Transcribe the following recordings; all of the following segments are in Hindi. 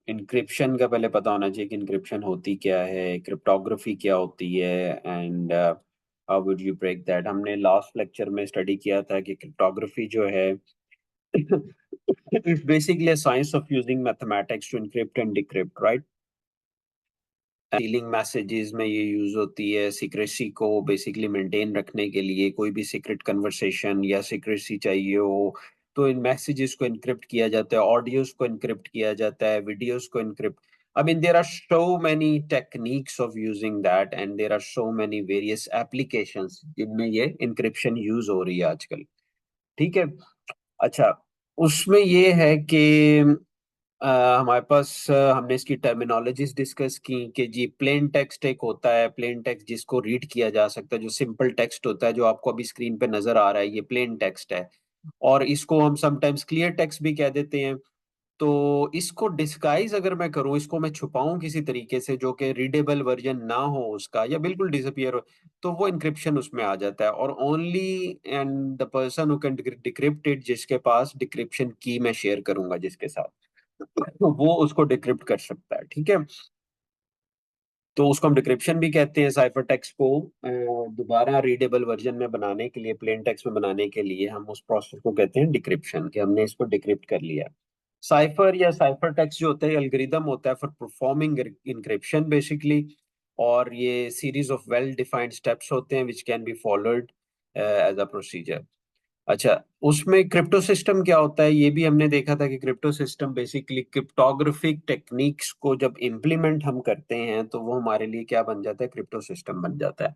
इंक्रिप्शन का पहले पता होना चाहिए कि इंक्रिप्शन होती क्या है, क्रिप्टोग्राफी क्या होती है, and how would you break that. हमने लास्ट लेक्चर में स्टडी किया था कि क्रिप्टोग्राफी जो है it's basically science of using mathematics to encrypt and decrypt, right. Sealing messages में ये यूज होती है सीक्रेसी को बेसिकली मेंटेन रखने के लिए। कोई भी सीक्रेट कन्वर्सेशन या सीक्रेसी चाहिए हो तो इन मैसेजेस को एनक्रिप्ट किया जाता है, ऑडियोज को एनक्रिप्ट किया जाता है, वीडियोस को encrypt. I mean, there are so many techniques of using that, and there are so many various applications जिनमें ये encryption use हो रही है आजकल। ठीक है। अच्छा, उसमें ये है कि हमारे पास हमने इसकी टर्मिनोलॉजीज डिस्कस की कि जी प्लेन टेक्स्ट एक होता है, प्लेन टेक्स्ट जिसको रीड किया जा सकता है, जो सिंपल टेक्स्ट होता है जो आपको अभी स्क्रीन पे नजर आ रहा है, ये प्लेन टेक्स्ट है। और इसको हम समटाइम्स क्लियर टेक्स्ट भी कह देते हैं। तो इसको डिस्गाइज अगर मैं करूं, इसको मैं छुपाऊं किसी तरीके से जो कि रीडेबल वर्जन ना हो उसका या बिल्कुल डिसअपियर हो, तो वो इंक्रिप्शन उसमें आ जाता है। और only and the person who can decrypt it, जिसके पास डिक्रिप्शन की मैं शेयर करूंगा जिसके साथ, तो वो उसको डिक्रिप्ट कर सकता है। ठीक है। तो उसको हम डिक्रिप्शन भी कहते हैं। साइफर टेक्स्ट को दोबारा रीडेबल वर्जन में बनाने के लिए, प्लेन टेक्स्ट में बनाने के लिए, हम उस प्रोसेस को कहते हैं डिक्रिप्शन, कि हमने इसको डिक्रिप्ट कर लिया। साइफर या साइफर टेक्स्ट जो होता है एल्गोरिदम होता है फॉर परफॉर्मिंग इंक्रिप्शन बेसिकली। और ये series of well defined steps होते हैं which can be followed as a procedure. अच्छा, उसमें क्रिप्टो सिस्टम क्या होता है ये भी हमने देखा था कि crypto system basically cryptographic techniques को जब इम्प्लीमेंट हम करते हैं तो वो हमारे लिए क्या बन जाता है, क्रिप्टो सिस्टम बन जाता है।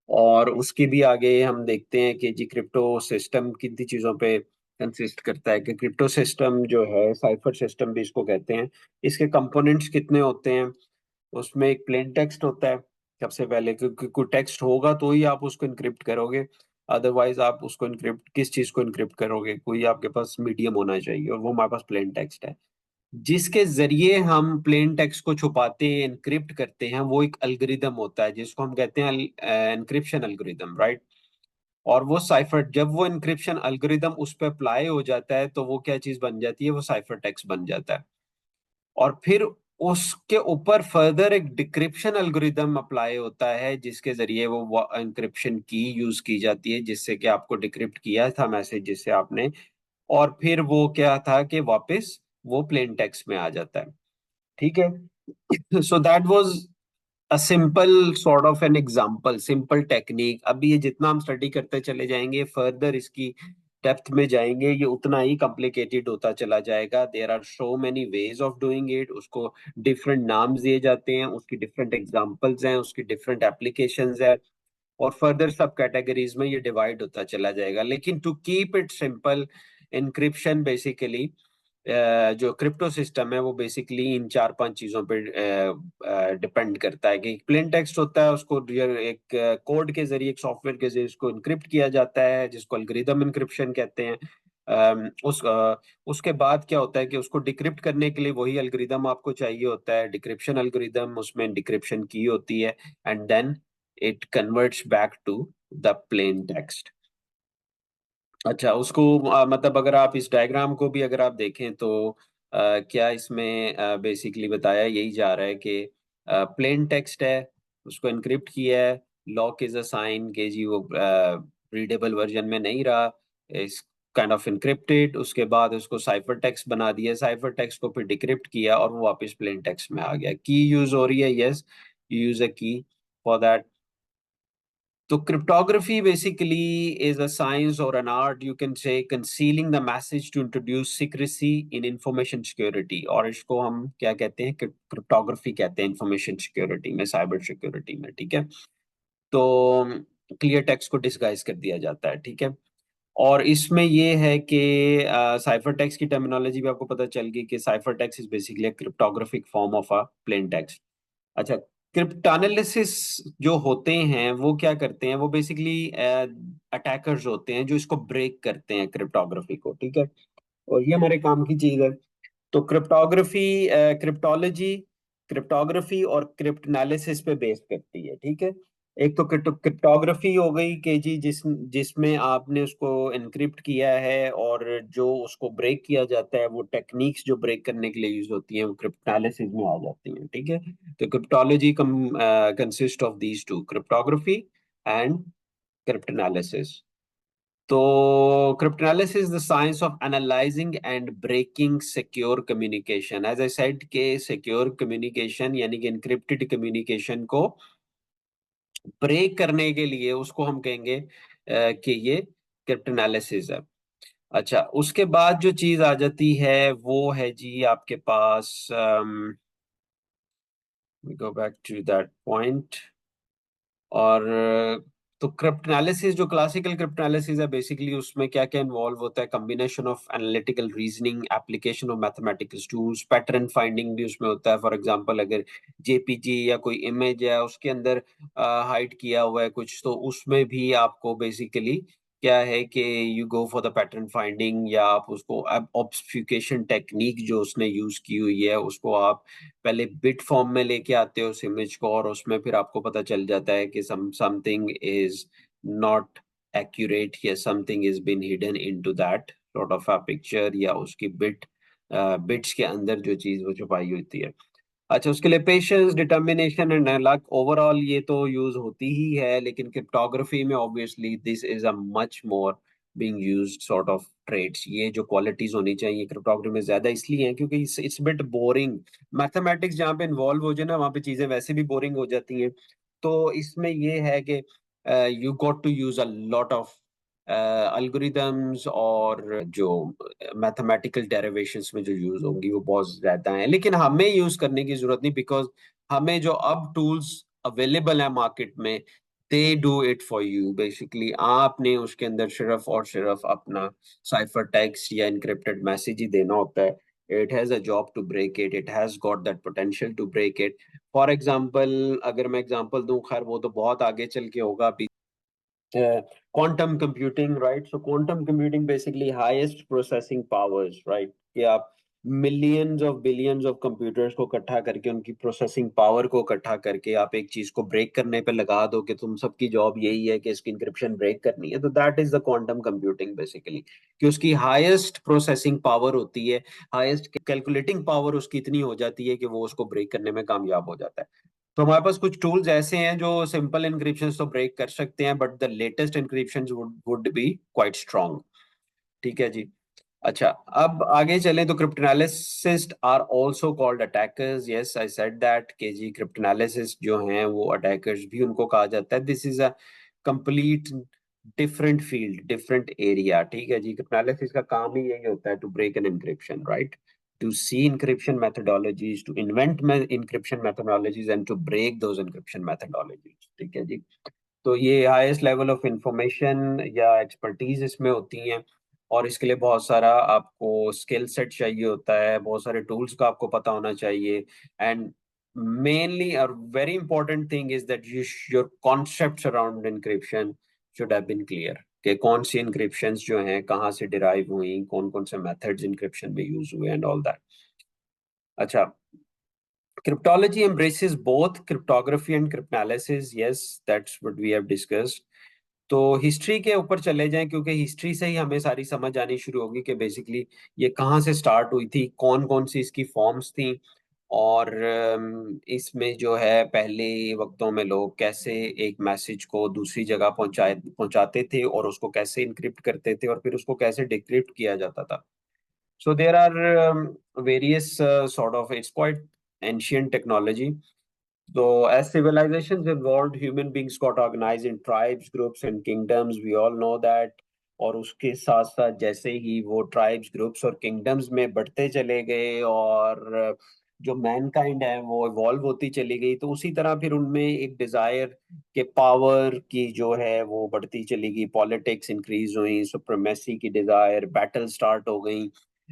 और उसकी भी आगे हम देखते हैं कि जी क्रिप्टो सिस्टम किन चीजों पे कंसिस्ट करता है। कि क्रिप्टो सिस्टम जो है, साइफर सिस्टम भी इसको कहते हैं, इसके कंपोनेंट्स कितने होते हैं। उसमें एक प्लेन टेक्स्ट होता है सबसे पहले, क्योंकि कोई टेक्स्ट होगा तो ही आप उसको इनक्रिप्ट करोगे। अदरवाइज आप उसको इनक्रिप्ट, किस चीज को इनक्रिप्ट करोगे, कोई आपके पास मीडियम होना चाहिए, और वो हमारे पास प्लेन टेक्स्ट है। जिसके जरिए हम प्लेन टेक्स्ट को छुपाते हैं, एनक्रिप्ट करते हैं, वो एक अल्गोरिदम होता है जिसको हम कहते हैं एनक्रिप्शन अल्गोरिदम, राइट। और वो साइफर, जब वो एनक्रिप्शन अल्गोरिदम उस पर अप्लाई हो जाता है तो वो क्या चीज बन जाती है, वो साइफर टेक्स्ट बन जाता है। और फिर उसके ऊपर फर्दर एक डिक्रिप्शन अल्गोरिदम अप्लाई होता है जिसके जरिए वो एनक्रिप्शन की यूज की जाती है, जिससे कि आपको डिक्रिप्ट किया था मैसेज जिससे आपने, और फिर वो क्या था कि वापस वो प्लेन टेक्स्ट में आ जाता है। ठीक है। So that was a simple sort of an example, simple technique. अभी ये जितना हम स्टडी करते चले जाएंगे, फर्दर इसकी डेप्थ में जाएंगे, ये उतना ही कॉम्प्लिकेटेड होता चला जाएगा। There are so many ways of doing it. उसको डिफरेंट नाम्स दिए जाते हैं, उसकी डिफरेंट एग्जांपल्स हैं, उसकी डिफरेंट एप्लीकेशंस है, और फर्दर सब कैटेगरीज में ये डिवाइड होता चला जाएगा। लेकिन to keep it simple, encryption basically जो क्रिप्टो सिस्टम है वो बेसिकली इन चार पांच चीजों पे डिपेंड करता है। कि प्लेन टेक्स्ट होता है, उसको एक कोड के जरिए, एक सॉफ्टवेयर के जरिए उसको इनक्रिप्ट किया जाता है, जिसको एल्गोरिदम इनक्रिप्शन कहते हैं। उसके बाद क्या होता है कि उसको डिक्रिप्ट करने के लिए वही एल्गोरिदम आपको चाहिए होता है, डिक्रिप्शन एल्गोरिदम, उसमें डिक्रिप्शन की होती है, and then it converts back to the plain text. अच्छा, उसको मतलब अगर आप इस डायग्राम को भी अगर आप देखें तो क्या इसमें बेसिकली बताया यही जा रहा है कि प्लेन टेक्स्ट है, उसको एनक्रिप्ट किया है, लॉक इज अ साइन के जी वो रीडेबल वर्जन में नहीं रहा, इस काइंड ऑफ इनक्रिप्टेड। उसके बाद उसको साइफर टेक्स्ट बना दिया, साइफर टेक्स्ट को फिर डिक्रिप्ट किया और वो वापस प्लेन टेक्स्ट में आ गया। की यूज हो रही है, यस, यूज अ की फॉर दैट। तो cryptography basically is a science or an art, you can say, concealing the message to introduce secrecy in information security। और इसको हम क्या कहते हैं, क्रिप्टोग्राफी कहते हैं इंफॉर्मेशन सिक्योरिटी में, साइबर सिक्योरिटी में। ठीक है। तो क्लियर टेक्स्ट को डिस्गाइज कर दिया जाता है। ठीक है। और इसमें ये है कि साइफर टेक्स्ट की टर्मिनोलॉजी भी आपको पता चल गई कि cipher text is basically cryptographic form of a plain text. अच्छा, क्रिप्टानालिसिस जो होते हैं वो क्या करते हैं, वो बेसिकली अटैकर्स होते हैं जो इसको ब्रेक करते हैं क्रिप्टोग्राफी को। ठीक है। और ये हमारे काम की चीज है। तो क्रिप्टोग्राफी, क्रिप्टोलॉजी, क्रिप्टोग्राफी और क्रिप्टनालिसिस पे बेस करती है। ठीक है। एक तो क्रिप्टोग्राफी हो गई कि जी जिसमें आपने उसको एनक्रिप्ट किया है, और जो उसको ब्रेक किया जाता है वो टेक्निक्स जो ब्रेक करने के लिए यूज होती हैं वो क्रिप्टनालिसिस में आ जाती हैं, ठीक है। तो cryptology consist of these two, cryptography and cryptanalysis. तो cryptanalysis is the science of analyzing and breaking secure communication. As I said कि secure communication यानी कि encrypted communication को ब्रेक करने के लिए उसको हम कहेंगे कि ये क्रिप्टनालिसिस है। अच्छा, उसके बाद जो चीज आ जाती है वो है जी आपके पास, go back to that point. और तो क्रिप्टनालिसिस, जो क्लासिकल क्रिप्टनालिसिस है, बेसिकली उसमें क्या क्या इन्वॉल्व होता है, combination of analytical reasoning, application of mathematical tools, pattern finding भी उसमें होता है। फॉर एग्जांपल अगर जेपीजी या कोई इमेज है उसके अंदर हाइड किया हुआ है कुछ, तो उसमें भी आपको बेसिकली क्या है कि you go for the pattern finding, या आप उसको ऑब्फ्यूकेशन टेक्निक जो उसने यूज की हुई है उसको आप पहले बिट फॉर्म में लेके आते हो उस इमेज को, और उसमें फिर आपको पता चल जाता है कि समथिंग इज नॉट एक्यूरेट, या something is been hidden into that sort of a picture, या उसकी बिट्स के अंदर जो चीज वो छुपाई होती है। अच्छा, उसके लिए patience, determination and luck, overall ये तो यूज होती ही है, लेकिन क्रिप्टोग्राफी में obviously this is a much more being used sort of trades. ये जो क्वालिटीज होनी चाहिए क्रिप्टोग्राफी में ज्यादा इसलिए हैं क्योंकि इट्स बिट बोरिंग। मैथमेटिक्स जहाँ पे इन्वॉल्व हो जाए ना, वहाँ पे चीजें वैसे भी बोरिंग हो जाती हैं। तो इसमें ये है कि you got to use a lot of algorithms, और जो मैथमेटिकल डेरिवेशंस में जो यूज होंगी वो बहुत ज्यादा हैं, लेकिन हमें यूज करने की जरूरत नहीं, बिकॉज हमें जो अब टूल्स अवेलेबल है मार्केट में, they do it for you. Basically आपने उसके अंदर सिर्फ और सिर्फ अपना साइफर टेक्स्ट या इनक्रिप्टेड मैसेज ही देना होता है। It has a job to break it, it has got that potential to break it. For example, अगर मैं एग्जाम्पल दूं, खैर वो तो बहुत आगे चल के होगा अभी, quantum computing, right? So quantum computing basically highest processing powers, right? कि आप millions of billions of computers को इकट्ठा करके उनकी प्रोसेसिंग पावर को इकट्ठा करके आप एक चीज को ब्रेक करने पे लगा दो कि तुम सबकी जॉब यही है कि इसकी इंक्रिप्शन ब्रेक करनी है, तो that is the quantum computing basically. कि उसकी हाईएस्ट प्रोसेसिंग पावर होती है, हाईएस्ट कैलकुलेटिंग पावर उसकी इतनी हो जाती है कि वो उसको ब्रेक करने में कामयाब हो जाता है। तो हमारे पास कुछ टूल्स ऐसे हैं जो सिंपल इंक्रिप्शन तो ब्रेक कर सकते हैं, but the latest encryption would be quite strong. ठीक है जी। अच्छा, अब आगे चलें तो cryptanalysts are also called attackers. Yes, I said that के जी क्रिप्टनालिसिस्ट जो हैं वो अटैकर्स भी उनको कहा जाता है। This is a complete different field, different area. ठीक है जी, क्रिप्टनालिसिस का काम ही यही होता है to break an encryption, right? To see encryption methodologies, to invent encryption methodologies and to break those encryption methodologies। ठीक है जी। तो ये हाईएस्ट लेवल ऑफ इंफॉर्मेशन या एक्सपर्टीज इसमें होती हैं, और इसके लिए बहुत सारा आपको स्किल सेट चाहिए होता है, बहुत सारे टूल्स का आपको पता होना चाहिए। एंड मेनली और very important thing is that your concepts around encryption should have been clear, कि कौन सी इंक्रिप्शंस जो हैं कहाँ से डिराइव हुई, कौन कौन से मेथड्स इंक्रिप्शन में यूज हुए एंड ऑल दैट। अच्छा, cryptology embraces both cryptography and cryptanalysis. Yes, that's what we have discussed. तो हिस्ट्री के ऊपर चले जाएं, क्योंकि हिस्ट्री से ही हमें सारी समझ आनी शुरू होगी कि बेसिकली ये कहाँ से स्टार्ट हुई थी, कौन कौन सी इसकी फॉर्म्स थी, और इसमें जो है पहले वक्तों में लोग कैसे एक मैसेज को दूसरी जगह पहुंचाते थे, और उसको कैसे इनक्रिप्ट करते थे, और फिर उसको कैसे डिक्रिप्ट किया जाता था। So there are various sort of, it's quite ancient technology. So as civilizations evolved, human beings got organized in tribes, groups, and kingdoms. We all know that. और उसके साथ साथ जैसे ही वो ट्राइब्स, ग्रुप्स और किंगडम्स में बढ़ते चले गए, और जो मैनकाइंड है वो इवॉल्व होती चली गई, तो उसी तरह फिर उनमें एक डिजायर के पावर की जो है वो बढ़ती चली गई, पॉलिटिक्स इंक्रीज हुई, सुप्रीमेसी की डिजायर, बैटल स्टार्ट हो गई,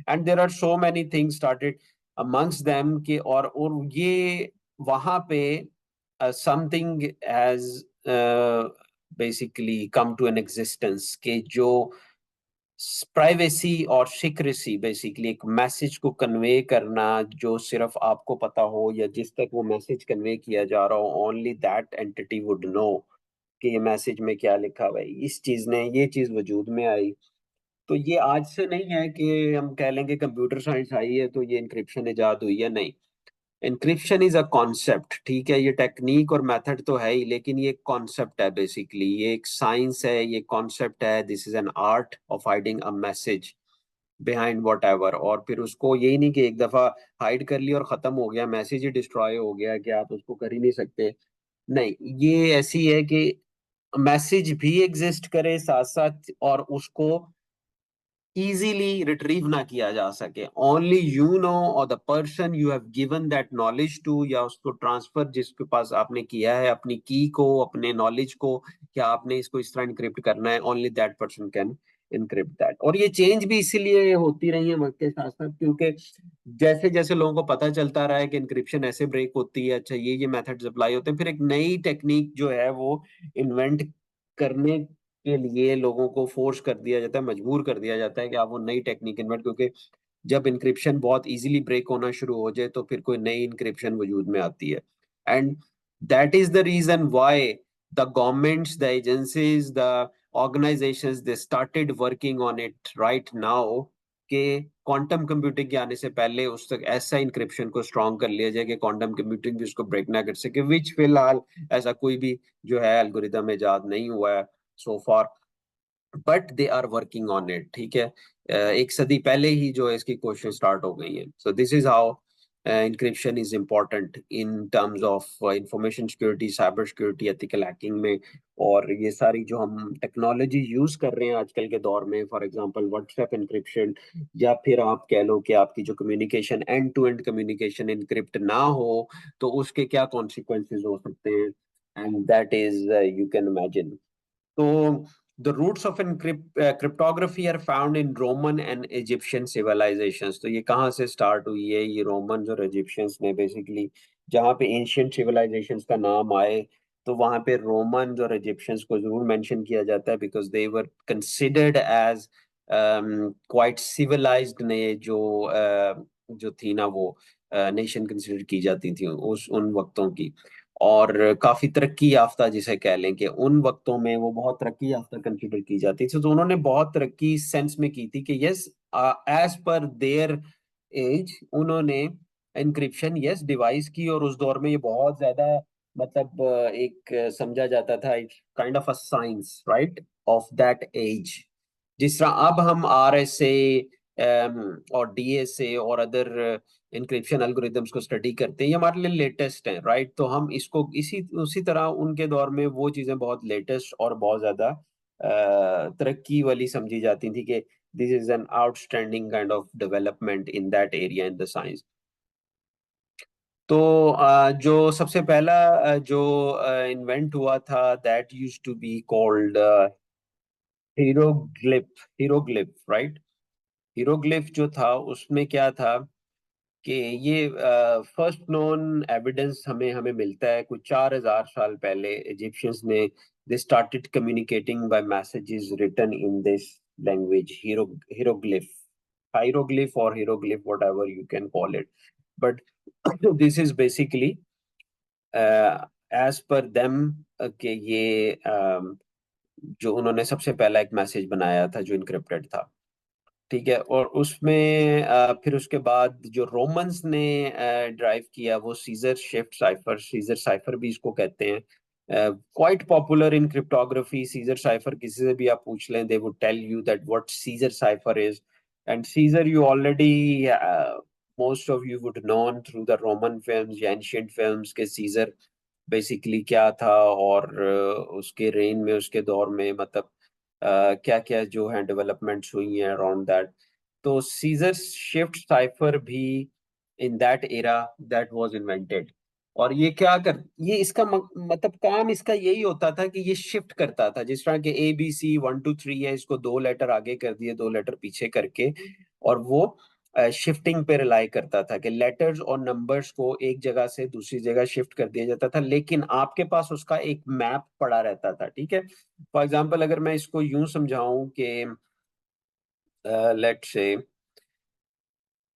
and there are so many things started amongst them के, और ये वहां पे something has basically come to an existence, के जो प्राइवेसी और सिक्रेसी, बेसिकली एक मैसेज को कन्वे करना जो सिर्फ आपको पता हो, या जिस तक वो मैसेज कन्वे किया जा रहा हो, only that entity would know कि ये मैसेज में क्या लिखा हुआ है। इस चीज ने ये चीज वजूद में आई। तो ये आज से नहीं है कि हम कह लेंगे कंप्यूटर साइंस आई है तो ये इंक्रिप्शन इजाद हुई है, नहीं। इंक्रिप्शन इज अ कॉन्सेप्ट, ठीक है, ये टेक्निक और मेथड तो है ही, लेकिन ये कॉन्सेप्ट है बेसिकली, ये एक साइंस है, ये कॉन्सेप्ट है। This is an art of hiding a message behind what ever. और फिर उसको यही नहीं कि एक दफा हाइड कर लिया और खत्म हो गया, मैसेज ही डिस्ट्रॉय हो गया कि आप उसको कर ही नहीं सकते। नहीं, ये ऐसी है कि मैसेज भी एग्जिस्ट करे साथ साथ, और उसको easily रिट्रीव ना किया जा सके। ओनली यू नो और the person you have given that knowledge to, या उसको ट्रांसफर जिसके पास आपने किया है अपनी की को, अपने नॉलेज को, क्या आपने इसको इस तरह इनक्रिप्ट करना है, only that person can encrypt that. और ये चेंज भी इसीलिए होती रही है वक्त के साथ साथ, क्योंकि जैसे जैसे लोगों को पता चलता रहा है कि इनक्रिप्शन ऐसे ब्रेक होती है, अच्छा ये मेथड्स अप्लाई होते हैं, फिर एक नई टेक्निक जो है वो इन्वेंट करने के लिए लोगों को फोर्स कर दिया जाता है, मजबूर कर दिया जाता है कि आप वो नई टेक्निक इन्वेंट, क्योंकि जब इंक्रिप्शन बहुत इजीली ब्रेक होना शुरू हो जाए तो फिर कोई नई इंक्रिप्शन वजूद में आती है। And that is the reason why the governments, the agencies, the organisations, they started working on it right now, कि क्वांटम कंप्यूटिंग के आने से पहले उस तक ऐसा इंक्रिप्शन को स्ट्रॉन्ग कर लिया जाए कि क्वांटम कंप्यूटिंग भी उसको ब्रेक ना कर सके, विच फिलहाल ऐसा कोई भी जो है एल्गोरिदम इजाद नहीं हुआ है so far, but they are working on it, ठीक है। एक सदी पहले ही जो है इसकी कोशिश स्टार्ट हो गई है। So this is how encryption is important in terms of information security, cyber security, ethical hacking में। और ये सारी जो हम टेक्नोलॉजी यूज कर रहे हैं आजकल के दौर में, फॉर एग्जांपल व्हाट्सएप इंक्रिप्शन, या फिर आप कह लो कि आपकी जो communication, end to end communication encrypt ना हो तो उसके क्या कॉन्सिक्वेंसेज हो सकते हैं, and that is you can imagine. So the roots of cryptography are found in Roman and Egyptian civilizations. तो ये कहाँ से स्टार्ट हुई है, ये रोमन्स और इजिप्शियंस ने बेसिकली, जहाँ पे एंशियंट सिविलाइजेशंस का नाम आए तो वहाँ पे रोमन्स और इजिप्शियंस को जरूर मेंशन किया जाता है, because they were considered as quite civilised ने जो थी ना वो नेशन कंसिडर की जाती थी उस उन वक्तों की, और काफी तरक्की याफ्ता जिसे कह लें कि उन वक्तों में वो बहुत तरक्की याफ्ता कंसिडर की जाती थी। तो उन्होंने बहुत तरक्की सेंस में की थी कि yes, as per there as उन्होंने इंक्रिप्शन यस डिवाइस की, और उस दौर में ये बहुत ज्यादा मतलब एक समझा जाता था, एक kind of a science right of that age. जिस तरह अब हम RSA और DSA और अदर इंक्रिप्शन एल्गोरिदम्स को स्टडी करते हैं, ये हमारे लिए लेटेस्ट है राइट। तो हम इसको इसी उसी तरह उनके दौर में वो चीजें बहुत लेटेस्ट और बहुत ज्यादा तरक्की वाली समझी जाती थी कि this is an outstanding kind of development in that area in the science. तो जो सबसे पहला जो इन्वेंट हुआ था that used to be called hieroglyph, hieroglyph right. Hieroglyph जो था उसमें क्या था कि ये फर्स्ट नोन एविडेंस हमें हमें मिलता है कुछ 4000 साल पहले इजिप्शियंस ने, they started communicating by messages written in this language, hieroglyph, hieroglyph और hieroglyph whatever you can call it, but this is basically as per them कि ये जो उन्होंने सबसे पहला एक मैसेज बनाया था जो इनक्रिप्टेड था, ठीक है। और उसमें फिर उसके बाद जो रोमन्स ने ड्राइव किया वो Caesar shift cipher, Caesar cipher भी इसको कहते हैं, quite popular in cryptography. Caesar cipher किसी से भी आप पूछ लें, they would tell you that what Caesar cipher is. And Caesar you already most of you would known through the Roman films या एंशियंट फिल्म्स के सीजर बेसिकली क्या था, और उसके रेन में, उसके दौर में मतलब क्या क्या जो है डेवलपमेंट्स हुई हैं अराउंड दैट। तो सीजर शिफ्ट साइफर भी in that era that was invented. और ये क्या कर, ये इसका मतलब काम इसका यही होता था कि ये शिफ्ट करता था, जिस तरह के ABC 1 2 3 है, इसको 2 लेटर आगे कर दिए, 2 लेटर पीछे करके, और वो शिफ्टिंग पे रिलाई करता था कि लेटर्स और नंबर्स को एक जगह से दूसरी जगह शिफ्ट कर दिया जाता था, लेकिन आपके पास उसका एक मैप पड़ा रहता था, ठीक है। फॉर एग्जाम्पल अगर मैं इसको यूं समझाऊं कि लेट्स से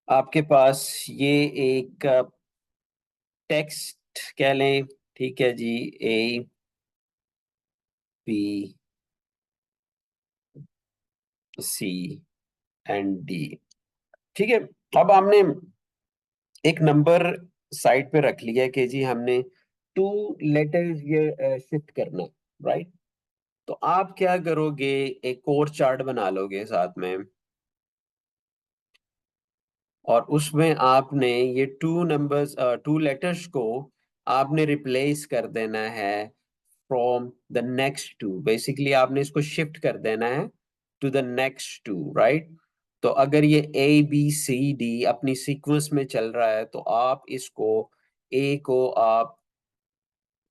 आपके पास ये एक टेक्स्ट कह लें, ठीक है जी, A B C and D, ठीक है। अब हमने एक नंबर साइड पे रख लिया कि जी हमने टू लेटर्स ये शिफ्ट करना, राइट। तो आप क्या करोगे, एक और चार्ट बना लोगे साथ में, और उसमें आपने ये टू लेटर्स को आपने रिप्लेस कर देना है from the next two, basically आपने इसको शिफ्ट कर देना है to the next two, right. तो अगर ये ए बी सी डी अपनी सीक्वेंस में चल रहा है तो आप इसको ए को आप,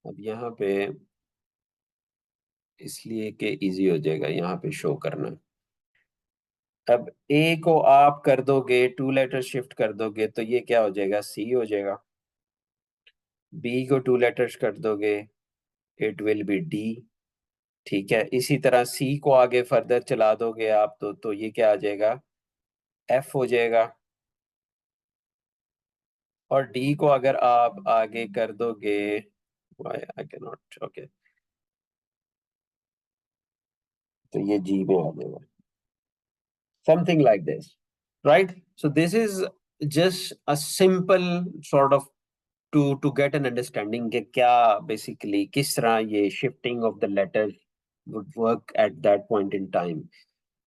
अब यहाँ पे इसलिए कि इजी हो जाएगा यहाँ पे शो करना, अब ए को आप कर दोगे टू लेटर शिफ्ट कर दोगे तो ये क्या हो जाएगा, सी हो जाएगा। बी को टू लेटर्स कर दोगे, इट विल बी डी, ठीक है। इसी तरह सी को आगे फर्दर चला दोगे आप तो ये क्या आ जाएगा, एफ हो जाएगा। और डी को अगर आप आगे कर दोगे, why I can not, okay, तो ये जी में आ जाएगा, something like this, right. So this is just a simple sort of to get an understanding कि क्या बेसिकली किस तरह ये shifting of the letters would work at that point in time.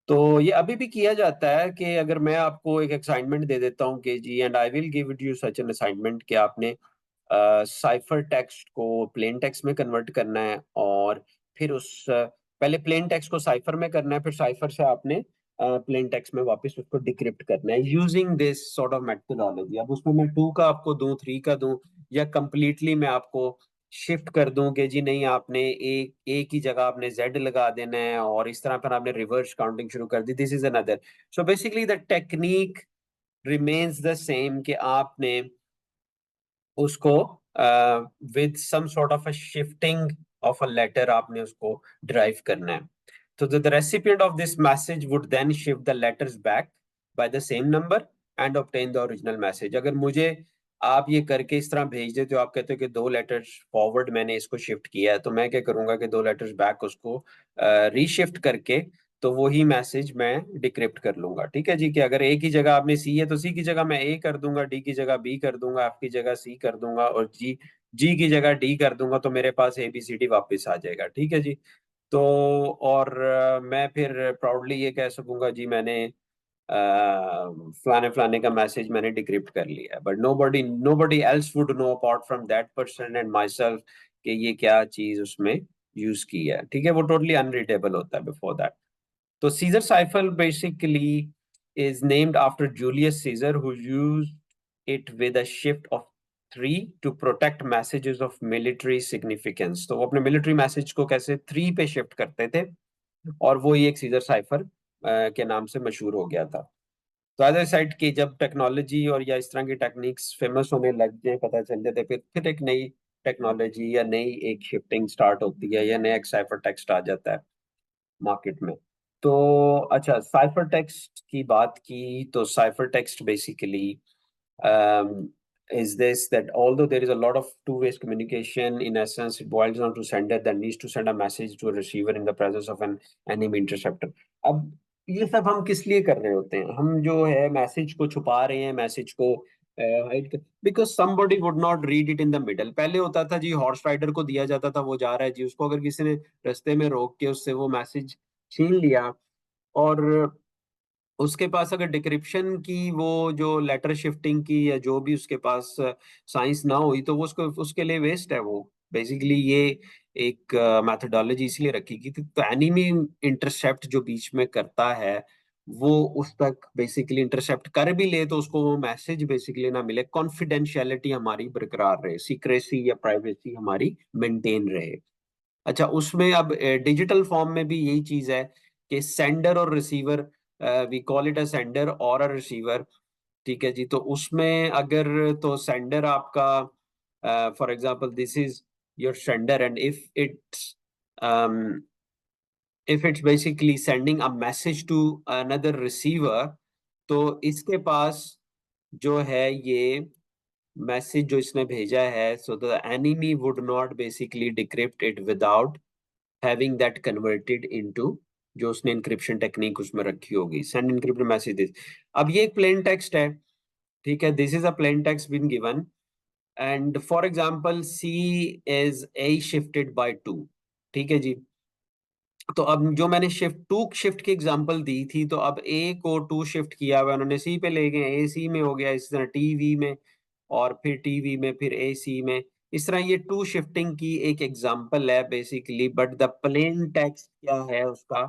तो ये अभी भी किया जाता है कि अगर मैं आपको एक असाइनमेंट दे देता हूँ कि जी, and I will give it you such an assignment कि आपने साइफर टेक्स्ट को प्लेन टेक्स्ट में कन्वर्ट करना है, और फिर पहले प्लेन टेक्स्ट को साइफर में करना है, फिर साइफर से आपने प्लेन टेक्स्ट में वापस उसको डिक्रिप्ट करना है using this sort of methodology. अब उसमें मैं टू का आपको दूं, थ्री का दूं, या कंप्लीटली मैं आपको शिफ्ट कर दूं कि जी नहीं, आपने एक की जगह आपने जेड लगा देना है और इस तरह पर आपने रिवर्स काउंटिंग शुरू कर दी, this is another. So basically the technique remains the same कि आपने उसको with some sort of a shifting of a letter आपने उसको ड्राइव करना है। तो the recipient of this message would then shift the letters back by the same number and obtain the original message। अगर मुझे आप ये करके इस तरह भेज देते हो, आप कहते हो कि दो लेटर्स फॉरवर्ड मैंने इसको शिफ्ट किया है, तो मैं क्या करूंगा कि दो लेटर्स बैक उसको रीशिफ्ट करके तो वही मैसेज मैं डिक्रिप्ट कर लूंगा, ठीक है जी। कि अगर ए की जगह आपने सी है तो सी की जगह मैं ए कर दूंगा, डी की जगह बी कर दूंगा, एफ की जगह सी कर दूंगा, और जी जी की जगह डी कर दूंगा, तो मेरे पास ए बी सी डी वापस आ जाएगा, ठीक है जी। तो और मैं फिर प्राउडली ये कह सकूंगा जी मैंने फलाने फलाने का मैसेज मैंने डिक्रिप्ट कर लिया है, but nobody else would know apart from that person and my self कि ये क्या चीज उसमें यूज की है, ठीक है। वो टोटली अनरीडेबल होता है बिफोर दैट। तो Caesar cipher basically is named after Julius Caesar, who used it with a shift of three to protect messages of military significance। तो वो अपने मिलिट्री मैसेज को कैसे थ्री पे शिफ्ट करते थे, और वो ही एक सीजर साइफर के नाम से मशहूर हो गया था। तो एज आई साइड की जब टेक्नोलॉजी और या इस तरह की टेक्निक्स फेमस होने लग जाए, पता चल जाते, फिर एक नई टेक्नोलॉजी या नई एक शिफ्टिंग स्टार्ट होती है, या नया एक साइफर टेक्स्ट आ जाता है मार्केट में। तो अच्छा, साइफर टेक्स्ट की बात की तो cipher text basically is this that although there is a lot of two-way communication, in essence it boils down to sender that needs to send a message to a receiver in the presence of an enemy interceptor। अब ये सब हम किस लिए कर रहे होते हैं, हम जो है मैसेज को छुपा रहे हैं, मैसेज को हाइड कर, because somebody would not read it in the middle। पहले होता था जी, हॉर्स राइडर को दिया जाता था, वो जा रहा है जी, उसको अगर किसी ने रास्ते में रोक के उससे वो मैसेज छीन लिया, और उसके पास अगर डिक्रिप्शन की वो जो लेटर शिफ्टिंग की या जो भी उसके पास साइंस ना हुई, तो वो उसको उसके लिए वेस्ट है वो। बेसिकली ये एक मैथोडोलॉजी इसलिए रखी की थी, तो एनिमी इंटरसेप्ट जो बीच में करता है वो उस तक बेसिकली इंटरसेप्ट कर भी ले तो उसको वो मैसेज बेसिकली ना मिले, कॉन्फिडेंशियलिटी हमारी बरकरार रहे, सीक्रेसी या प्राइवेसी हमारी मेंटेन रहे। अच्छा, उसमें अब डिजिटल फॉर्म में भी यही चीज है कि सेंडर और receiver, we call it a sender और अ रिसीवर, ठीक है जी। तो उसमें अगर तो सेंडर आपका, for example this is your sender, and if it's if it's basically sending a message to another receiver, तो इसके पास जो है ये मैसेज जो इसने भेजा है, so the enemy would not basically decrypt it without having that converted into जो उसने इंक्रिप्शन टेक्निक उसमें रखी होगी। Send encrypted message. अब ये एक प्लेन टेक्स्ट है, ठीक है, this is a plain text been given and for example C is A shifted by 2, ठीक है जी। तो अब जो मैंने शिफ्ट की एग्जांपल दी थी, तो अब ए को 2 शिफ्ट किया हुआ उन्होंने सी पे ले गए, ए सी में हो गया, इस तरह टीवी में, और फिर टीवी में, फिर ए सी में। इस तरह ये 2 शिफ्टिंग की एक एग्जांपल है basically, but the plain text क्या है उसका,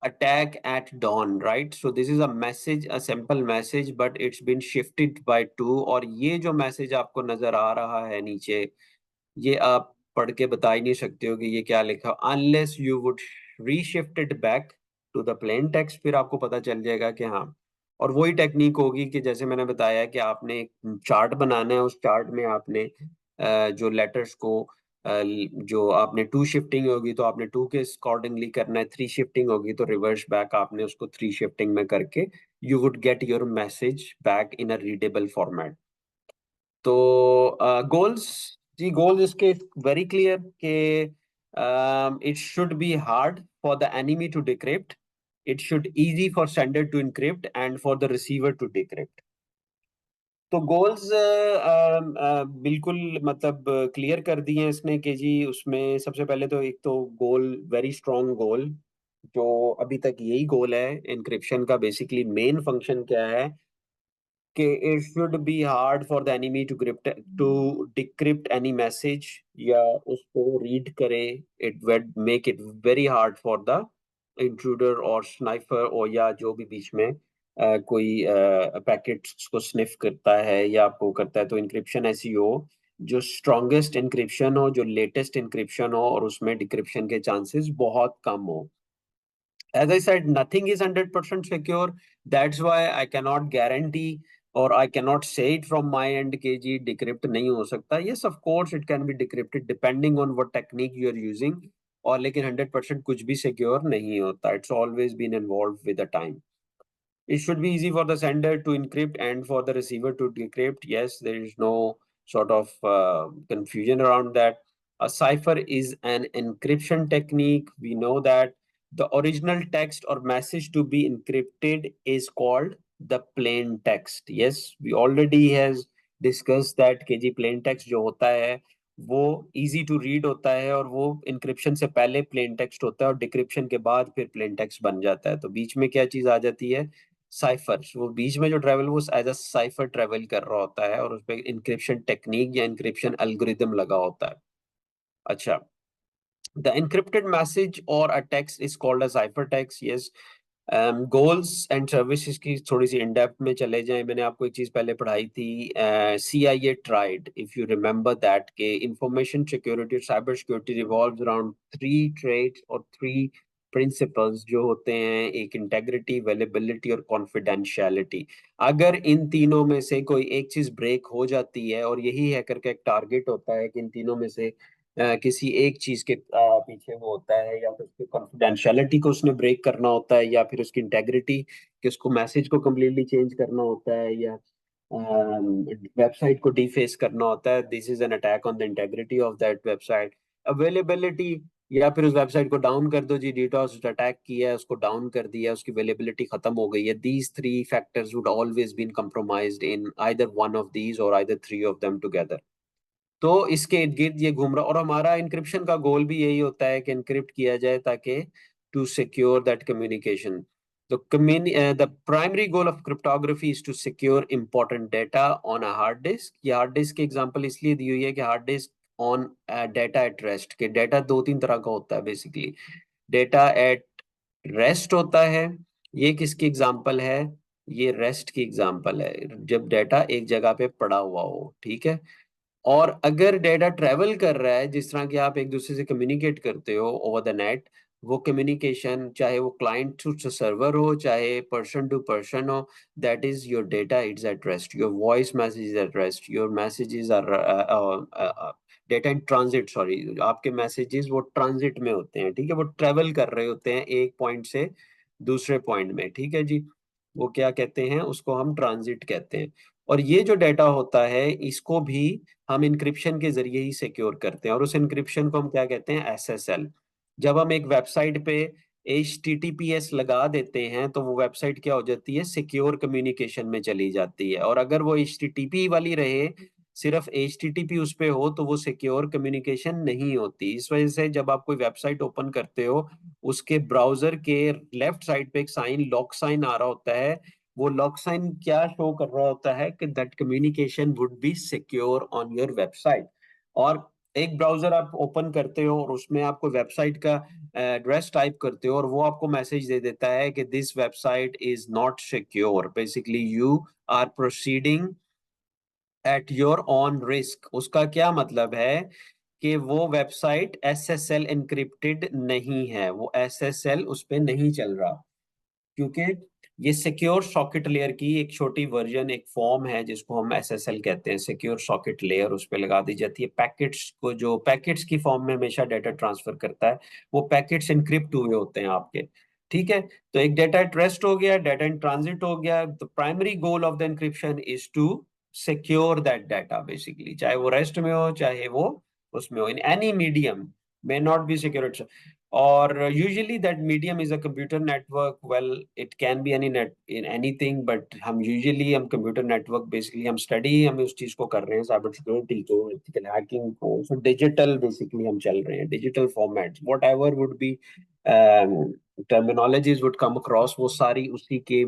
attack at dawn, right? So this is a message, a simple message, but it's been shifted by 2। और ये जो मैसेज आपको नजर आ रहा है नीचे, ये आप पढ़ के बता ही नहीं सकते हो कि ये क्या लिखा, unless you would reshift it back to the plain text, फिर आपको पता चल जाएगा कि हाँ। और वही टेक्निक होगी कि जैसे मैंने बताया कि आपने एक चार्ट बनाना है, उस चार्ट में आपने जो लेटर्स को जो आपने 2 शिफ्टिंग होगी तो आपने 2 के अकॉर्डिंगली करना है, 3 शिफ्टिंग होगी तो रिवर्स बैक आपने उसको 3 शिफ्टिंग में करके you would get your message back in a readable format. तो गोल्स, जी गोल्स इसके वेरी क्लियर कि it should be hard for the enemy to decrypt, it should easy for sender to encrypt and for the receiver to decrypt. तो गोल्स बिल्कुल मतलब क्लियर कर दिए हैं इसने कि जी उसमें सबसे पहले तो एक तो गोल, वेरी स्ट्रॉन्ग गोल, जो अभी तक यही गोल है इनक्रिप्शन का। बेसिकली मेन फंक्शन क्या है कि it should be hard for the enemy to decrypt any message या उसको रीड करे, it would make it very hard for the intruder और sniper और या जो भी बीच में कोई पैकेट्स को स्निफ करता है या आपको करता है। तो इंक्रिप्शन ऐसी हो जो स्ट्रॉन्गेस्ट इंक्रिप्शन हो, जो लेटेस्ट इंक्रिप्शन हो और उसमें डिक्रिप्शन के चांसेस बहुत कम हो। As I said, nothing is 100% secure. That's why I cannot guarantee or I cannot say it from my end कि जी decrypt नहीं हो सकता। Yes, of course, it can be decrypted depending on what technique you are using। और लेकिन 100% कुछ भी secure नहीं होता। It's always been involved with the time। It should be easy for the sender to encrypt and for the receiver to decrypt. Yes, there is no sort of confusion around that. A cipher is an encryption technique. We know that the original text or message to be encrypted is called the plain text. Yes, we already has discussed that KG plain text जो होता है वो easy to read होता है और वो encryption से पहले plain text होता है और decryption के बाद फिर plain text बन जाता है। तो बीच में क्या चीज आ जाती है, साइफर। वो बीच में जो ट्रेवल वो एज अ साइफर ट्रेवल कर रहा होता है और उस पर इंक्रिप्शन टेक्निक या इंक्रिप्शन एल्गोरिदम लगा होता है। अच्छा, the encrypted message or a text is called a ciphertext। Yes, goals and services की थोड़ी सी इन डेप्थ में चले जाएं। मैंने आपको एक चीज पहले पढ़ाई थी, CIA triad, if you remember that, के information security, cyber security revolves around 3 trades और 3 प्रिंसिपल्स जो होते हैं, एक इंटेग्रिटी, अवेलेबिलिटी और कॉन्फिडेंशियलिटी। अगर इन तीनों में से कोई एक चीज ब्रेक हो जाती है, और यही हैकर का एक टारगेट होता है कि इन तीनों में से किसी एक चीज के पीछे वो होता है, या फिर उसकी कॉन्फिडेंशियलिटी को उसने ब्रेक करना होता है, या फिर उसकी इंटेग्रिटी कि उसको मैसेज को कम्प्लीटली चेंज करना होता है, या वेबसाइट को डीफेस करना होता है। This is an attack on the integrity of that website. Availability, या फिर उस वेबसाइट को डाउन कर दो जी, डीडोस अटैक किया है, उसको डाउन कर दिया, उसकी अवेलेबिलिटी खत्म हो गई है। These 3 factors would always been compromised in either one of these or either 3 of them together। तो इसके इर्द गिर्द ये घूम रहा, और हमारा इंक्रिप्शन का गोल भी यही होता है कि इंक्रिप्ट किया जाए ताकि टू सिक्योर दैट कम्युनिकेशन। तो the primary goal of cryptography is to secure important data on a hard disk. ये हार्ड डिस्क की एग्जांपल इसलिए दी हुई है कि hard disk on data at rest, के डेटा 2-3 तरह का होता है बेसिकली। डेटा एट रेस्ट होता है, ये किसकी एग्जांपल है, ये रेस्ट की एग्जांपल है, जब डेटा एक जगह पे पड़ा हुआ हो, ठीक है। और अगर डेटा ट्रेवल कर रहा है, जिस तरह की आप एक दूसरे से कम्युनिकेट करते हो ओवर द नेट, वो कम्युनिकेशन चाहे वो क्लाइंट टू सर्वर हो, चाहे पर्सन टू पर्सन हो, that is your data, it's at rest, your voice message is at rest, your messages are data in transit, sorry, आपके मैसेजेस वो ट्रांजिट में होते हैं, ठीक है, वो ट्रेवल कर रहे होते हैं एक पॉइंट से दूसरे पॉइंट में, ठीक है जी। वो क्या कहते हैं, उसको हम ट्रांजिट कहते हैं। और ये जो डेटा होता है इसको भी हम इंक्रिप्शन के जरिए ही सिक्योर करते हैं, और उस इंक्रिप्शन को हम क्या कहते हैं, एसएसएल। जब हम एक वेबसाइट पे HTTPS लगा देते हैं तो वो वेबसाइट क्या हो जाती है, सिक्योर कम्युनिकेशन में चली जाती है। और अगर वो HTTP वाली रहे, सिर्फ HTTP उस पे हो, तो वो सिक्योर कम्युनिकेशन नहीं होती। इस वजह से जब आप कोई वेबसाइट ओपन करते हो, उसके ब्राउजर के लेफ्ट साइड पे एक साइन, लॉक साइन आ रहा होता है। वो लॉक साइन क्या शो कर रहा होता है कि that communication would be secure on your website. और एक ब्राउजर आप ओपन करते हो और उसमें आपको वेबसाइट का एड्रेस टाइप करते हो, और वो आपको मैसेज दे देता है कि this website is not secure, basically you are proceeding at your own risk. उसका क्या मतलब है कि वो वेबसाइट SSL एनक्रिप्टेड नहीं है, वो SSL उस पे नहीं चल रहा, क्योंकि ये सिक्योर सॉकेट लेयर की एक छोटी वर्जन, एक फॉर्म है जिसको हम SSL कहते हैं, सिक्योर सॉकेट लेयर। उस पे लगा दी जाती है पैकेट्स को, जो पैकेट्स की फॉर्म में हमेशा डाटा ट्रांसफर करता है। वो पैकेट्स एनक्रिप्ट हुए होते हैं आपके, ठीक है। तो एक डाटा एट रेस्ट हो गया, डाटा इन ट्रांजिट हो गया। The primary goal of the encryption is to secure that data, basically, चाहे वो रेस्ट में हो चाहे वो उसमें हो, in any medium, may not be secure, or usually that medium is a computer network. Well, it can be any net in anything, but हम computer network basically हम study, हम उस चीज को कर रहे हैं, cyber security को, ethical hacking को, so digital basically हम चल रहे हैं, digital formats, whatever would be terminologies would come across, वो सारी उसी के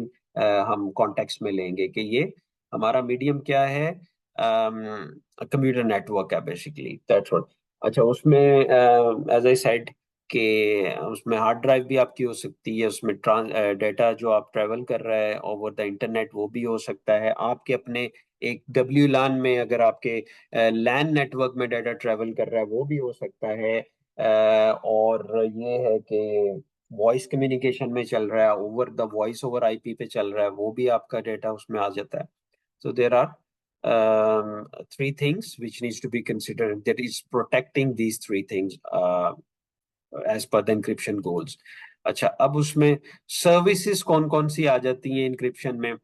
हम context में लेंगे कि ये हमारा मीडियम क्या है, कंप्यूटर नेटवर्क है बेसिकली, दैट्स व्हाट। अच्छा, उसमें एज आई सेड कि उसमें हार्ड ड्राइव भी आपकी हो सकती है, उसमें डेटा जो आप ट्रेवल कर रहे हैं ओवर द इंटरनेट वो भी हो सकता है, आपके अपने एक WLAN में अगर आपके लैन नेटवर्क में डाटा ट्रेवल कर रहा है वो भी हो सकता है। और ये है कि वॉइस कम्युनिकेशन में चल रहा है, over the voice over IP पे चल रहा है, वो भी आपका डेटा उसमें आ जाता है। So there are three things which needs to be considered. That is protecting these three things as per the encryption goals. अच्छा, अब उसमें सर्विसेज कौन कौन सी आ जाती हैं इंक्रिप्शन में।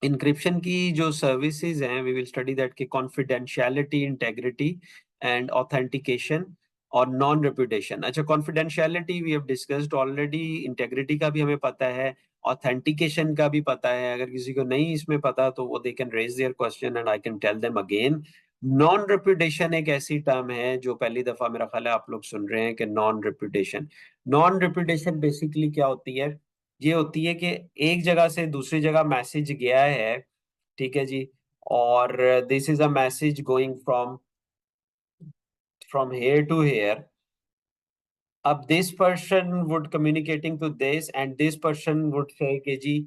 इंक्रिप्शन की जो सर्विसेज हैं, वी विल स्टडी दैट के कॉन्फिडेंशियलिटी, इंटेग्रिटी एंड ऑथेंटिकेशन और नॉन रेपुटेशन। अच्छा, confidentiality we have discussed already, integrity का भी हमें पता है, ऑथेंटिकेशन का भी पता है। अगर किसी को नहीं इसमें पता तो वो they can raise their question and I can tell them again. Non reputation एक ऐसी टर्म है जो पहली दफा मेरा ख्याल है आप लोग सुन रहे हैं कि non reputation. Non reputation basically क्या होती है, ये होती है कि एक जगह से दूसरी जगह मैसेज गया है, ठीक है जी, और this is a message going from from here to here. अब this person would communicating to this and this person would say कि जी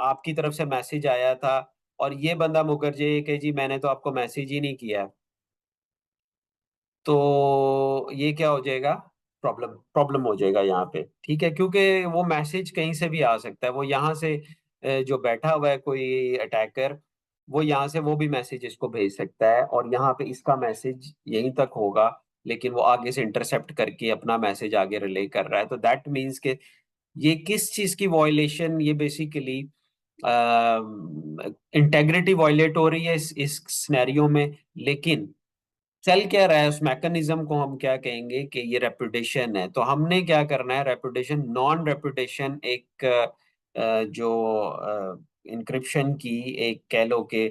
आपकी तरफ से मैसेज आया था, और ये बंदा मुकर जाए कि जी मैंने तो आपको मैसेज ही नहीं किया। तो ये क्या हो जाएगा, प्रॉब्लम प्रॉब्लम हो जाएगा यहाँ पे, ठीक है, क्योंकि वो मैसेज कहीं से भी आ सकता है। वो यहाँ से जो बैठा हुआ है कोई अटैकर, वो यहाँ से वो भी मैसेज इसको भेज सकता है, और यहाँ पे इसका मैसेज यहीं तक होगा, लेकिन वो आगे से इंटरसेप्ट करके अपना मैसेज आगे रिले कर रहा है। तो दैट मीन्स के ये किस चीज की वॉयलेशन, ये बेसिकली इंटेग्रिटी वॉयलेट हो रही है इस सिनेरियो में। लेकिन चल क्या रहा है, उस मैकेनिज्म को हम क्या कहेंगे कि ये रेपुटेशन है। तो हमने क्या करना है, रेपुटेशन, नॉन रेपुटेशन एक जो इंक्रिप्शन की एक कह लो कि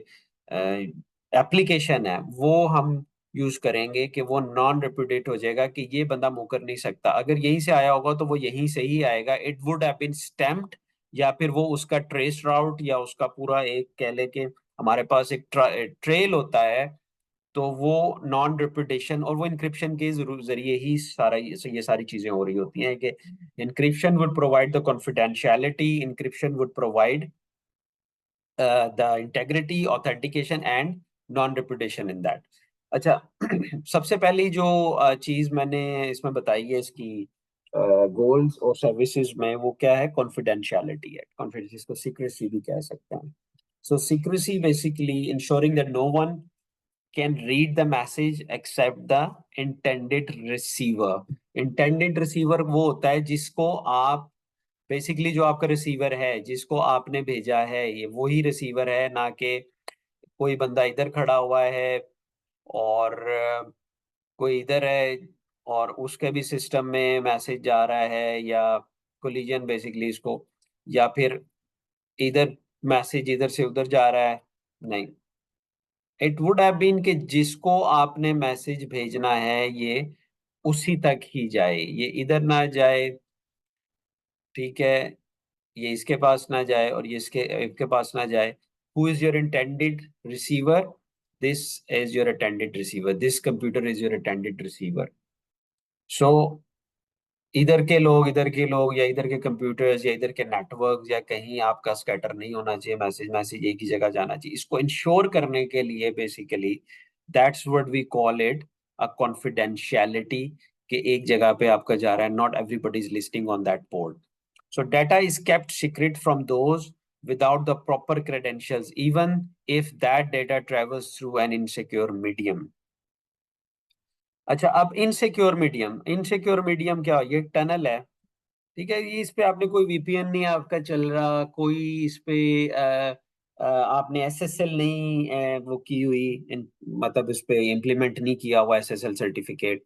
एप्लीकेशन है, वो हम यूज करेंगे कि वो नॉन रेपुटेट हो जाएगा, कि ये बंदा मुकर नहीं सकता। अगर यहीं से आया होगा तो वो यहीं से ही आएगा, it would have been stamped, या फिर वो उसका ट्रेस राउट या उसका पूरा एक कह ले के हमारे पास एक ट्रेल होता है, तो वो नॉन रिपीटेशन और वो इंक्रिप्शन के जरिए ही सारा ये सारी चीजें हो रही होती हैं कि encryption would provide the confidentiality, encryption would provide the integrity, authentication and non repetition in that. अच्छा सबसे पहली जो चीज मैंने इसमें बताई है इसकी गोल्स और सर्विसेज में, वो क्या है? कॉन्फिडेंशियलिटी है। कॉन्फिडेंस को सीक्रेसी भी कह सकते हैं। So secrecy basically ensuring that no one can read the message except the intended receiver. Intended receiver वो होता है जिसको आप बेसिकली, जो आपका रिसीवर है जिसको आपने भेजा है, ये वही रिसीवर है, ना कि कोई बंदा इधर खड़ा हुआ है और कोई इधर है और उसके भी सिस्टम में मैसेज जा रहा है, या कोलिजन बेसिकली इसको, या फिर इधर मैसेज इधर से उधर जा रहा है। नहीं, इट वुड हैव बीन कि जिसको आपने मैसेज भेजना है ये उसी तक ही जाए, ये इधर ना जाए, ठीक है, ये इसके पास ना जाए और ये इसके पास ना जाए। Who is your intended receiver? This is your intended receiver, this computer is your intended receiver. So इधर के लोग या इधर के कंप्यूटर्स या इधर के नेटवर्क या कहीं आपका स्कैटर नहीं होना चाहिए, मैसेज मैसेज एक ही जगह जाना चाहिए। इसको इंश्योर करने के लिए basically that's what we call it a confidentiality, कि एक जगह पे आपका जा रहा है, not everybody is listing on that port. So data is kept secret from those without the proper credentials, even if that data travels through an insecure medium। अच्छा, अब इनसिक्योर मीडियम क्या? ये टनल है, ठीक है। ये इस पे आपने कोई वीपीएन नहीं आपका चल रहा, कोई इस पे आपने एसएसएल नहीं वो की हुई, मतलब इस पे इम्प्लीमेंट नहीं किया हुआ एसएसएल सर्टिफिकेट।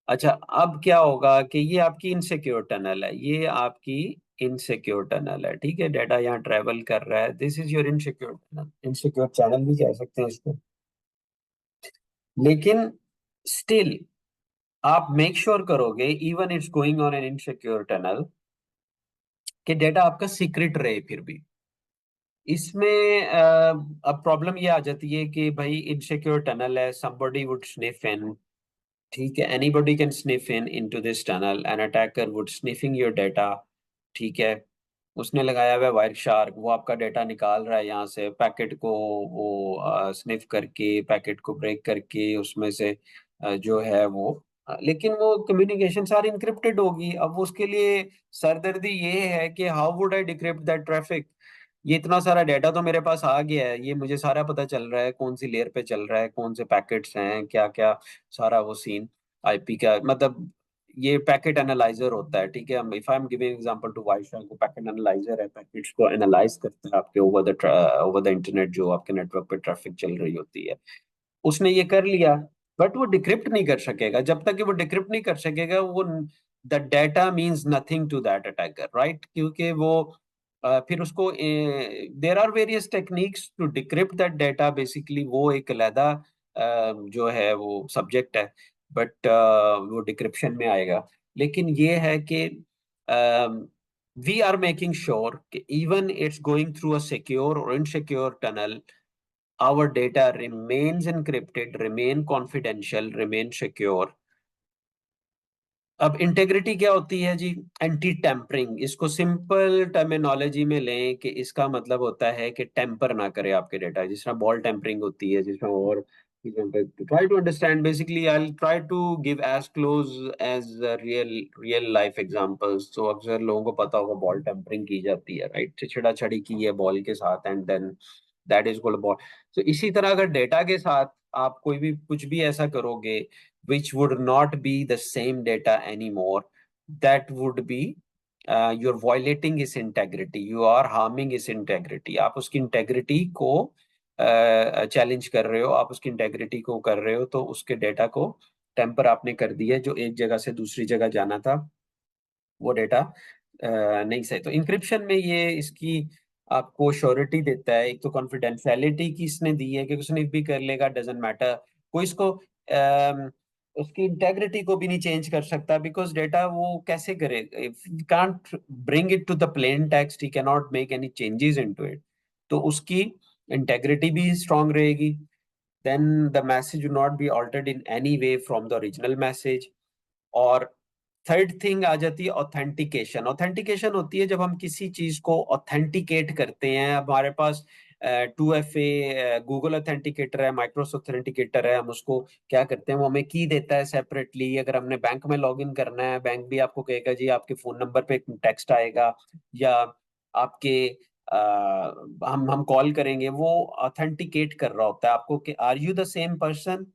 अच्छा, अब क्या होगा कि ये आपकी इनसिक्योर टनल है, ये आपकी इनसिक्योर टनल है, ठीक है। डाटा यहाँ ट्रेवल कर रहा है, this is your insecure tunnel, insecure channel भी कह सकते हैं इसको। लेकिन स्टिल आप मेक श्योर करोगे, even it's going on an insecure tunnel, कि डेटा आपका सीक्रेट रहे फिर भी। इसमें अब प्रॉब्लम ये आ जाती है कि भाई इनसिक्योर टनल है, somebody would sniff in, ठीक है, anybody can sniff in into this tunnel, an attacker would sniffing your data, ठीक है। उसने लगाया हुआ वायर शार्क, वो आपका डेटा निकाल रहा है यहाँ से, पैकेट को वो स्निफ करके, पैकेट को ब्रेक करके उसमें से जो है वो लेकिन वो कम्युनिकेशन सारी इनक्रिप्टेड होगी। अब उसके लिए सरदर्दी ये है कि how would I decrypt that traffic? ये इतना सारा डेटा तो मेरे पास आ गया है, ये मुझे सारा पता चल रहा है कौन सी लेयर पे चल रहा है, कौन से पैकेट्स हैं, क्या क्या सारा वो सीन, आईपी का मतलब। ये पैकेट एनालाइजर होता है, ठीक है। If I am giving example to wifi, को पैकेट एनालाइजर है, पैकेट्स को एनालाइज करता है आपके ओवर द इंटरनेट, जो आपके नेटवर्क पे ट्रैफिक चल रही होती है। उसने ये कर लिया, बट वो डिक्रिप्ट नहीं कर सकेगा। जब तक कि वो डिक्रिप्ट नहीं कर सकेगा, वो the data means nothing to that attacker, right? क्योंकि वो फिर उसको there are various techniques to decrypt that data, basically वो एक अलहदा जो है वो सब्जेक्ट है, बट वो डिक्रिप्शन में आएगा। लेकिन ये है कि वी आर मेकिंग श्योर कि even it's going through a secure और insecure tunnel, our data remains encrypted, remain confidential, remain secure। अब इंटेग्रिटी क्या होती है जी? Anti tampering. इसको सिंपल टर्मिनोलॉजी में लें कि इसका मतलब होता है कि टेम्पर ना करे आपके डेटा, जिस तरह बॉल टेम्परिंग होती है, जिसमें और try to understand, basically I try to give as close as real real life examples. तो अक्सर लोगों को पता होगा बॉल टेम्परिंग की जाती है, राइट? छिड़ा छड़ी की है बॉल के साथ and then that is called ball. तो इसी तरह अगर डेटा के साथ आप कोई भी कुछ भी ऐसा करोगे which would not be the same data anymore, that would be you're violating its integrity, you are harming its integrity। आप उसकी इंटेग्रिटी को चैलेंज कर रहे हो, आप उसकी इंटेग्रिटी को कर रहे हो, तो उसके डेटा को टेम्पर आपने कर दिया, जो एक जगह से दूसरी जगह जाना था वो डेटा नहीं सही। तो इंक्रिप्शन में ये इसकी आपको श्योरिटी देता है। एक तो कॉन्फिडेंशियलिटी की इसने दी है कि उसने भी कर लेगा, डजेंट मैटर, कोई इसको उसकी इंटेग्रिटी को भी नहीं चेंज कर सकता, बिकॉज डेटा वो कैसे करे? Can't bring it to the plain text, he can not make any changes into it. तो उसकी इंटेग्रिटी भी स्ट्रांग रहेगी। Then the message will not be altered in any way from the original message. और थर्ड थिंग आ जाती है ऑथेंटिकेशन। ऑथेंटिकेशन होती है जब हम किसी चीज को ऑथेंटिकेट करते हैं। अब हमारे पास 2FA गूगल ऑथेंटिकेटर है, माइक्रोसॉफ्ट ऑथेंटिकेटर है, हम उसको क्या करते हैं, वो हमें की देता है सेपरेटली। अगर हमने बैंक में लॉग इन करना है, बैंक भी आपको कहेगा जी आपके फोन नंबर पे एक टेक्स्ट आएगा, या आपके हम कॉल करेंगे, वो ऑथेंटिकेट कर रहा होता है आपको कि are you the same person.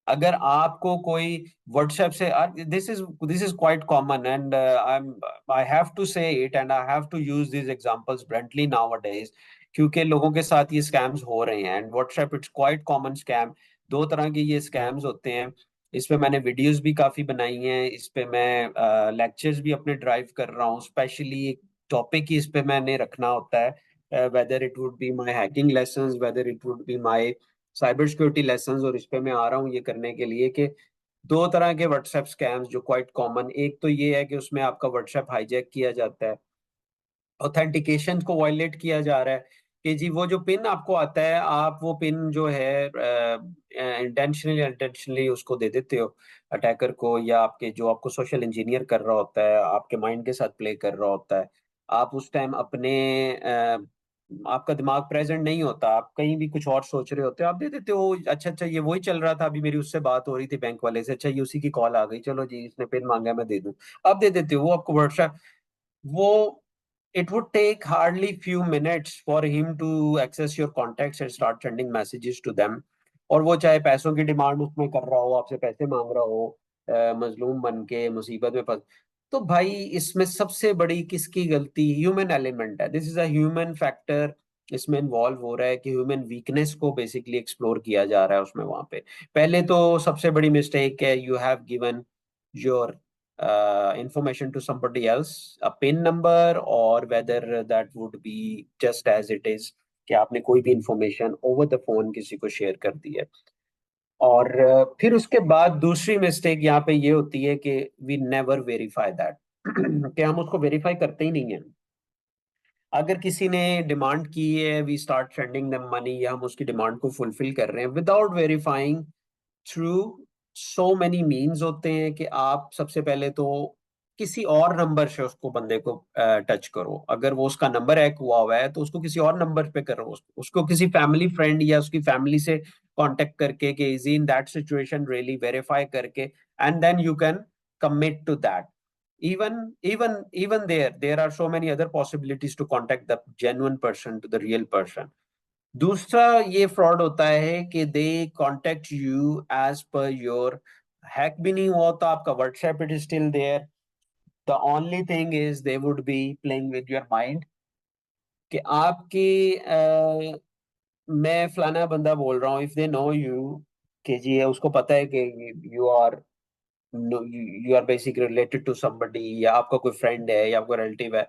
अगर आपको कोई व्हाट्सएप से, this is quite common and I have to say it and I have to use this examples bluntly nowadays, क्योंकि लोगों के साथ ये स्कैम्स हो रहे हैं and WhatsApp it's quite common scam. दो तरह के ये स्कैम्स होते हैं। इस पे मैंने वीडियोस भी काफी बनाई हैं, इस पे मैं लेक्चर्स भी अपने ड्राइव कर रहा हूँ। स्पेशली एक टॉपिक ही इस पे मैंने रखना होता है, whether it would be my hacking lessons, whether it would be my cyber security lessons. और इस पे मैं आ रहा हूँ ये करने के लिए कि दो तरह के व्हाट्सएप स्कैम्स जो क्वाइट कॉमन, एक तो ये है कि उसमें आपका व्हाट्सएप हाईजैक किया जाता है, ऑथेंटिकेशन को वायलेट किया जा रहा है कि जी वो जो पिन आपको आता है, आप वो पिन जो है इंटेंशनली अनइंटेंशनली उसको दे देते हो अटैकर को, या आपके जो आपको सोशल इंजीनियर कर रहा होता है, आपके माइंड के साथ प्ले कर रहा होता है। आप उस टाइम अपने आपका दिमाग प्रेजेंट नहीं होता, आप कहीं भी कुछ और सोच रहे होते हो, आप दे देते हो अच्छा अच्छा ये वही चल रहा था, अभी मेरी उससे बात हो रही थी बैंक वाले से, अच्छा ये उसी की कॉल आ गई, चलो जी इसने पिन मांगा मैं दे दूं। आप दे देते हो, वो आपको व्हाट्सएप, वो it would take hardly few minutes for him to access your contacts and start sending messages to them। और वो चाहे पैसों की डिमांड उसमें कर रहा हो, आपसे पैसे मांग रहा हो, मजलूम बन के मुसीबत में फंस। तो भाई इसमें सबसे बड़ी किसकी गलती? ह्यूमन एलिमेंट है, this is a human factor. इसमें इन्वॉल्व हो रहा है कि ह्यूमन वीकनेस को बेसिकली एक्सप्लोर किया जा रहा है उसमें। वहां पे पहले तो सबसे बड़ी मिस्टेक है, you have given your information to somebody else, a PIN number, or whether that would be just as it is कि आपने कोई भी इंफॉर्मेशन ओवर द फोन किसी को शेयर कर दी है। और फिर उसके बाद दूसरी मिस्टेक यहाँ पे ये होती है कि वी नेवर वेरीफाई दैट कि हम उसको वेरीफाई करते ही नहीं है। अगर किसी ने डिमांड की है, we start sending them money, या हम उसकी डिमांड को फुलफिल कर रहे हैं without verifying through so many means होते हैं कि आप सबसे पहले तो किसी और नंबर से उसको बंदे को टच करो। अगर वो उसका नंबर हैक हुआ है तो उसको किसी और नंबर पे करो, उसको किसी फैमिली फ्रेंड या उसकी फैमिली से कांटेक्ट करके कि is in that situation really, verify करके, and then you can commit to that। Even there are so many other possibilities to contact the genuine person to the real person। दूसरा ये फ्रॉड होता है कि they contact you as per your, hack भी नहीं हुआ तो आपका WhatsApp it is still there, the only thing is they would be playing with your mind कि आपकी मैं फलाना बंदा बोल रहा हूँ, इफ दे नो यू कि जी है, उसको पता है कि you are you are basically related to somebody, या आपका कोई फ्रेंड है या आपका रिलेटिव है,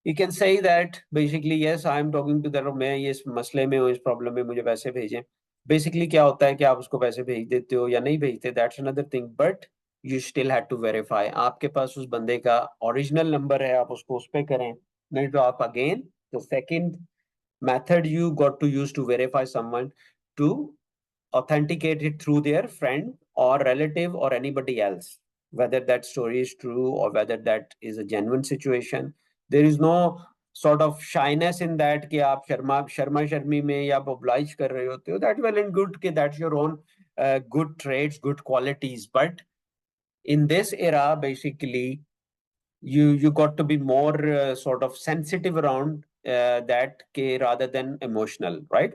you can say that basically yes I am talking to that, मैं ये इस मसले में हूँ, इस प्रॉब्लम में, मुझे पैसे भेजें। बेसिकली क्या होता है कि आप उसको पैसे भेज देते हो या नहीं भेजते, that's another thing, but you still had to verify. आपके पास उस बंदे का ओरिजिनल नंबर है, आप उसको उस पे करें, नहीं तो आप again the second method you got to use to verify someone to authenticate it through their friend or relative or anybody else, whether that story is true or whether that is a genuine situation। there is no sort of shyness in that कि आप शर्मा शर्मा शर्मी में या आप oblige कर रहे होते हो, that well and good कि that's your own good traits, good qualities, but in this era basically you got to be more sort of sensitive around that के rather than emotional, right?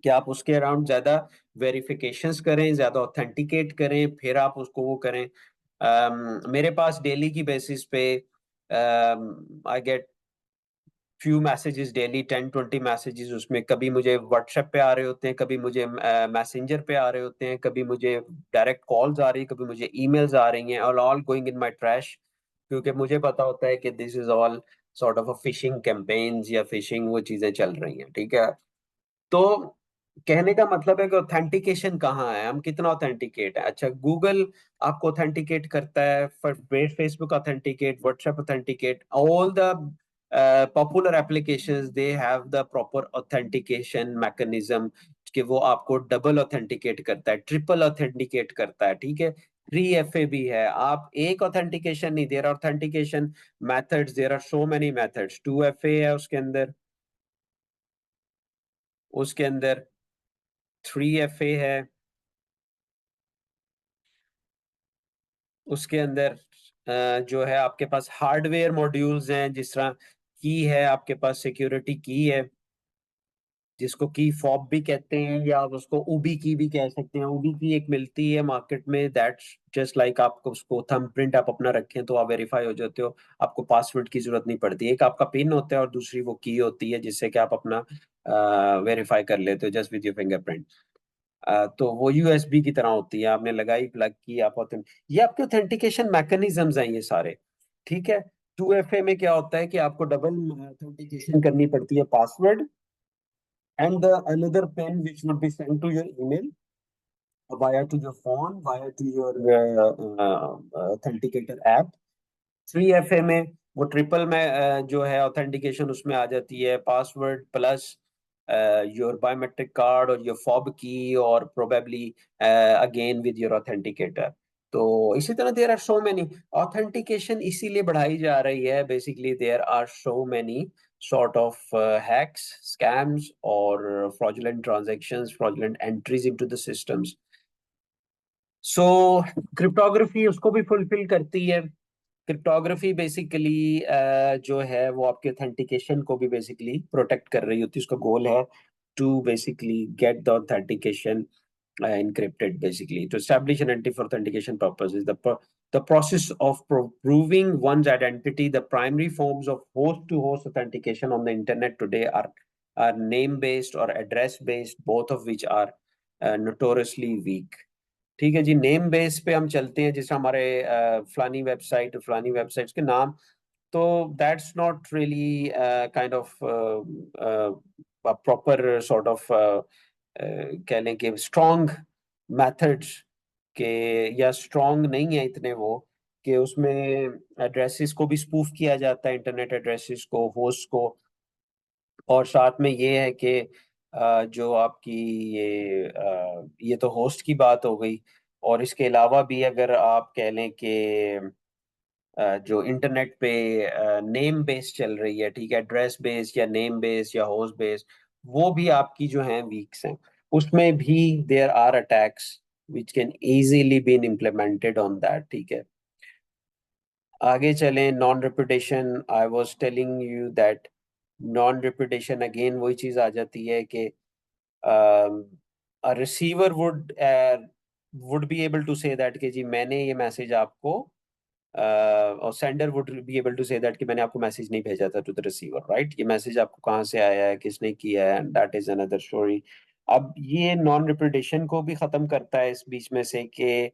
कि आप उसके अराउंड ज्यादा वेरिफिकेशंस करें, ज्यादा ऑथेंटिकेट करें, फिर आप उसको वो करें। मेरे पास डेली की बेसिस पे I get few messages daily, 10-20 messages, उसमें कभी मुझे व्हाट्सएप पे आ रहे होते हैं, कभी मुझे मैसेंजर पे आ रहे होते हैं, कभी मुझे डायरेक्ट कॉल्स आ रही है, कभी मुझे ईमेल्स आ रही हैं, और all going in my trash, क्योंकि मुझे पता होता है कि this is all sort of a fishing campaigns या फिशिंग वो चीजें चल रही हैं, ठीक है। तो कहने का मतलब है कि ऑथेंटिकेशन कहाँ है, हम कितना ऑथेंटिकेट है। अच्छा गूगल आपको ऑथेंटिकेट करता है, Facebook authenticate, WhatsApp authenticate, all the popular applications they have the proper authentication mechanism कि वो आपको डबल ऑथेंटिकेट करता है, ट्रिपल ऑथेंटिकेट करता है, ठीक है। 3FA भी है, आप एक ऑथेंटिकेशन नहीं, there are authentication methods, there are so many methods. 2FA है उसके अंदर, उसके अंदर 3FA है, उसके अंदर जो है आपके पास हार्डवेयर मॉड्यूल्स हैं, जिस तरह की है आपके पास सिक्योरिटी की है, जिसको की फॉब भी कहते हैं या आप उसको उबी की भी कह सकते हैं। उबी की एक मिलती है मार्केट में, दैट्स जस्ट लाइक आपको उसको थंबप्रिंट आप अपना रखें तो आप वेरीफाई हो जाते हो, आपको पासवर्ड की जरूरत नहीं पड़ती। एक आपका पिन होता है और दूसरी वो की होती है जिससे कि आप अपना वेरीफाई कर लेते हो जस्ट विद योर फिंगरप्रिंट। तो वो यूएसबी की तरह होती है, आपने लगाई प्लग की आप ये आपके ऑथेंटिकेशन मैकेनिज्म्स हैं ये सारे, ठीक है। 2FA में क्या होता है कि आपको डबल ऑथेंटिकेशन करनी पड़ती है, password and the another pen which would be sent to your email via to your phone, via to your authenticator app। 3FA में वो ट्रिपल में जो है ऑथेंटिकेशन उसमें आ जाती है, password plus your biometric card और योर फॉब की और probably again with your authenticator. तो इसी तरह there are so many authentication इसीलिए बढ़ाई जा रही है, basically there are so many sort of hacks, scams, or fraudulent transactions, fraudulent entries into the systems। So cryptography उसको भी फुलफिल करती है। क्रिप्टोग्राफी बेसिकली जो है वो आपके ऑथेंटिकेशन को भी बेसिकली प्रोटेक्ट कर रही होती है। उसका गोल है to basically get the authentication encrypted, basically to establish an entity for authentication purposes. The process of proving one's identity, the primary forms of host to host authentication on the internet today are name based or address based, both of which are notoriously weak। ठीक है जी, नेम बेस पे हम चलते हैं, जैसे हमारे फलानी वेबसाइट्स के नाम, तो that's not really kind of proper sort of कह लें कि स्ट्रॉन्ग मेथड्स के, या स्ट्रॉन्ग नहीं है इतने वो, कि उसमें एड्रेसेस को भी स्पूफ किया जाता है, इंटरनेट एड्रेसेस को, होस्ट को। और साथ में ये है कि जो आपकी ये तो होस्ट की बात हो गई, और इसके अलावा भी अगर आप कह लें कि जो इंटरनेट पे नेम बेस चल रही है, ठीक है, एड्रेस बेस या नेम बेस या होस्ट बेस, वो भी आपकी जो है वीक्स हैं, उसमें भी there are attacks which can easily been implemented on that, ठीक है। आगे चलें, non reputation, I was telling you that non reputation again वही चीज आ जाती है कि receiver would be able to say that कि जी मैंने ये मैसेज आपको और sender would be able to say that कि मैंने आपको मैसेज नहीं भेजा था टू द रिसीवर, राइट। ये मैसेज आपको कहाँ से आया है, किसने किया है, दैट इज अनदर स्टोरी। अब ये नॉन रिपुटेशन को भी खत्म करता है इस बीच में से कि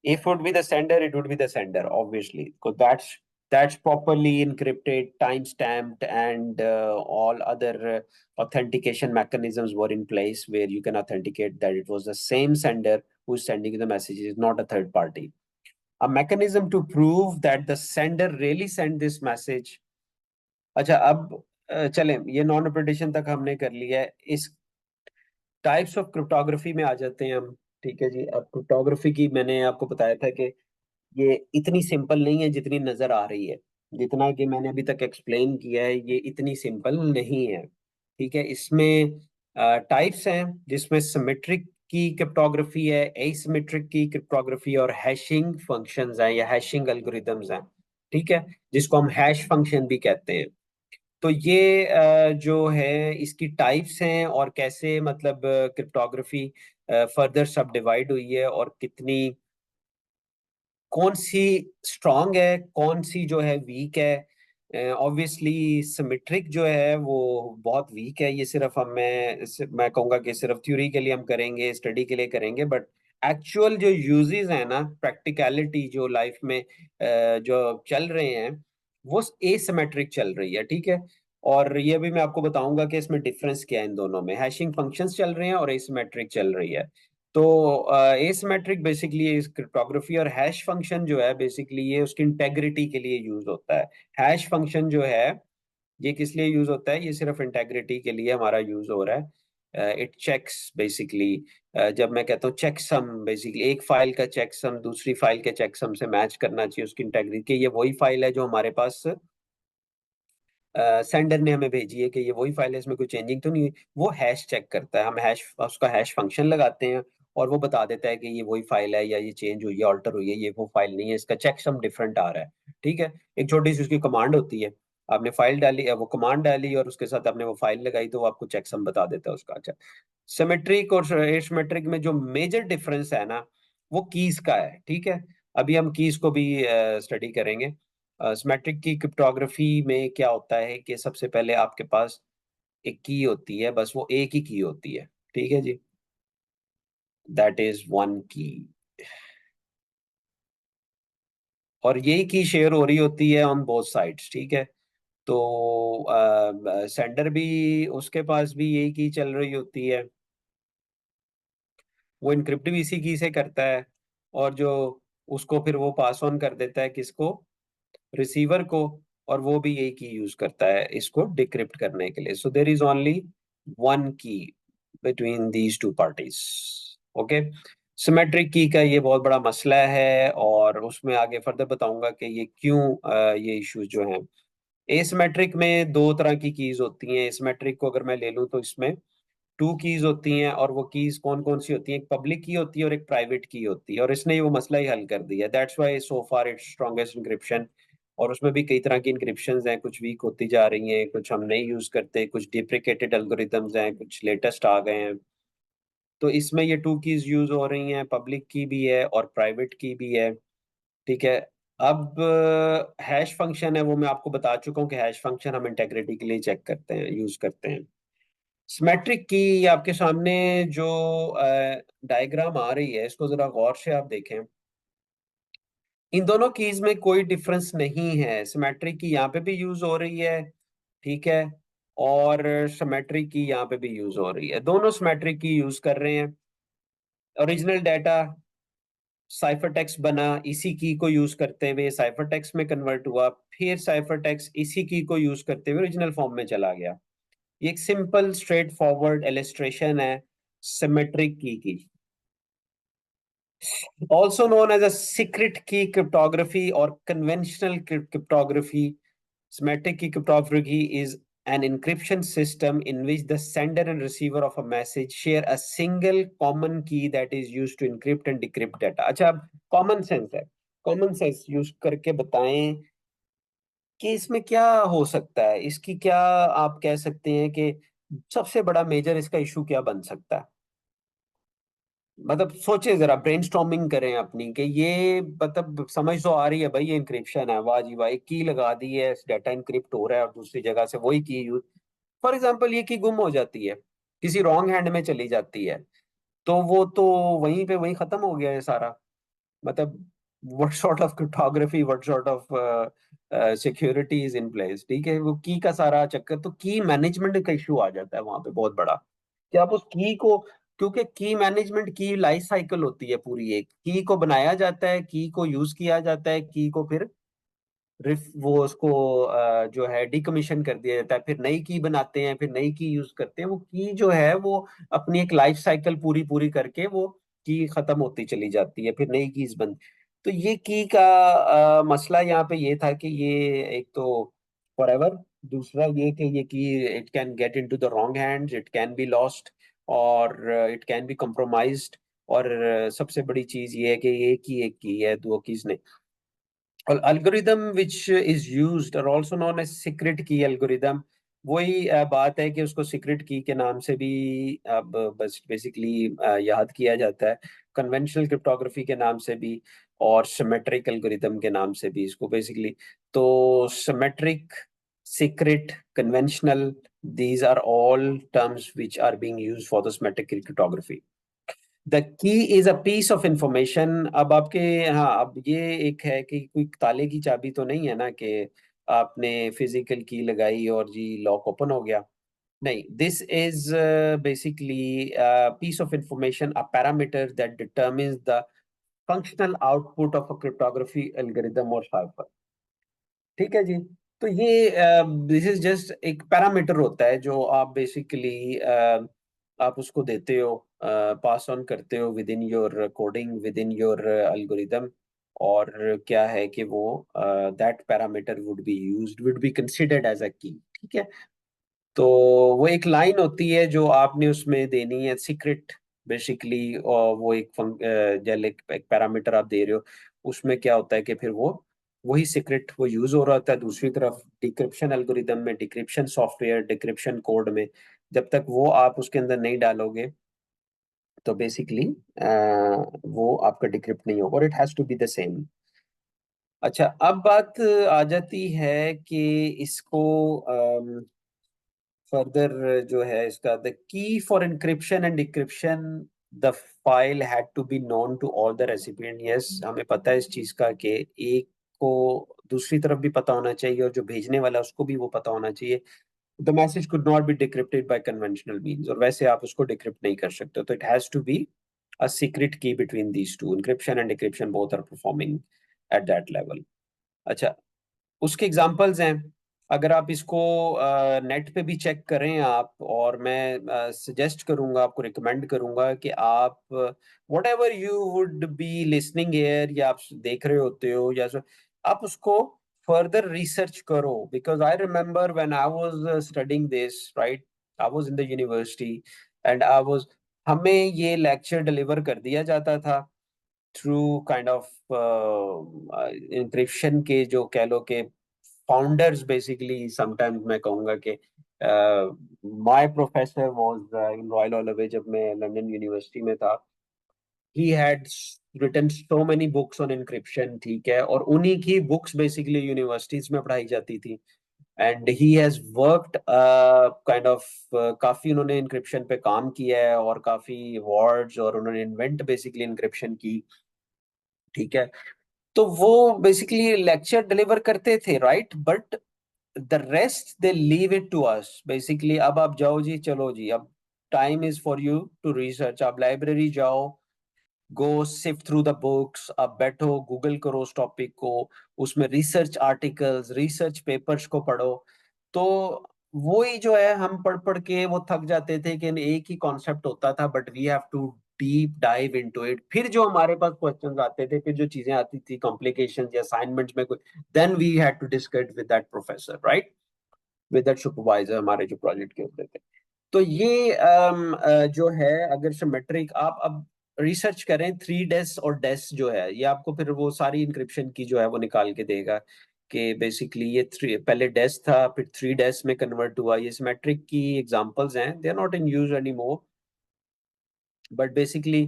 if would be the sender, it would be the sender, obviously, because that's properly encrypted, time stamped, and all other authentication mechanisms were in place where you can authenticate that it was the same sender who's sending you the messages, not a third party। A mechanism to prove that the sender really sent this message। अच्छा, अब चलें, ये नॉन रिपुटेशन तक हमने कर लिया है। इस टाइप्स ऑफ क्रिप्टोग्राफी में आ जाते हैं हम, ठीक है जी। अब क्रिप्टोग्राफी की मैंने आपको बताया था कि ये इतनी सिंपल नहीं है जितनी नजर आ रही है, जितना कि मैंने अभी तक एक्सप्लेन किया है ये इतनी सिंपल नहीं है, ठीक है। इसमें टाइप्स हैं, जिसमें सिमेट्रिक की क्रिप्टोग्राफी है, एसिमेट्रिक की क्रिप्टोग्राफी और हैशिंग फंक्शंस हैं या हैशिंग एल्गोरिदम्स हैं, ठीक है, जिसको हम हैश फंक्शन भी कहते हैं। तो ये जो है इसकी टाइप्स हैं और कैसे मतलब क्रिप्टोग्राफी फर्दर सब डिवाइड हुई है और कितनी, कौन सी स्ट्रांग है, कौन सी जो है वीक है। ऑब्वियसली सिमेट्रिक जो है वो बहुत वीक है, ये सिर्फ मैं कहूँगा कि सिर्फ थ्योरी के लिए हम करेंगे, स्टडी के लिए करेंगे, बट एक्चुअल जो यूजेस है ना, प्रैक्टिकलिटी जो लाइफ में जो चल रहे हैं, वो एसिमेट्रिक चल रही है, ठीक है। और ये भी मैं आपको बताऊंगा कि इसमें डिफरेंस क्या है इन दोनों में, हैशिंग फंक्शंस चल रहे हैं और एसिमेट्रिक चल रही है। तो एसिमेट्रिक बेसिकली इस क्रिप्टोग्राफी, और हैश फंक्शन जो है बेसिकली ये उसकी इंटेग्रिटी के लिए यूज होता है। हैश फंक्शन जो है ये किस लिए यूज होता है, ये सिर्फ इंटेग्रिटी के लिए हमारा यूज हो रहा है। इट चेक्स बेसिकली, जब मैं कहता हूँ चेक सम, बेसिकली एक फाइल का चेक सम दूसरी फाइल के चेक सम से मैच करना चाहिए उसकी इंटेग्रिटी, ये वही फाइल है जो हमारे पास सेंडर ने हमें भेजी है कि ये वही फाइल है, इसमें कोई चेंजिंग तो नहीं हुई। वो हैश चेक करता है, हम हैश उसका हैश फंक्शन लगाते हैं और वो बता देता है कि ये वही फाइल है या ये चेंज हुई है, ऑल्टर हुई है, ये वो फाइल नहीं है, इसका चेक सम डिफरेंट आ रहा है। ठीक है, एक छोटी सी उसकी कमांड होती है, आपने फाइल डाली, वो कमांड डाली और उसके साथ आपने वो फाइल लगाई तो वो आपको चेक सम बता देता है उसका। अच्छा, सिमेट्रिक और एसिमेट्रिक में जो मेजर डिफरेंस है ना, वो कीज का है। ठीक है, अभी हम कीज को भी स्टडी करेंगे। सिमेट्रिक की क्रिप्टोग्राफी में क्या होता है कि सबसे पहले आपके पास एक की होती है, बस वो एक ही की होती है। ठीक है जी, दैट इज वन की, और यही की शेयर हो रही होती है ऑन बोथ साइड्स। ठीक है, तो सेंडर भी, उसके पास भी यही की चल रही होती है, वो इनक्रिप्ट भी इसी की से करता है, और जो उसको फिर वो पास ऑन कर देता है किसको, रिसीवर को, और वो भी यही की यूज करता है इसको डिक्रिप्ट करने के लिए। सो देर इज ओनली वन की between these to parties. Okay, symmetric की का ये बहुत बड़ा मसला है, और उसमें आगे फर्दर बताऊंगा कि ये क्यों ये इश्यूज जो हैं। एसिमेट्रिक में दो तरह की कीज होती हैं। एसिमेट्रिक को अगर मैं ले लूं तो इसमें टू कीज होती हैं, और वो कीज कौन कौन सी होती हैं, एक पब्लिक की होती है और एक प्राइवेट की होती है, और इसने वो मसला ही हल कर दिया। That's why so far it's strongest encryption. और उसमें भी कई तरह की इंक्रिप्शन हैं, कुछ वीक होती जा रही हैं, कुछ हम नहीं यूज करते, कुछ डिप्रिकेटेड एल्गोरिदम्स हैं, कुछ लेटेस्ट आ गए हैं। तो इसमें ये टू कीज यूज हो रही हैं, पब्लिक की भी है और प्राइवेट की भी है। ठीक है, अब हैश फंक्शन है, वो मैं आपको बता चुका हूँ कि हैश फंक्शन हम इंटेग्रिटी के लिए चेक करते हैं, यूज करते हैं। सिमेट्रिक की आपके सामने जो डायग्राम आ रही है, इसको जरा गौर से आप देखें। इन दोनों कीज में कोई डिफरेंस नहीं है, सिमेट्रिक की यहाँ पे भी यूज हो रही है। ठीक है, और सिमेट्रिक की यहाँ पे भी यूज हो रही है, दोनों सिमेट्रिक की यूज कर रहे हैं। ओरिजिनल डाटा साइफर टेक्स्ट बना इसी की को यूज करते हुए, साइफर टेक्स्ट में कन्वर्ट हुआ, फिर साइफर टेक्स्ट इसी की को यूज करते हुए ओरिजिनल फॉर्म में चला गया। ये एक सिंपल स्ट्रेट फॉरवर्ड इलस्ट्रेशन है सिमेट्रिक की। Also known as a secret key cryptography or conventional cryptography, symmetric key cryptography is an encryption system in which the sender and receiver of a message share a single common key that is used to encrypt and decrypt data। अच्छा, अब कॉमन सेंस है, कॉमन सेंस यूज करके बताएं कि इसमें क्या हो सकता है, इसकी क्या आप कह सकते हैं कि सबसे बड़ा मेजर इसका इशू क्या बन सकता है। मतलब सोचे जरा, ब्रेनस्टॉर्मिंग करें अपनी कि ये मतलब समझ तो आ रही है भाई, ये इंक्रिप्शन है, वाह जी वाह, एक की लगा दी है, डाटा इंक्रिप्ट हो रहा है और दूसरी जगह से वही की यूज। फॉर एग्जांपल ये की गुम हो जाती है, किसी रॉन्ग हैंड में चली जाती है, तो वो तो वहीं पे वहीं खत्म हो गया है सारा। मतलब what sort of cryptography, what sort of security is in place. ठीक है, वो की का सारा चक्कर, तो की मैनेजमेंट का इशू आ जाता है वहां पे बहुत बड़ा, कि आप उस की को, क्योंकि की मैनेजमेंट की लाइफ साइकिल होती है पूरी, एक की को बनाया जाता है, की को यूज किया जाता है, की को फिर रिफ वो उसको जो है डिकमीशन कर दिया जाता है, फिर नई की बनाते हैं, फिर नई की यूज करते हैं। वो की जो है वो अपनी एक लाइफ साइकिल पूरी पूरी करके वो की खत्म होती चली जाती है, फिर नई कीज बन। तो ये की का मसला यहाँ पे ये था कि ये एक तो फॉरएवर, दूसरा ये कि ये की it can get into the wrong hands, it can be lost, और इट कैन बी compromised। और सबसे बड़ी चीज ये है कि एक की है, दो कीज नहीं। और एल्गोरिदम विच इज यूज्ड और आल्सो नोन एज सीक्रेट की एल्गोरिदम, वही बात है कि उसको सीक्रेट की के नाम से भी अब बस बेसिकली याद किया जाता है, कन्वेंशनल क्रिप्टोग्राफी के नाम से भी, और सिमेट्रिक एल्गोरिदम के नाम से भी इसको बेसिकली। तो symmetric, secret, conventional, these are all terms which are being used for the symmetric cryptography। The key is a piece of information. अब आपके, हाँ, अब ये एक है कि कोई ताले की चाबी तो नहीं है ना कि आपने फिजिकल की लगाई और जी लॉक ओपन हो गया। नहीं, this is basically piece of information, a parameter that determines the functional output of a cryptography algorithm और साइफर। ठीक है जी, तो ये दिस इज जस्ट एक पैरामीटर होता है जो आप बेसिकली आप उसको देते हो, पास ऑन करते हो within your coding, within your algorithm. और क्या है कि वो that parameter would be considered as a key, ठीक है। तो वो एक लाइन होती है जो आपने उसमें देनी है, सीक्रेट बेसिकली, और वो जैसे एक पैरामीटर आप दे रहे हो, उसमें क्या होता है कि फिर वो वही सीक्रेट वो यूज हो रहा होता है। दूसरी तरफ डिक्रिप्शन एल्गोरिदम में, डिक्रिप्शन सॉफ्टवेयर, डिक्रिप्शन कोड में जब तक वो आप उसके अंदर नहीं डालोगे तो बेसिकली वो आपका डिक्रिप्ट नहीं होगा, और it has to be the same. अच्छा, अब बात आ जाती है कि इसको फर्दर जो है इसका, the key for encryption and decryption, the file had to be known to all the recipient. Yes, हमें पता है इस चीज का कि एक को दूसरी तरफ भी पता होना चाहिए और जो भेजने वाला है उसको भी वो पता होना चाहिए। The message could not be decrypted by conventional means, और वैसे आप उसको डिक्रिप्ट नहीं कर सकते, तो it has to be a secret key between these two. Encryption and decryption both are performing at that level. अच्छा, उसके एग्जांपल्स हैं। अगर आप इसको नेट पे भी चेक करें आप, और मैं सजेस्ट करूंगा, आपको रिकमेंड करूंगा कि आप what ever you would be listening air, या आप देख रहे होते हो या आप उसको फर्दर रिसर्च करो। Because I remember when I was studying this, right, I was in the university and I was, हमें ये लेक्चर डिलीवर कर दिया जाता था थ्रू काइंड ऑफ इंक्रिप्शन के, जो कह लो कि फाउंडर्स बेसिकली, समटाइम्स मैं कहूंगा कि my professor was in Royal Holloway, जब मैं लंदन यूनिवर्सिटी में था, he had written so many books on encryption, ठीक है, और उन्हीं की बुक्स बेसिकली यूनिवर्सिटीज में पढ़ाई जाती थी। And he has worked kind of, काफी उन्होंने इंक्रिप्शन पे काम किया है और काफी अवार्ड्स, और उन्होंने इन्वेंट बेसिकली इंक्रिप्शन की, ठीक है। तो वो बेसिकली लेक्चर डिलीवर करते थे, right, but the rest they leave it to us basically. अब आप जाओ जी, चलो जी, अब time is for you to research. आप लाइब्रेरी जाओ, go sift through the books, आप बैठो, गूगल करो उस टॉपिक को, उसमें रिसर्च आर्टिकल्स, रिसर्च पेपर्स को पढ़ो। तो वो ही जो है, हम पढ़ पढ़ के वो थक जाते थे कि एक ही कॉन्सेप्ट होता था, but we have to deep dive into it. फिर जो हमारे पास क्वेश्चंस आते थे, फिर जो चीजें आती थी कॉम्प्लिकेशन या असाइनमेंट्स में कोई, then we had to discuss with that professor, right, with that supervisor, हमारे जो प्रोजेक्ट के होते थे। तो ये जो है, अगर सिमेट्रिक आप अब रिसर्च करें, थ्री डेस और डेस जो है, ये आपको फिर वो सारी इंक्रिप्शन की जो है वो निकाल के देगा कि बेसिकली ये थ्री, पहले डेस था, फिर थ्री डेस में कन्वर्ट हुआ। ये सिमेट्रिक की एग्जांपल्स हैं, they are not in use any more, but basically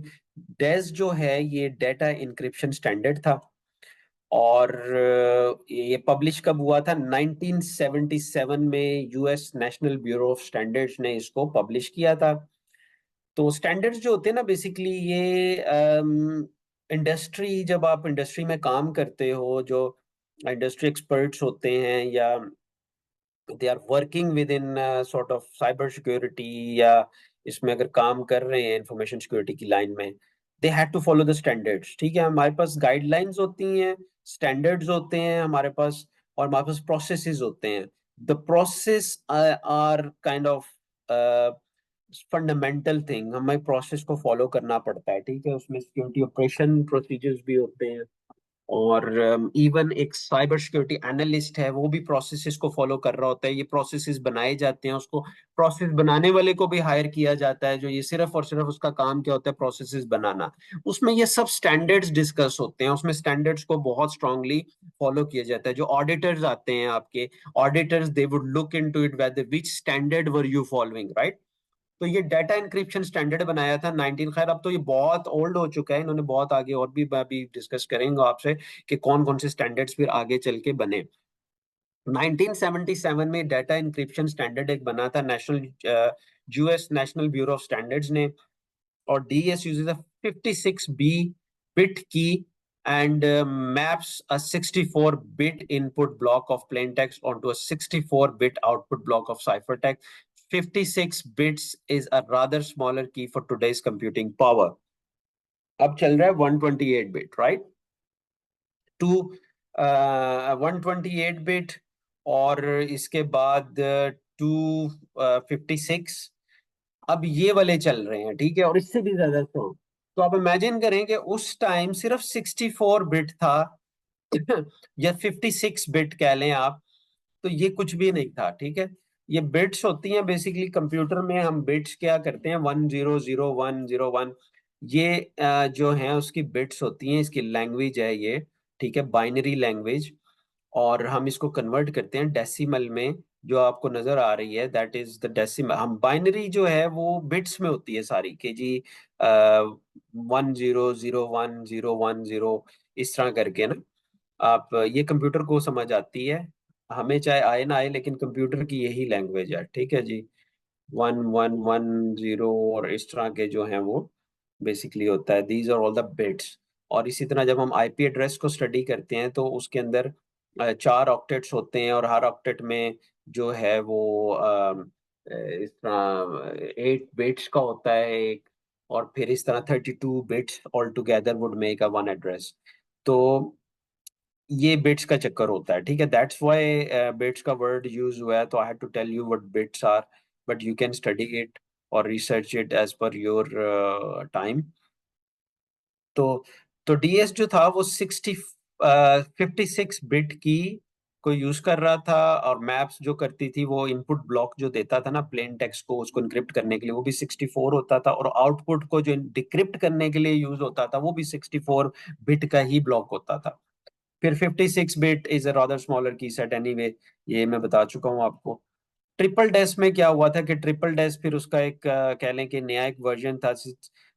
DES जो है ये डेटा इंक्रिप्शन स्टैंडर्ड था। और ये पब्लिश कब हुआ था? 1977 में US national bureau of standards ने इसको पब्लिश किया था। तो स्टैंडर्ड्स जो होते हैं ना, बेसिकली ये इंडस्ट्री, जब आप इंडस्ट्री में काम करते हो, जो इंडस्ट्री एक्सपर्ट्स होते हैं, या they are working within sort of cyber security, या इसमें अगर काम कर रहे हैं इंफॉर्मेशन सिक्योरिटी की लाइन में, they have to follow the standards, ठीक है। हमारे पास गाइडलाइंस होती हैं, स्टैंडर्ड्स होते हैं हमारे पास, और हमारे पास प्रोसेसेस होते हैं। The process are kind of fundamental thing, हमें प्रोसेस को फॉलो करना पड़ता है, ठीक है। उसमें सिक्योरिटी ऑपरेशन प्रोसीजर्स भी होते हैं, और इवन एक साइबर सिक्योरिटी एनालिस्ट है, वो भी प्रोसेसेस को फॉलो कर रहा होता है। ये प्रोसेसेस बनाए जाते हैं, उसको प्रोसेस बनाने वाले को भी हायर किया जाता है, जो ये सिर्फ और सिर्फ उसका काम क्या होता है, प्रोसेसेस बनाना। उसमें ये सब स्टैंडर्ड्स डिस्कस होते हैं, उसमें स्टैंडर्ड्स को बहुत स्ट्रांगली फॉलो किया जाता है। जो ऑडिटर्स आते हैं आपके, auditors, they would look into it whether which standard were you following, right. तो ये डाटा इंक्रिप्शन स्टैंडर्ड बनाया था 19, खैर अब तो ये बहुत ओल्ड हो चुका है, इन्होंने बहुत आगे, और भी मैं अभी डिस्कस करेंगे आपसे कि कौन कौन से स्टैंडर्ड्स फिर आगे चल के बने। 1977 में डाटा इंक्रिप्शन स्टैंडर्ड एक बना था, national US national bureau of standards ने। और DS uses a 56B bit key and maps a 64-bit input block of plain text onto a 64-bit output block of ciphertext. 56 bits is a rather smaller key for today's computing power. अब चल रहा है 128 बिट, राइट, टू 128 बिट, और इसके बाद 256, अब ये वाले चल रहे हैं, ठीक है, और इससे भी ज्यादा स्ट्रॉन्ग। तो आप इमेजिन करें कि उस टाइम सिर्फ 64 बिट था या 56 बिट कह लें आप, तो ये कुछ भी नहीं था, ठीक है। ये बिट्स होती हैं बेसिकली, कंप्यूटर में हम बिट्स क्या करते हैं, 100101, ये जो है उसकी बिट्स होती हैं, इसकी लैंग्वेज है ये, ठीक है, बाइनरी लैंग्वेज। और हम इसको कन्वर्ट करते हैं डेसिमल में, जो आपको नजर आ रही है दैट इज द डेसिमल। हम बाइनरी जो है वो बिट्स में होती है सारी, के जी 10010110, इस तरह करके ना। आप ये कंप्यूटर को समझ आती है, हमें चाहे आए ना आए, लेकिन कंप्यूटर की यही लैंग्वेज है, ठीक है जी। 1110 और इस तरह के जो हैं वो बेसिकली होता है, these are all the bits. और इसी तरह जब हम आईपी एड्रेस को स्टडी करते हैं तो उसके अंदर 4 ऑक्टेट्स होते हैं, और हर ऑक्टेट में जो है वो इस तरह 8 बिट्स का होता है एक, और फिर इस तरह 32 bits all together would make a one address. तो ये बिट्स का चक्कर होता है, ठीक है, दैट्स व्हाई बिट्स का वर्ड यूज हुआ है। तो I had to tell you what bits are, but you can study it और research it as per your time. तो डीएस जो था वो 56 बिट की को यूज कर रहा था, और मैप्स जो करती थी वो इनपुट ब्लॉक जो देता था ना प्लेन टेक्स्ट को, उसको इनक्रिप्ट करने के लिए, वो भी 64 होता था, और आउटपुट को जो डिक्रिप्ट करने के लिए यूज होता था वो भी 64 बिट का ही ब्लॉक होता था। फिर 56 bit is a rather smaller की सेट एनीवे, ये मैं बता चुका हूँ आपको। ट्रिपल डैश में क्या हुआ था कि ट्रिपल डैश फिर उसका एक कह लें कि नया एक वर्जन था,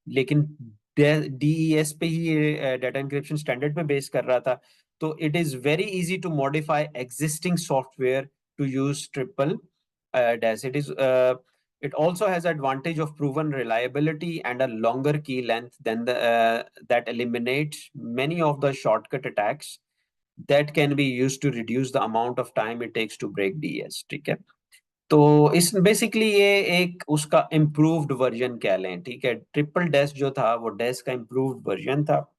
लेकिन डीईएस पे ही डाटा इंक्रिप्शन स्टैंडर्ड पे बेस कर रहा था। तो it is very easy to modify existing software to use triple dash. It also has advantage of proven reliability and a longer key length than that eliminates many of the shortcut attacks that can be used to reduce the amount of time it takes to break DES, ठीक है। तो इस बेसिकली ये एक उसका इम्प्रूव्ड वर्जन कह लें, ठीक है। ट्रिपल डैश जो था वो डैश का इम्प्रूव्ड वर्जन था,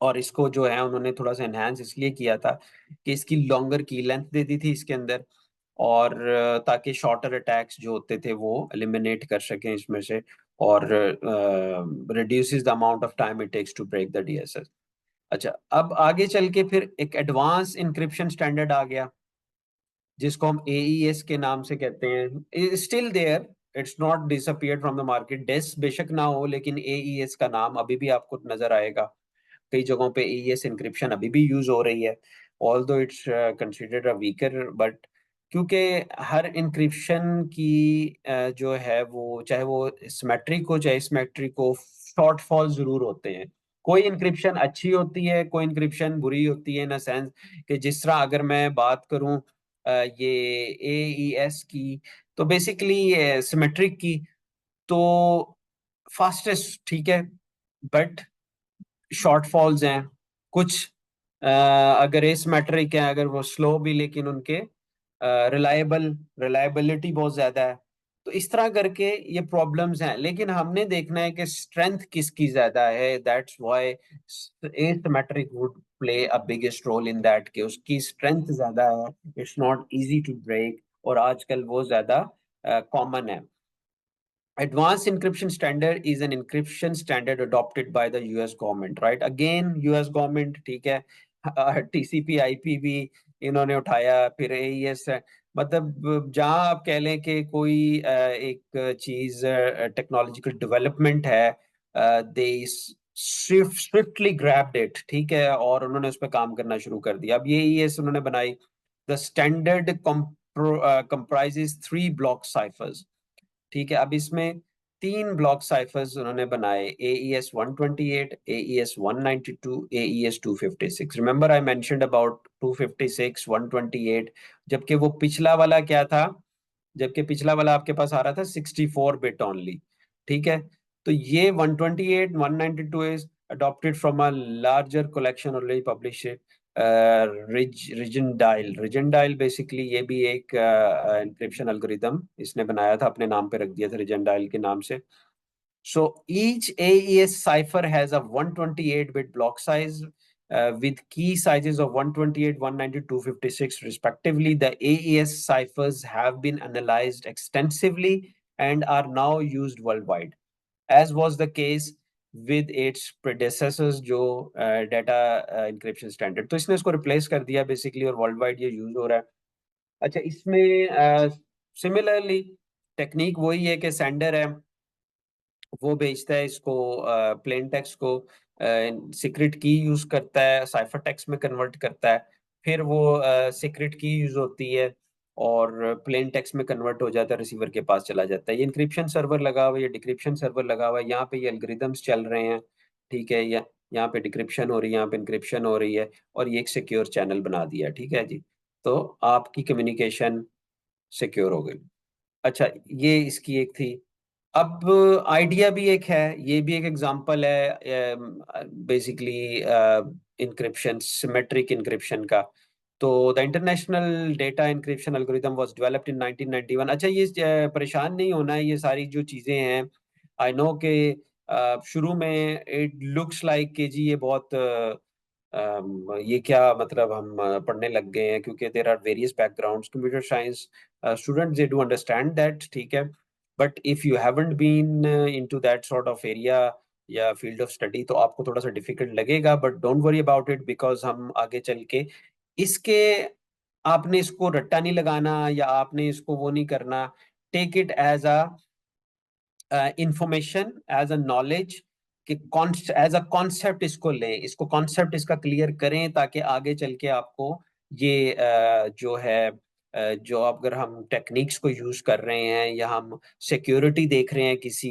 और इसको जो है उन्होंने थोड़ा सा एनहांस इसलिए किया था कि इसकी लॉन्गर की लेंथ दे दी थी इसके अंदर, और ताकि शॉर्टर अटैक्स जो होते थे वो एलिमिनेट कर सकें इसमें से, और reduces the amount of time it takes to break the DSS. अच्छा, अब आगे चल के फिर एक एडवांस इंक्रिप्शन स्टैंडर्ड आ गया, जिसको हम एईएस के नाम से कहते हैं। Still there, it's not disappeared from the market. DES बेशक ना हो, लेकिन एईएस का नाम अभी भी आपको नजर आएगा, कई जगहों पे एईएस इंक्रिप्शन अभी भी यूज हो रही है, although it's considered a weaker. But क्योंकि हर इंक्रिप्शन की जो है वो, चाहे वो सिमेट्रिक हो चाहे सिमेट्रिक हो, शॉर्टफॉल जरूर होते हैं। कोई इंक्रिप्शन अच्छी होती है, कोई इंक्रिप्शन बुरी होती है, इन अ सेंस कि जिस तरह अगर मैं बात करूं ये एईएस की, तो बेसिकली सिमेट्रिक की तो फास्टेस्ट, ठीक है, बट शॉर्टफॉल्स हैं कुछ। अगर एसिमेट्रिक है, अगर वो स्लो भी, लेकिन उनके रिलायबिलिटी बहुत ज्यादा है। तो इस तरह करके ये प्रॉब्लम्स हैं, लेकिन हमने देखना है कि स्ट्रेंथ किसकी ज्यादा है। That's why asymmetric would play a biggest role in that, कि उसकी स्ट्रेंथ ज्यादा है, it's not easy to break, और आजकल वो ज्यादा कॉमन है। Advanced encryption standard is an encryption standard adopted by the US government, right? Again, US government, ठीक है। टीसीपी आईपी भी इन्होंने उठाया, फिर एईएस है। मतलब जहां आप कह लें कि कोई एक चीज टेक्नोलॉजिकल डेवलपमेंट है, दे स्विफ्टली ग्रैब्ड इट, ठीक है, और उन्होंने उस पर काम करना शुरू कर दिया। अब ये एईएस उन्होंने बनाई। The standard comprises 3 block ciphers, ठीक है। अब इसमें 3 ब्लॉक साइफर्स उन्होंने बनाए, AES-128, AES-192, AES-256। Remember I mentioned about 256, 128, जबकि वो पिछला वाला क्या था, जबकि पिछला वाला आपके पास आ रहा था 64 बिट ओनली, ठीक है। तो ये 128, 192 is adopted from a larger collection already published, Rijndael basically ये भी एक एन्क्रिप्शन एल्गोरिदम इसने बनाया था, अपने नाम पे रख दिया था रिजेंडाइल के नाम से। So each AES cipher has a 128-bit block size with key sizes of 128, 192, 256 respectively. The AES ciphers have been analyzed extensively and are now used worldwide. As was the case with its predecessors जो डाटा इंक्रिप्शन स्टैंडर्ड, तो इसने इसको रिप्लेस कर दिया बेसिकली, और वर्ल्ड वाइड ये यूज हो रहा है। अच्छा, इसमें सिमिलरली टेक्निक वही है कि सेंडर है, वो भेजता है इसको प्लेन टेक्स्ट को, सीक्रेट की यूज करता है, साइफर टेक्स्ट में कन्वर्ट करता है, फिर वो सीक्रेट की यूज होती है और प्लेन टेक्स्ट में कन्वर्ट हो जाता है, रिसीवर के पास चला जाता है। ये इंक्रिप्शन सर्वर लगा हुआ है, ये डिक्रिप्शन सर्वर लगा हुआ है, यहाँ पे ये एल्गोरिदम्स चल रहे हैं, ठीक है, या यहाँ पे डिक्रिप्शन हो रही है, यहाँ पे इंक्रिप्शन हो रही है, और ये एक सिक्योर चैनल बना दिया, ठीक है जी। तो आपकी कम्युनिकेशन सिक्योर हो गई। अच्छा, ये इसकी एक थी। अब आइडिया भी एक है, ये भी एक एग्जांपल है बेसिकली इंक्रिप्शन, सिमेट्रिक इंक्रिप्शन का। तो the international data encryption algorithm was developed in 1991। अच्छा, ये परेशान नहीं होना है, ये सारी जो चीजें हैं, आई नो के शुरू में इट लुक्स लाइक के जी ये बहुत ये क्या मतलब, हम पढ़ने लग गए हैं, क्योंकि there are various backgrounds, computer science students they do understand that, ठीक है। But if you haven't been into that sort of area या फील्ड ऑफ स्टडी, तो आपको थोड़ा सा डिफिकल्ट लगेगा, but don't worry about it, because हम आगे चल के इसके, आपने इसको रट्टा नहीं लगाना या आपने इसको वो नहीं करना। Take it as a information, as a knowledge, कि एज अ कॉन्सेप्ट इसको लें, इसको कॉन्सेप्ट इसका क्लियर करें, ताकि आगे चल के आपको ये जो है जो अगर हम टेक्निक्स को यूज कर रहे हैं, या हम सिक्योरिटी देख रहे हैं किसी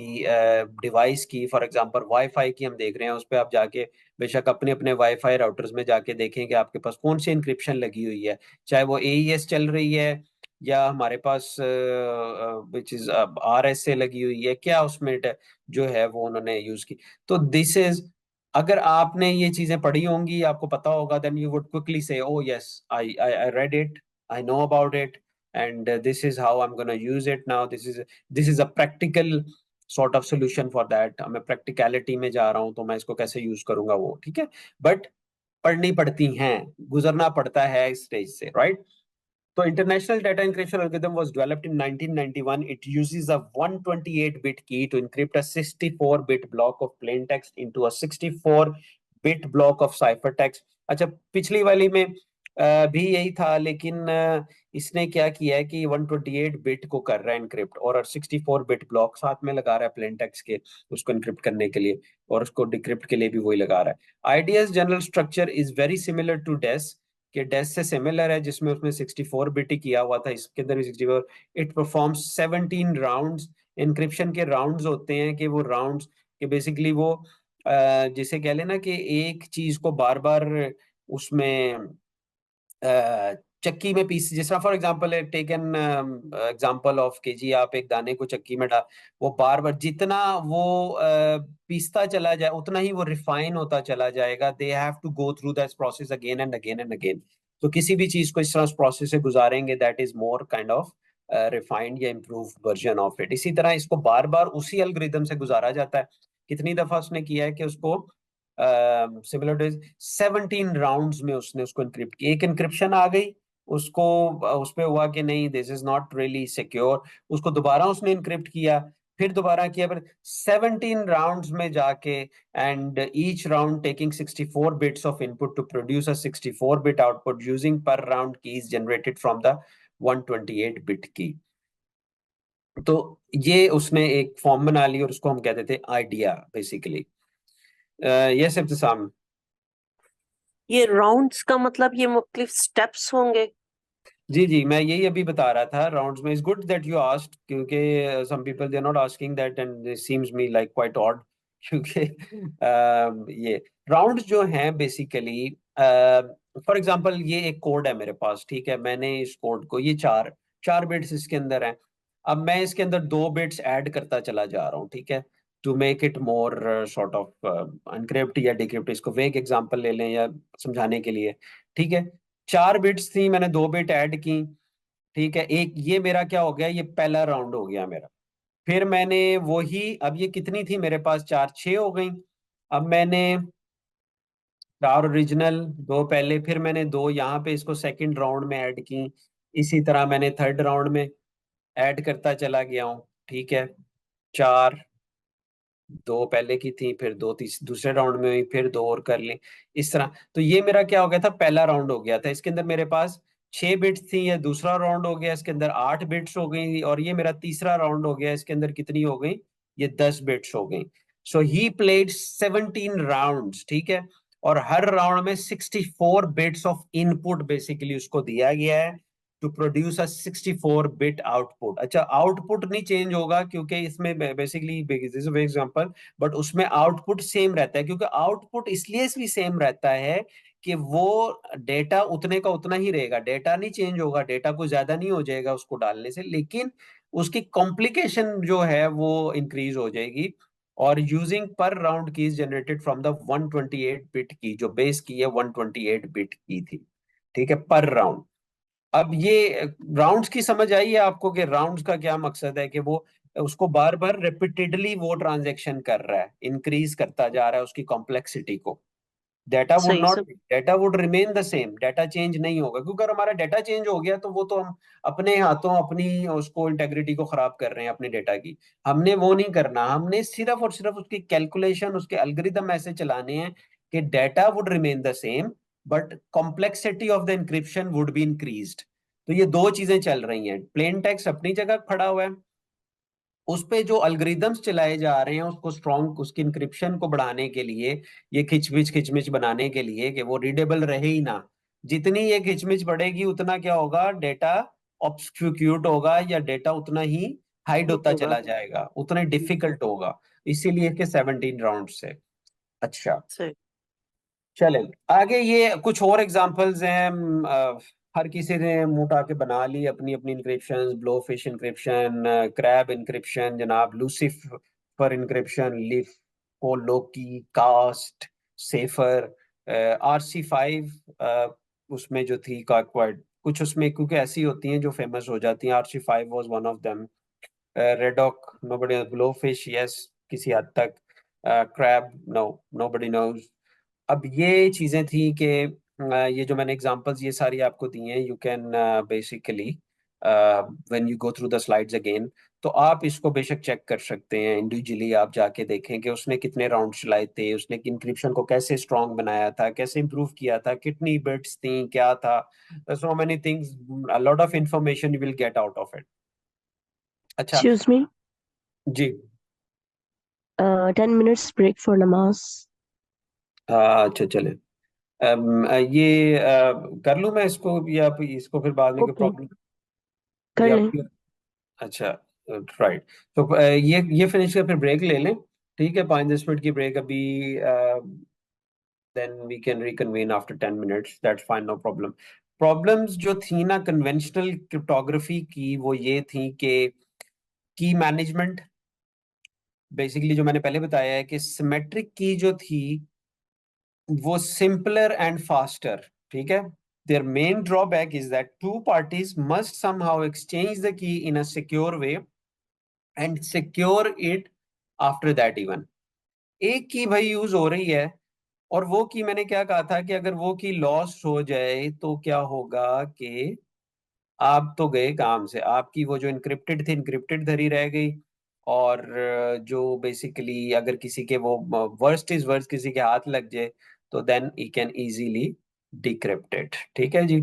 डिवाइस की, फॉर एग्जांपल वाईफाई की हम देख रहे हैं, उस पर आप जाके बेशक अपने अपने वाईफाई राउटर्स में जाके देखें कि आपके पास कौन सी इंक्रिप्शन लगी हुई है, चाहे वो एईएस चल रही है, या हमारे पास विच इज आरएस से लगी हुई है, क्या उसमें जो है वो उन्होंने यूज की। तो दिस इज, अगर आपने ये चीजें पढ़ी होंगी, आपको पता होगा, देन यू वुड क्विकली से, ओ yes, I read it, I know about it, and this is how I am gonna use it now, this is a practical sort of solution for that. मैं प्रैक्टिकलिटी में जा रहा हूँ, तो मैं इसको कैसे यूज करूंगा वो, ठीक है। बट पढ़नी पड़ती हैं, गुजरना पड़ता है इस स्टेज से, right. So international data encryption algorithm was developed in 1991. It uses a 128-bit key to encrypt a 64-bit block of plain text into a 64-bit block of ciphertext. अच्छा, पिछली वाली में भी यही था, लेकिन इसने क्या किया है कि 128 बिट को कर रहा है इनक्रिप्ट, और 64 बिट ब्लॉक साथ में लगा रहा है प्लेन टेक्स्ट के, उसको इनक्रिप्ट करने के लिए, और उसको डिक्रिप्ट के लिए भी वही लगा रहा है। Ideas general structure is very similar to DES, कि डेस से सिमिलर है, जिसमें उसने 64 बिट ही किया हुआ था, इसके अंदर भी 64। It performs 17 rounds. इंक्रिप्शन के राउंड्स होते हैं कि वो राउंड्स, कि बेसिकली वो जिसे कह लेना कि एक चीज को बार बार उसमें चक्की में पीस, जिस तरह for example take an example of के जी, आप एक दाने को चक्की में डाल, वो बार बार जितना वो पीसता चला जाए, उतना ही वो रिफाइन होता चला जाएगा। They have to go through that process again and again and again. तो किसी भी चीज को इस तरह प्रोसेस से गुजारेंगे, that is more kind of refined या इम्प्रूव वर्जन ऑफ इट। इसी तरह इसको बार बार उसी एल्गोरिदम से गुजारा जाता है। कितनी दफा उसने किया है कि उसको सिमिलर टू 17 राउंड्स में उसने उसको इनक्रिप्ट किया। एक इंक्रिप्शन आ गई, उसको उस पे हुआ कि नहीं, this is not really secure, उसको दोबारा उसने इनक्रिप्ट किया, फिर दोबारा किया, फिर 17 राउंड्स में जाके, and each round taking 64 bits of input to produce a 64 bit output using per round keys generated from the 128 bit key. तो ये उसने एक फॉर्म बना ली, और उसको हम कहते थे आइडिया बेसिकली। यस इब्तिसाम। ये राउंड्स का मतलब ये मुख्तलिफ स्टेप्स होंगे? जी जी, मैं यही अभी बता रहा था, राउंड्स में। Is good that you asked, क्योंकि some people they are not asking that, and it seems me like quite odd, क्योंकि ये राउंड्स जो हैं बेसिकली, फॉर एग्जांपल ये एक कोड है मेरे पास, ठीक है, मैंने इस कोड को, ये चार चार बिट्स इसके अंदर हैं, अब मैं इसके अंदर दो बिट्स ऐड करता चला जा रहा हूँ, ठीक है, to make it more sort of encrypt या डिक्रिप्ट, इसको वेग एग्जांपल ले लें या समझाने के लिए, ठीक है। चार बिट्स थी, मैंने दो बिट ऐड की, ठीक है, एक ये मेरा क्या हो गया, ये पहला राउंड हो गया मेरा। फिर मैंने वही, अब ये कितनी थी मेरे पास, चार, छह हो गई। अब मैंने चार ओरिजिनल, दो पहले, फिर मैंने दो यहाँ पे इसको सेकंड राउंड में ऐड की, इसी तरह मैंने थर्ड राउंड में ऐड करता चला गया हूँ, ठीक है, चार, दो पहले की थी, फिर दो दूसरे राउंड में हुई, फिर दो और कर ली, इस तरह। तो ये मेरा क्या हो गया था, पहला राउंड हो गया था। इसके अंदर मेरे पास 6 बिट्स थी, ये दूसरा राउंड हो गया, इसके अंदर 8 बिट्स हो गई, और ये मेरा तीसरा राउंड हो गया, इसके अंदर कितनी हो गई, ये 10 बिट्स हो गई। सो ही प्लेड 17 राउंड्स, ठीक है। और हर राउंड में 64 बिट्स ऑफ इनपुट बेसिकली उसको दिया गया है to produce a 64 bit output. अच्छा, आउटपुट नहीं चेंज होगा क्योंकि इसमें बेसिकली एग्जांपल, बट उसमें आउटपुट सेम रहता है, क्योंकि आउटपुट इसलिए भी सेम रहता है कि वो डेटा उतने का उतना ही रहेगा, डेटा नहीं चेंज होगा, डेटा को ज्यादा नहीं हो जाएगा उसको डालने से, लेकिन उसकी कॉम्प्लिकेशन जो है वो इंक्रीज हो जाएगी। और using per round keys generated from the 128 bit की, जो बेस की है 128 बिट की थी, ठीक है, पर राउंड। अब ये राउंड्स की समझ आई है आपको कि राउंड्स का क्या मकसद है, कि वो उसको बार बार रिपीटेडली वो ट्रांजैक्शन कर रहा है, इंक्रीज करता जा रहा है उसकी कॉम्प्लेक्सिटी को। सही से। Data would remain the same, data change नहीं होगा, क्योंकि अगर हमारा डेटा चेंज हो गया तो वो तो हम अपने हाथों अपनी उसको इंटेग्रिटी को खराब कर रहे हैं अपने डेटा की। हमने वो नहीं करना, हमने सिर्फ और सिर्फ उसकी कैलकुलेशन, उसके एल्गोरिदम ऐसे चलाने हैं कि data would remain the same, but complexity of the encryption would be increased. तो ये दो चीजें चल रही हैं, प्लेन टेक्स्ट अपनी जगह खड़ा हुआ है, उस पे जो अल्गोरिदम्स चलाए जा रहे हैं उसको स्ट्रॉन्ग, उसकी इंक्रिप्शन को बढ़ाने के लिए, ये खिचमिच खिचमिच बनाने के लिए कि वो रीडेबल रहे ही ना। जितनी ये खिचमिच बढ़ेगी उतना क्या होगा, डेटा ऑब्स्क्यूट होगा, या डेटा उतना ही हाइड होता होगा। चला जाएगा, उतना डिफिकल्ट होगा। इसीलिए के 17 राउंड से। अच्छा, सही। चलें आगे। ये कुछ और एग्जांपल्स हैं। हर किसी ने मुंह उठा के बना ली अपनी अपनी encryption, blowfish encryption, crab encryption, जनाब लूसीफर इंक्रिप्शन, लिफ, लोकी, कास्ट, सेफर, RC5, उसमें जो थी क्वाड, कुछ उसमें क्योंकि ऐसी होती हैं जो फेमस हो जाती हैं। RC5 was one of them. Redoc, nobody, Blowfish yes, किसी हद तक। Crab no, nobody knows. अब ये चीजें थी कि ये जो मैंने एग्जांपल्स ये सारी आपको दी हैं, you can basically when you go through the slides again, तो आप इसको बेशक चेक कर सकते हैं इंडिविजुअली, आप जाके देखें कि उसने कितने राउंड चलाए थे, उसने इंक्रिप्शन को कैसे स्ट्रांग बनाया था, कैसे इंप्रूव किया था, कितनी बिट्स थी, क्या था, सो many things, a lot of information you will get out of it. अच्छा excuse me. Ji. 10 minutes break for namaz. अच्छा चले। ये कर लूँ मैं इसको, या इसको फिर बाद में कोई ओके, प्रॉब्लम, कर या लें। अच्छा, राइट। तो ये फिनिश कर फिर ब्रेक ले लें, ठीक है, 5-10 मिनट की ब्रेक अभी। Then we can reconvene after 10 minutes, that's fine, no problem. Problems जो थी ना कन्वेंशनल क्रिप्टोग्राफी की, वो ये थी कि की मैनेजमेंट, बेसिकली जो मैंने पहले बताया है कि सिमेट्रिक की जो थी वो सिंपलर एंड फास्टर, ठीक है। Their main drawback is that two parties must somehow exchange the key in a secure way and secure it after that even। एक की भाई यूज हो रही है, और वो की मैंने क्या कहा था कि अगर वो की लॉस हो जाए तो क्या होगा कि आप तो गए काम से, आपकी वो जो इनक्रिप्टेड थी इनक्रिप्टेड धरी रह गई। और जो बेसिकली अगर किसी के वो वर्स्ट इज वर्स्ट किसी के हाथ लग जाए, तो then he can easily decrypted, ठीक है जी।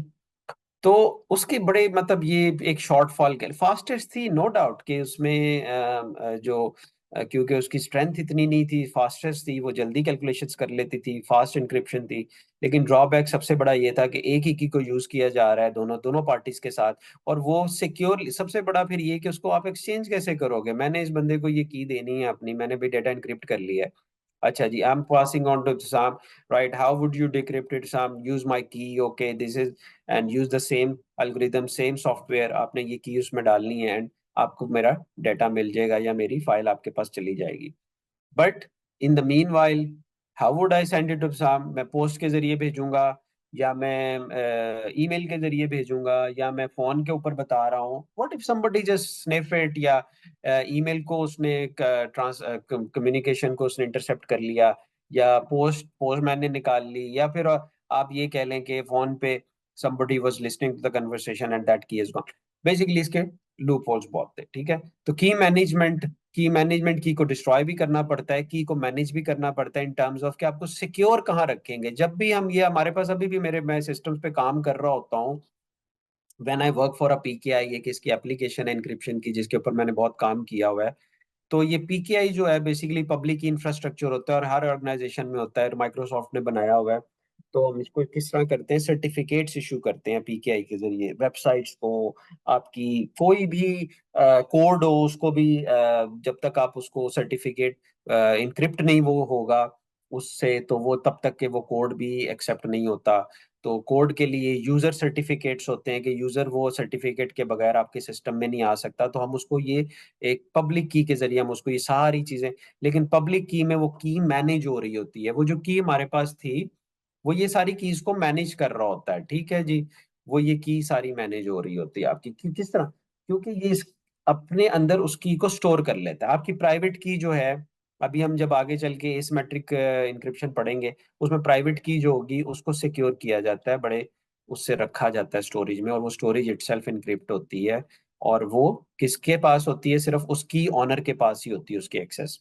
तो उसके बड़े मतलब ये एक शॉर्टफॉल के फास्टेस्ट थी, नो डाउट कि उसमें क्योंकि उसकी स्ट्रेंथ इतनी नहीं थी, फास्टेस्ट थी, वो जल्दी कैलकुलेशंस कर लेती थी, फास्ट इंक्रिप्शन थी। लेकिन ड्रॉबैक सबसे बड़ा ये था कि एक ही की को यूज किया जा रहा है दोनों दोनों पार्टीज के साथ, और वो सिक्योर। सबसे बड़ा फिर ये कि उसको आप एक्सचेंज कैसे करोगे, मैंने इस बंदे को ये की देनी है अपनी, मैंने भी डेटा इंक्रिप्ट कर लिया है। अच्छा जी, I am passing on to Sam, right? How would you decrypt it, Sam? Use my key, okay, this is, and use the same algorithm, same software, आपने ये की उसमें डालनी है, एंड आपको मेरा डेटा मिल जाएगा या मेरी फाइल आपके पास चली जाएगी। But in the meanwhile, how would I send it to Sam? मैं पोस्ट के जरिए भेजूंगा, या मैं ईमेल के जरिए भेजूंगा, या मैं फोन के ऊपर बता रहा हूँ, what if somebody just sniff it, या ईमेल को उसने ट्रांस कम्युनिकेशन को उसने इंटरसेप्ट कर लिया, या पोस्ट पोस्ट मैंने निकाल ली, या फिर आप ये कह लें कि फोन पे somebody was listening to the conversation and that key is gone। Basically इसके लूप होल्स बहुत थे, ठीक है। तो की मैनेजमेंट की मैनेजमेंट, की को डिस्ट्रॉय भी करना पड़ता है, की को मैनेज भी करना पड़ता है इन टर्म्स ऑफ कि आपको सिक्योर कहाँ रखेंगे। जब भी हम ये हमारे पास अभी भी मैं सिस्टम्स पे काम कर रहा होता हूँ, when I work for a पीकेआई, एक इसकी एप्लीकेशन है एनक्रिप्शन की जिसके ऊपर मैंने बहुत काम किया हुआ है। तो ये पीकेआई जो है बेसिकली पब्लिक इंफ्रास्ट्रक्चर होता है और हर ऑर्गेनाइजेशन में होता है, माइक्रोसॉफ्ट ने बनाया हुआ है। तो हम इसको किस तरह करते हैं, सर्टिफिकेट्स इशू करते हैं पीकेआई के जरिए वेबसाइट्स को। आपकी कोई भी कोड हो उसको भी जब तक आप उसको सर्टिफिकेट इनक्रिप्ट नहीं वो होगा उससे, तो वो तब तक के वो कोड भी एक्सेप्ट नहीं होता। तो कोड के लिए यूजर सर्टिफिकेट्स होते हैं कि यूजर वो सर्टिफिकेट के बगैर आपके सिस्टम में नहीं आ सकता, तो हम उसको ये एक पब्लिक की के जरिए हम उसको ये सारी चीजें। लेकिन पब्लिक की में वो की मैनेज हो रही होती है, वो जो की हमारे पास थी वो ये सारी कीज को मैनेज कर रहा होता है, ठीक है जी। वो ये की सारी मैनेज हो रही होती है आपकी किस तरह, क्योंकि ये अपने अंदर उस की को स्टोर कर लेता है। आपकी प्राइवेट की जो है, अभी हम जब आगे चल के एसिमेट्रिक इंक्रिप्शन पढ़ेंगे, उसमें प्राइवेट की जो होगी उसको सिक्योर किया जाता है, बड़े उससे रखा जाता है स्टोरेज में, और वो स्टोरेज इटसेल्फ इनक्रिप्ट होती है। और वो किसके पास होती है, सिर्फ उसकी ऑनर के पास ही होती है उसकी एक्सेस।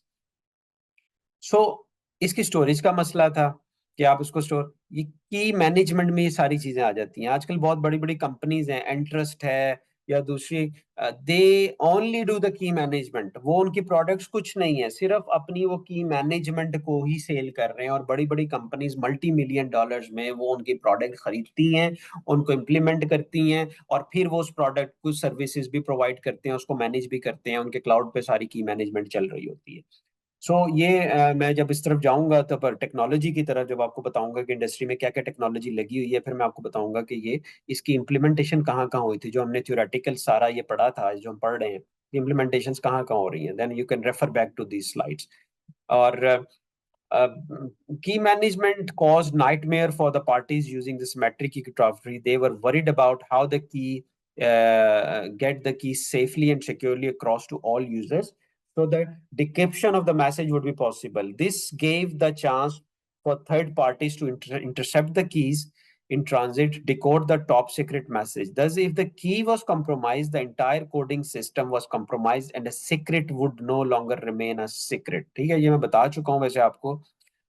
सो इसकी स्टोरेज का मसला था कि आप उसको स्टोर, ये की मैनेजमेंट में ये सारी चीजें आ जाती हैं। आजकल बहुत बड़ी बड़ी कंपनीज हैं, एंट्रस्ट है या दूसरी, they only do the key management. वो उनकी प्रोडक्ट्स कुछ नहीं है, सिर्फ अपनी वो की मैनेजमेंट को ही सेल कर रहे हैं। और बड़ी बड़ी कंपनीज मल्टी मिलियन डॉलर्स में वो उनकी प्रोडक्ट खरीदती हैं, उनको इम्प्लीमेंट करती हैं, और फिर वो उस प्रोडक्ट को सर्विसेज भी प्रोवाइड करते हैं, उसको मैनेज भी करते हैं। उनके क्लाउड पे सारी की मैनेजमेंट चल रही होती है। सो ये मैं जब इस तरफ जाऊंगा तो पर टेक्नोलॉजी की तरफ जब आपको बताऊंगा कि इंडस्ट्री में क्या क्या टेक्नोलॉजी लगी हुई है, फिर मैं आपको बताऊंगा कि ये इसकी इम्प्लीमेंटेशन कहाँ कहाँ हुई थी। जो हमने थ्योरेटिकल सारा ये पढ़ा था, जो हम पढ़ रहे हैं, इम्प्लीमेंटेशन कहाँ कहाँ हो रही हैं, then you can refer back to these slides. और key management caused nightmare for the parties using this metric cryptography. They were worried about how the key get the key safely and securely across to all users, so that decryption of the message would be possible. This gave the chance for third parties to intercept the keys in transit, decode the top secret message. Thus, if the key was compromised, the entire coding system was compromised, and a secret would no longer remain a secret. ठीक है, ये मैं बता चुका हूँ वैसे आपको,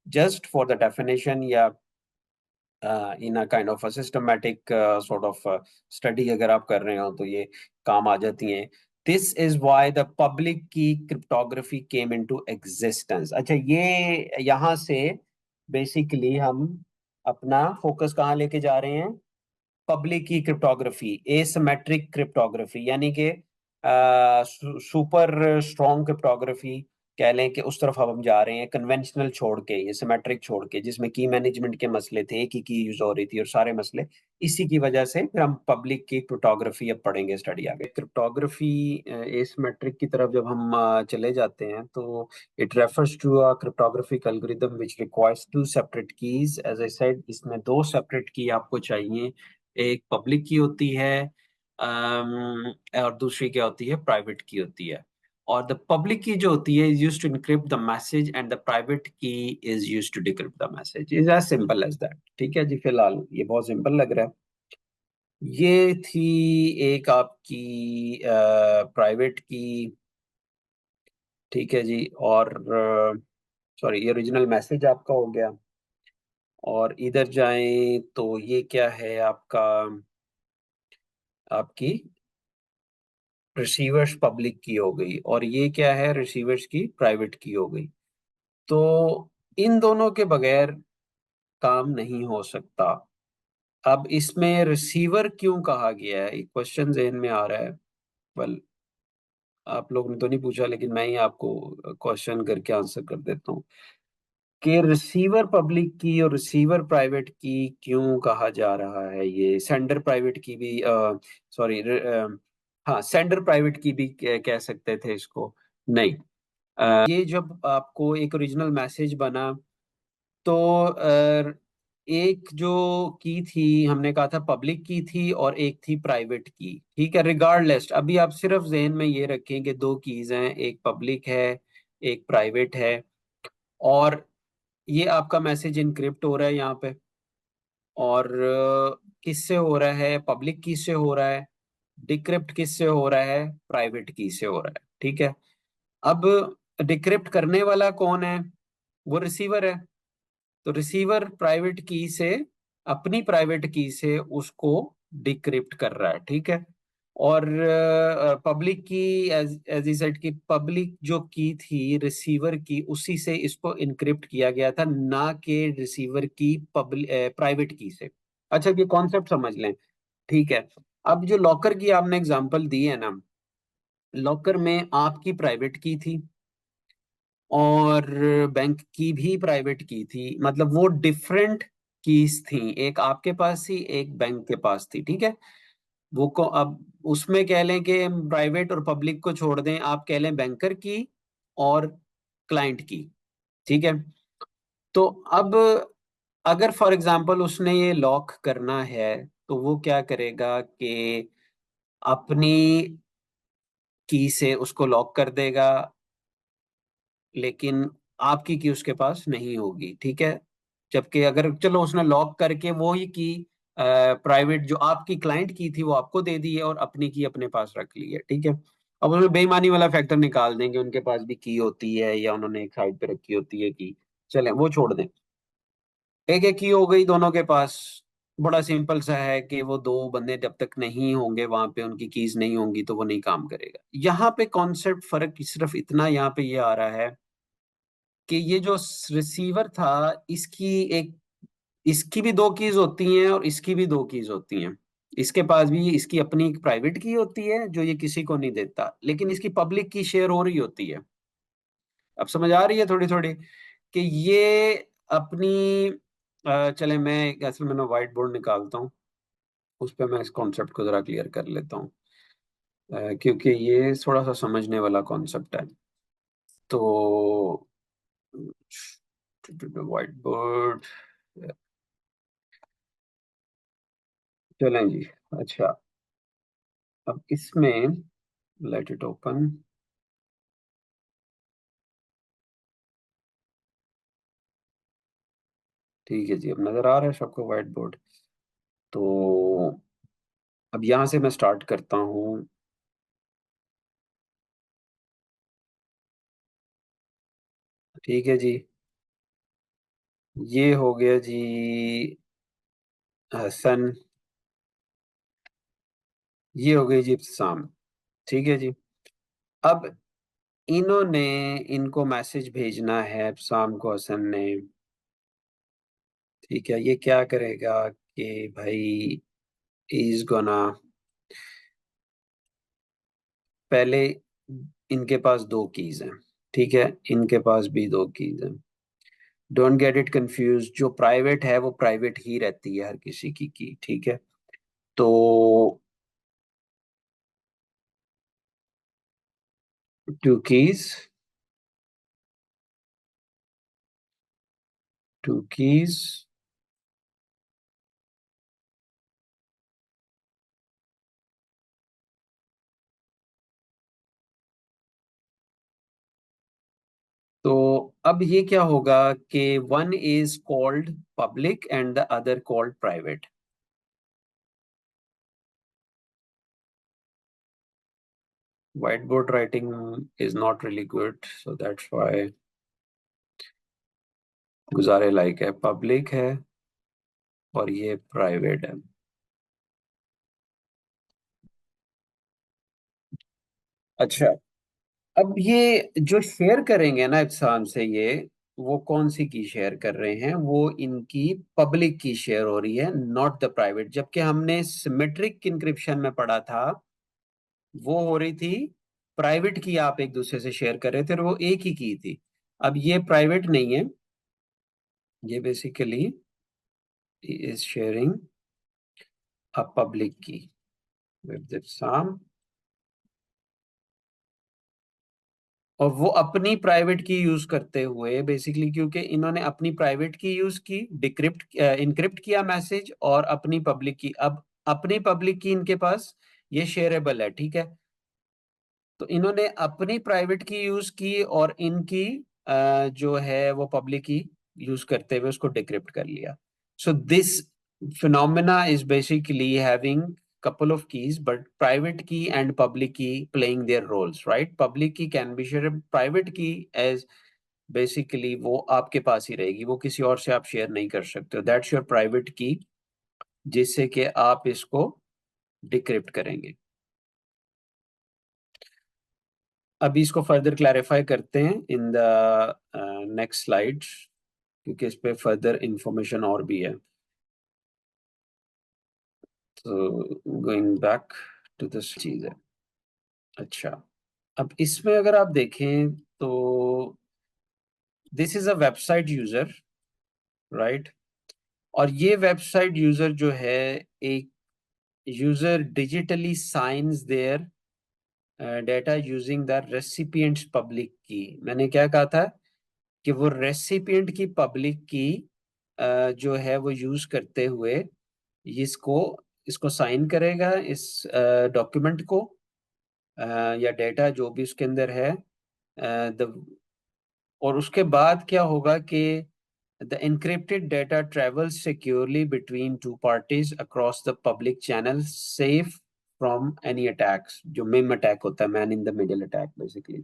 just for the definition या in a kind of a systematic sort of study अगर आप कर रहे हो तो ये काम आ जाती हैं। This is why the public key cryptography came into existence. अच्छा, ये यहाँ से बेसिकली हम अपना फोकस कहाँ लेके जा रहे हैं, पब्लिक की क्रिप्टोग्राफी, एसिमेट्रिक क्रिप्टोग्राफी, यानी कि सुपर स्ट्रॉन्ग क्रिप्टोग्राफी कह लें कि उस तरफ अब हम जा रहे हैं, कन्वेंशनल छोड़ के, ये सिमेट्रिक छोड़ के, जिसमें की मैनेजमेंट के मसले थे, एक ही की यूज हो रही थी और सारे मसले। इसी की वजह से फिर हम पब्लिक की क्रिप्टोग्राफी अब पढ़ेंगे स्टडी आगे। क्रिप्टोग्राफी एसिमेट्रिक की तरफ जब हम चले जाते हैं तो it refers to a cryptographic algorithm which requires to separate keys. As I said, इसमें दो सेपरेट की आपको चाहिए, एक पब्लिक की होती है और दूसरी क्या होती है, प्राइवेट की होती है। और द पब्लिक की जो होती है is used to encrypt the message and the private key is used to decrypt the message. Is as simple as that. ठीक है जी, फिलहाल ये बहुत सिंपल लग रहा है। ये थी एक आपकी प्राइवेट की, ठीक है जी। और सॉरी, ये ओरिजिनल मैसेज आपका हो गया। और इधर जाएं तो ये क्या है आपका, आपकी रिसीवर्स पब्लिक की हो गई, और ये क्या है, रिसीवर्स की प्राइवेट की हो गई। तो इन दोनों के बगैर काम नहीं हो सकता। अब इसमें रिसीवर क्यों कहा गया है, एक क्वेश्चन जहन में आ रहा है। वेल, आप लोगों ने तो नहीं पूछा लेकिन मैं ही आपको क्वेश्चन करके आंसर कर देता हूँ कि रिसीवर पब्लिक की और रिसीवर प्राइवेट की क्यों कहा जा रहा है। ये सेंडर प्राइवेट की भी, सॉरी, हाँ, सेंडर प्राइवेट की भी कह सकते थे इसको। नहीं, ये जब आपको एक ओरिजिनल मैसेज बना तो एक जो की थी, हमने कहा था पब्लिक की थी और एक थी प्राइवेट की। ठीक है, रिगार्डलेस, अभी आप सिर्फ जहन में ये रखें कि दो कीज हैं, एक पब्लिक है एक प्राइवेट है। और ये आपका मैसेज इनक्रिप्ट हो रहा है यहाँ पे, और किससे हो रहा है, पब्लिक की से हो रहा है। डिक्रिप्ट किससे हो रहा है, प्राइवेट की से हो रहा है। ठीक है, अब डिक्रिप्ट करने वाला कौन है? वो रिसीवर है। तो रिसीवर प्राइवेट की से, अपनी प्राइवेट की से उसको डिक्रिप्ट कर रहा है, ठीक है। और पब्लिक की, एज एज ई सेड की पब्लिक जो की थी रिसीवर की, उसी से इसको इनक्रिप्ट किया गया था, ना कि रिसीवर की पब्लिक प्राइवेट की से। अच्छा, ये कॉन्सेप्ट समझ लें, ठीक है। अब जो लॉकर की आपने एग्जांपल दी है ना, लॉकर में आपकी प्राइवेट की थी और बैंक की भी प्राइवेट की थी, मतलब वो डिफरेंट कीज थी, एक आपके पास थी एक बैंक के पास थी, ठीक है। वो को अब उसमें कह लें कि प्राइवेट और पब्लिक को छोड़ दें, आप कह लें बैंकर की और क्लाइंट की, ठीक है। तो अब अगर फॉर एग्जांपल उसने ये लॉक करना है, तो वो क्या करेगा कि अपनी की से उसको लॉक कर देगा, लेकिन आपकी की उसके पास नहीं होगी, ठीक है। जबकि अगर चलो उसने लॉक करके वो ही की प्राइवेट जो आपकी क्लाइंट की थी वो आपको दे दी है और अपनी की अपने पास रख ली है, ठीक है। अब उसमें बेईमानी वाला फैक्टर निकाल देंगे, उनके पास भी की होती है या उन्होंने एक साइड पे रखी होती है की, चले वो छोड़ दें। एक एक की हो गई दोनों के पास। बड़ा सिंपल सा है कि वो दो बंदे जब तक नहीं होंगे वहां पे, उनकी कीज नहीं होंगी, तो वो नहीं काम करेगा। यहाँ पे कॉन्सेप्ट फर्क सिर्फ इतना यहाँ पे ये आ रहा है कि ये जो रिसीवर था, इसकी एक, इसकी भी दो कीज होती हैं और इसकी भी दो कीज होती हैं। इसके पास भी इसकी अपनी एक प्राइवेट की होती है जो ये किसी को नहीं देता, लेकिन इसकी पब्लिक की शेयर हो रही होती है। अब समझ आ रही है थोड़ी थोड़ी कि ये अपनी चले मैं असल मैंने व्हाइट बोर्ड निकालता हूँ, उस पर मैं इस कॉन्सेप्ट को जरा क्लियर कर लेता हूँ, क्योंकि ये थोड़ा सा समझने वाला कॉन्सेप्ट है। तो व्हाइट बोर्ड, चलें जी। अच्छा, अब इसमें लेट इट ओपन। ठीक है जी, अब नजर आ रहा है सबको व्हाइट बोर्ड। तो अब यहाँ से मैं स्टार्ट करता हूँ। ठीक है जी, ये हो गया जी हसन, ये हो गई जी इब्तिसाम, ठीक है जी। अब इन्होंने, इनको मैसेज भेजना है इब्तिसाम को हसन ने, ठीक है। ये क्या करेगा कि भाई इज गोना, पहले इनके पास दो कीज हैं, ठीक है, इनके पास भी दो कीज हैं। डोंट गेट इट कंफ्यूज, जो प्राइवेट है वो प्राइवेट ही रहती है हर किसी की, ठीक है। तो टू कीज, टू कीज, तो अब ये क्या होगा कि one is called public and the other called private. Whiteboard writing is not really good, so that's why गुजारे लायक है, पब्लिक है और ये प्राइवेट है। अच्छा, अब ये जो शेयर करेंगे ना इब्साम से, ये वो कौन सी की शेयर कर रहे हैं? वो इनकी पब्लिक की शेयर हो रही है, नॉट द प्राइवेट। जबकि हमने सिमेट्रिक इंक्रिप्शन में पढ़ा था, वो हो रही थी प्राइवेट की, आप एक दूसरे से शेयर कर रहे थे और वो एक ही की थी। अब ये प्राइवेट नहीं है, ये basically is sharing a public की विद इब्साम, और वो अपनी प्राइवेट की यूज करते हुए बेसिकली, क्योंकि इन्होंने अपनी प्राइवेट की यूज की, डिक्रिप्ट इनक्रिप्ट किया मैसेज, और अपनी पब्लिक की, अब अपनी पब्लिक की इनके पास ये शेयरेबल है, ठीक है। तो इन्होंने अपनी प्राइवेट की यूज की और इनकी जो है वो पब्लिक की यूज करते हुए उसको डिक्रिप्ट कर लिया। So this phenomena is basically having couple of keys, but private key and public key playing their roles, right? Public key can be shared, private key as basically वो आपके पास ही रहेगी, वो किसी और से आप शेयर नहीं कर सकते हो. That's your private key, जिससे कि आप इसको डिक्रिप्ट करेंगे. अभी इसको फर्दर क्लैरिफाई करते हैं इन द नेक्स्ट स्लाइड्स, क्योंकि इस पे फर्दर इंफॉर्मेशन और भी है. तो गोइंग बैक टू दिस चीज है. अच्छा, अब इसमें अगर आप देखें तो this is a website user, right? और ये वेबसाइट यूजर जो है, एक user digitally science there data using the recipients public की. मैंने क्या कहा था कि वो रेसिपिएंट की पब्लिक की जो है वो यूज करते हुए इसको इसको साइन करेगा, इस डॉक्यूमेंट को या डेटा जो भी उसके अंदर है. द और उसके बाद क्या होगा कि the encrypted data travels securely between two parties across the public channel, safe from any attacks. जो मिम अटैक होता है, man in the middle attack basically,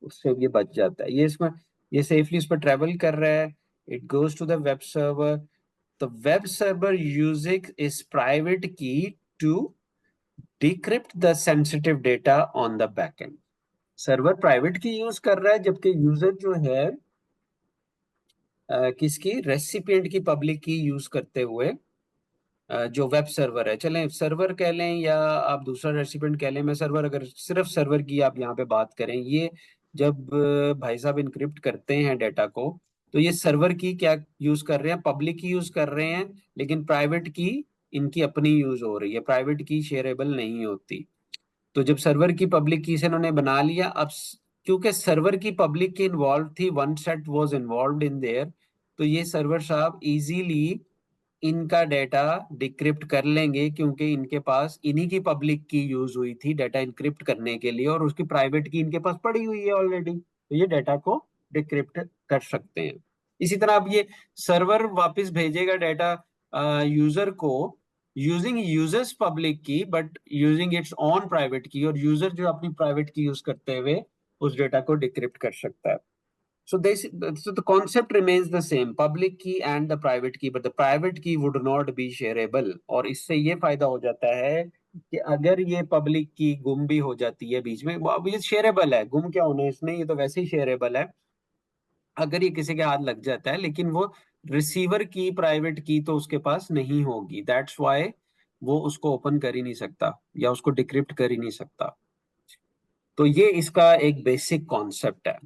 उससे ये बच जाता है. ये इसमें ये सेफली उस पर ट्रेवल कर रहा है. It goes to the web server. The web server using इस private key to decrypt the sensitive data on the backend. Server private key use कर रहा है, जबकि यूजर जो है किसकी, रेसिपिएंट की पब्लिक की यूज करते हुए जो वेब सर्वर है, चलें सर्वर कह लें या आप दूसरा रेसिपिएंट कह लें. मैं सर्वर, अगर सिर्फ सर्वर की आप यहाँ पे बात करें, ये जब भाई साहब इनक्रिप्ट करते हैं डेटा को, तो ये सर्वर की क्या यूज कर रहे हैं, पब्लिक की यूज कर रहे हैं, लेकिन प्राइवेट की इनकी अपनी यूज हो रही है. प्राइवेट की शेयरेबल नहीं होती. तो जब सर्वर की पब्लिक की से इन्होंने बना लिया, अब क्योंकि सर्वर की पब्लिक की इन्वॉल्व थी, one set was involved in their, तो ये सर्वर साहब इजीली इनका डेटा डिक्रिप्ट कर लेंगे, क्योंकि इनके पास इन्हीं की पब्लिक की यूज हुई थी डेटा इनक्रिप्ट करने के लिए, और उसकी प्राइवेट की इनके पास पड़ी हुई है ऑलरेडी, तो ये डेटा को डिक्रिप्ट कर सकते हैं. इसी तरह अब ये सर्वर वापस भेजेगा डेटा यूजर को यूजिंग यूजर्स पब्लिक की, but using its on private की, और यूजर जो अपनी प्राइवेट की यूज करते हुए उस डेटा को डिक्रिप्ट कर सकता है. So the concept remains the same, public key and the private key, but the private key would not be shareable. और इससे ये फायदा हो जाता है कि अगर ये पब्लिक की गुम भी हो जाती है बीच में, वो अब ये शेयरेबल है, गुम क्या होना है इसमें, ये तो वैसे ही शेयरेबल है. अगर ये किसी के हाथ लग जाता है, लेकिन वो रिसीवर की प्राइवेट की तो उसके पास नहीं होगी. दैट्स वाई वो उसको ओपन कर ही नहीं सकता या उसको डिक्रिप्ट कर ही नहीं सकता. तो ये इसका एक बेसिक कॉन्सेप्ट है.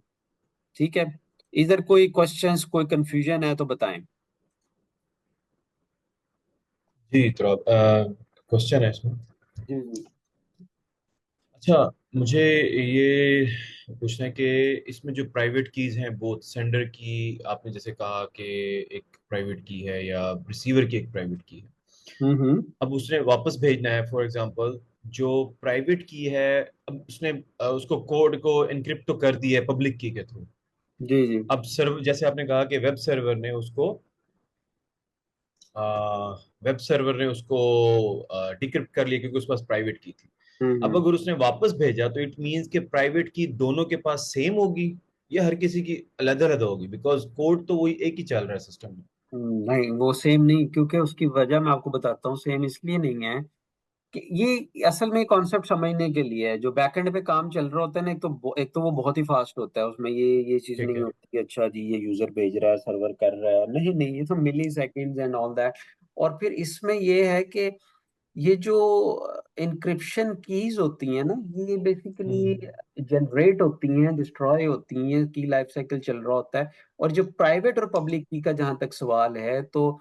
ठीक है, इधर कोई क्वेश्चंस, कोई कंफ्यूजन है तो बताएं. जी, तो क्वेश्चन है इसमें. जी जी. अच्छा, मुझे ये पूछना है कि इसमें जो प्राइवेट कीज हैं, बोथ सेंडर की आपने जैसे कहा कि एक प्राइवेट की है या रिसीवर की एक प्राइवेट की है, हम्म. अब उसने वापस भेजना है. फॉर एग्जांपल, जो प्राइवेट की है, अब उसने उसको कोड को एनक्रिप्ट तो कर दिया है पब्लिक की के थ्रू. जी जी. अब सर्वर, जैसे आपने कहा कि वेब सर्वर ने उसको डिक्रिप्ट कर लिया क्योंकि उसके पास प्राइवेट की थी. अब हम्म. अगर उसने वापस भेजा तो इट मींस कि प्राइवेट की दोनों के पास सेम होगी या हर किसी की अलग अलग होगी, बिकॉज कोड तो वही एक ही चल रहा है सिस्टम में. नहीं, वो सेम नहीं, क्योंकि उसकी वजह मैं आपको बताता हूँ. सेम इसलिए नहीं है कि ये असल में कॉन्सेप्ट समझने के लिए है. जो बैकएंड पे काम चल रहा होता है ना, एक तो वो बहुत ही फास्ट होता है, उसमें ये चीज ठीक नहीं है. होती कि अच्छा जी ये यूजर भेज रहा है, सर्वर कर रहा है. नहीं नहीं, ये तो मिली सेकेंड्स एंड ऑल दैट. और फिर इसमें ये है कि ये जो इंक्रिप्शन कीज होती हैं ना, ये बेसिकली हम्म. जनरेट होती हैं, डिस्ट्रॉय होती हैं, की लाइफ साइकिल चल रहा होता है. और जो प्राइवेट और पब्लिक की का जहां तक सवाल है, तो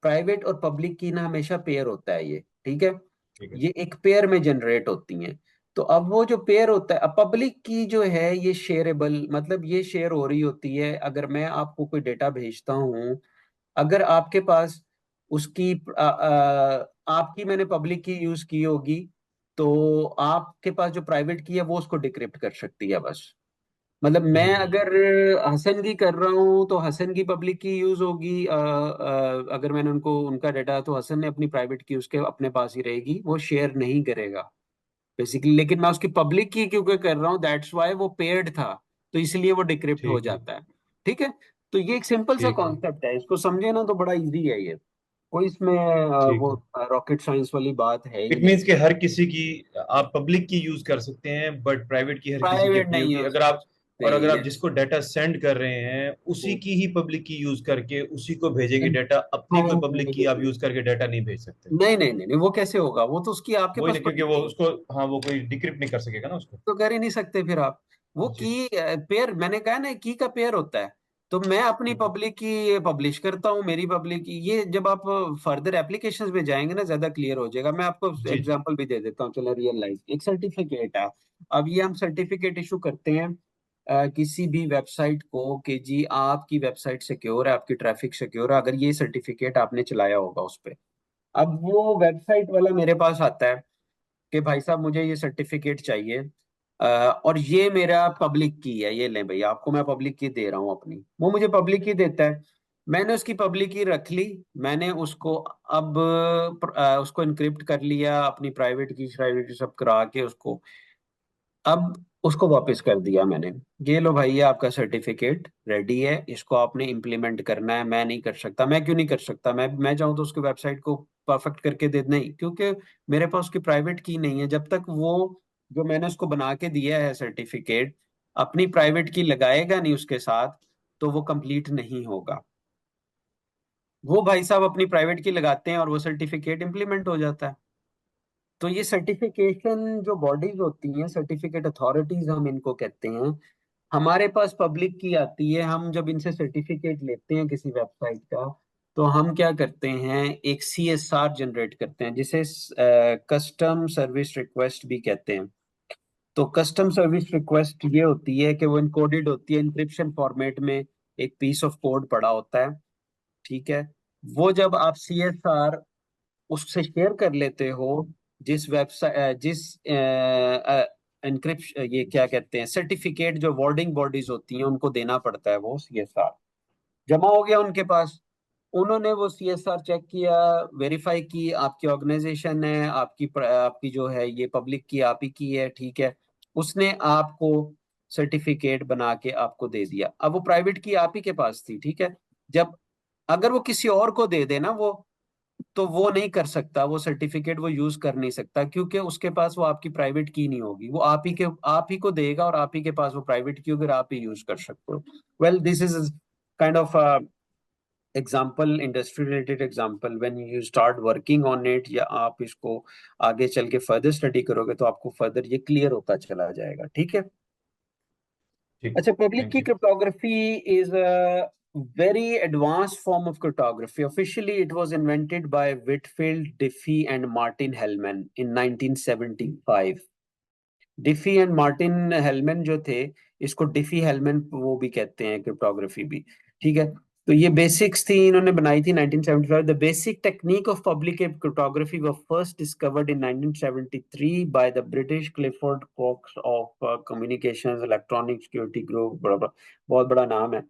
प्राइवेट और पब्लिक की ना हमेशा पेयर होता है ये. ठीक है, ठीक है. ये एक पेयर में जनरेट होती हैं. तो अब वो जो पेयर होता है, अब पब्लिक की जो है ये शेयरेबल, मतलब ये शेयर हो रही होती है. अगर मैं आपको कोई डेटा भेजता हूँ, अगर आपके पास उसकी आपकी मैंने पब्लिक की यूज की होगी, तो आपके पास जो प्राइवेट की है वो उसको डिक्रिप्ट कर सकती है बस. मतलब मैं हम्म। अगर हसन की कर रहा हूँ तो हसन की पब्लिक की यूज होगी, अगर मैंने उनको उनका डाटा, तो हसन ने अपनी प्राइवेट की उसके अपने पास ही रहेगी, वो शेयर नहीं करेगा बेसिकली। लेकिन मैं उसकी पब्लिक की क्योंकि कर रहा हूँ, दैट्स वाई वो पेड था, तो इसलिए वो डिक्रिप्ट हो ठीक है। जाता है। ठीक है। तो ये एक सिंपल सा ठीक है। कॉन्सेप्ट है, इसको समझे ना तो बड़ा इजी है ये। कोई इसमें ठीक वो है। रॉकेट साइंस वाली बात है ही इट नहीं। मीन्स कि हर किसी की, आप पब्लिक की यूज कर सकते हैं बट प्राइवेट की हर किसी की प्राइवेट अपनी नहीं होगी। यूज अगर कर आप, सकते और अगर आप ये। जिसको डाटा सेंड कर रहे हैं उसी की ही पब्लिक की यूज करके उसी को भेजेंगे डाटा, अपनी कोई पब्लिक की आप यूज करके डाटा नहीं भेज सकते। नहीं नहीं नहीं नहीं, वो कैसे होगा? वो तो उसकी आपके वही पास ना, क्योंकि पब्लिक वो की उसको, हाँ, वो कोई डिक्रिप्ट नहीं कर सकेगा ना उसको। तो कर ही नहीं सकते फिर आप। वो जी। की पेयर, मैंने कहा ना, की का पेयर होता है। तो मैं अपनी हम्म। पब्लिक की पब्लिश करता हूँ, मेरी पब्लिक की ये, जब आप फर्दर एप्लीकेशंस में जाएंगे ना ज्यादा क्लियर हो जाएगा। मैं आपको जी जी। एग्जांपल भी दे देता हूँ, चलो रियल लाइफ एक सर्टिफिकेट है। अब ये हम सर्टिफिकेट इशू करते हैं किसी भी वेबसाइट को कि जी आपकी वेबसाइट सिक्योर है, आपकी ट्रैफिक सिक्योर है, अगर ये सर्टिफिकेट आपने चलाया होगा उस पर। अब वो वेबसाइट वाला मेरे पास आता है कि भाई साहब मुझे ये सर्टिफिकेट चाहिए, और ये मेरा पब्लिक की है, ये ले भाई आपको मैं पब्लिक की दे रहा हूँ अपनी। वो मुझे पब्लिक की देता है, मैंने उसकी पब्लिक की रख ली, मैंने उसको अब उसको इनक्रिप्ट कर लिया, अपनी प्राइवेट की सब करा के उसको अब उसको वापस कर दिया मैंने। ये लो भाई, ये आपका सर्टिफिकेट रेडी है, इसको आपने इम्प्लीमेंट करना है। मैं नहीं कर सकता, मैं क्यों नहीं कर सकता? मैं चाहूँ तो उसकी वेबसाइट को परफेक्ट करके दे, नहीं, क्योंकि मेरे पास उसकी प्राइवेट की नहीं है। जब तक वो जो मैंने उसको बना के दिया है सर्टिफिकेट अपनी प्राइवेट की लगाएगा नहीं उसके साथ, तो वो कंप्लीट नहीं होगा। वो भाई साहब अपनी प्राइवेट की लगाते हैं और वो सर्टिफिकेट इम्प्लीमेंट हो जाता है। तो ये सर्टिफिकेशन जो बॉडीज होती हैं, सर्टिफिकेट अथॉरिटीज हम इनको कहते हैं, हमारे पास पब्लिक की आती है। हम जब इनसे सर्टिफिकेट लेते हैं किसी वेबसाइट का, तो हम क्या करते हैं, एक CSR जनरेट करते हैं, जिसे कस्टम सर्विस रिक्वेस्ट भी कहते हैं। तो कस्टम सर्विस रिक्वेस्ट ये होती है कि वो इनकोडेड होती है इंक्रिप्शन फॉर्मेट में, एक पीस ऑफ कोड पड़ा होता है। ठीक है। वो जब आप CSR उससे शेयर कर लेते हो, जिस वेबसाइट जिस एनक्रिप्शन, ये क्या कहते हैं, सर्टिफिकेट जो वार्डिंग बॉडीज होती हैं उनको देना पड़ता है, वो CSR जमा हो गया उनके पास। उन्होंने वो CSR चेक किया, वेरीफाई की, आपकी ऑर्गेनाइजेशन है, आपकी जो है ये पब्लिक की आप ही की है, ठीक है। उसने आपको सर्टिफिकेट बना के आपको दे दिया। अब वो प्राइवेट की आप ही के पास थी, ठीक है। जब अगर वो किसी और को दे देना वो, तो वो नहीं कर सकता, वो सर्टिफिकेट वो यूज कर नहीं सकता, क्योंकि उसके पास वो आपकी प्राइवेट की नहीं होगी। वो आप ही को देगा, और आप ही के पास वो प्राइवेट की होगी, और आप ही यूज कर सकते हो। Well, this is kind of example, industry related example. When you start working on it, या आप इसको आगे चल के फर्दर स्टडी करोगे, तो आपको फर्दर ये क्लियर होता चला जाएगा। ठीक है। ठीक। अच्छा, पब्लिक थैंक की you. Cryptography is very advanced form of cryptography. Officially, it was invented by Whitfield Diffie and Martin Hellman in 1975. Diffie and Martin Hellman जो थे, इसको डिफी हेलमैन वो भी कहते हैं, क्रिप्टोग्राफी भी। ठीक है। तो ये बेसिक्स थी, इन्होंने बनाई थी 1975। The basic technique of public cryptography were first discovered in 1973 by the British Clifford Cocks of communications electronic security group, बहुत बड़ा नाम है।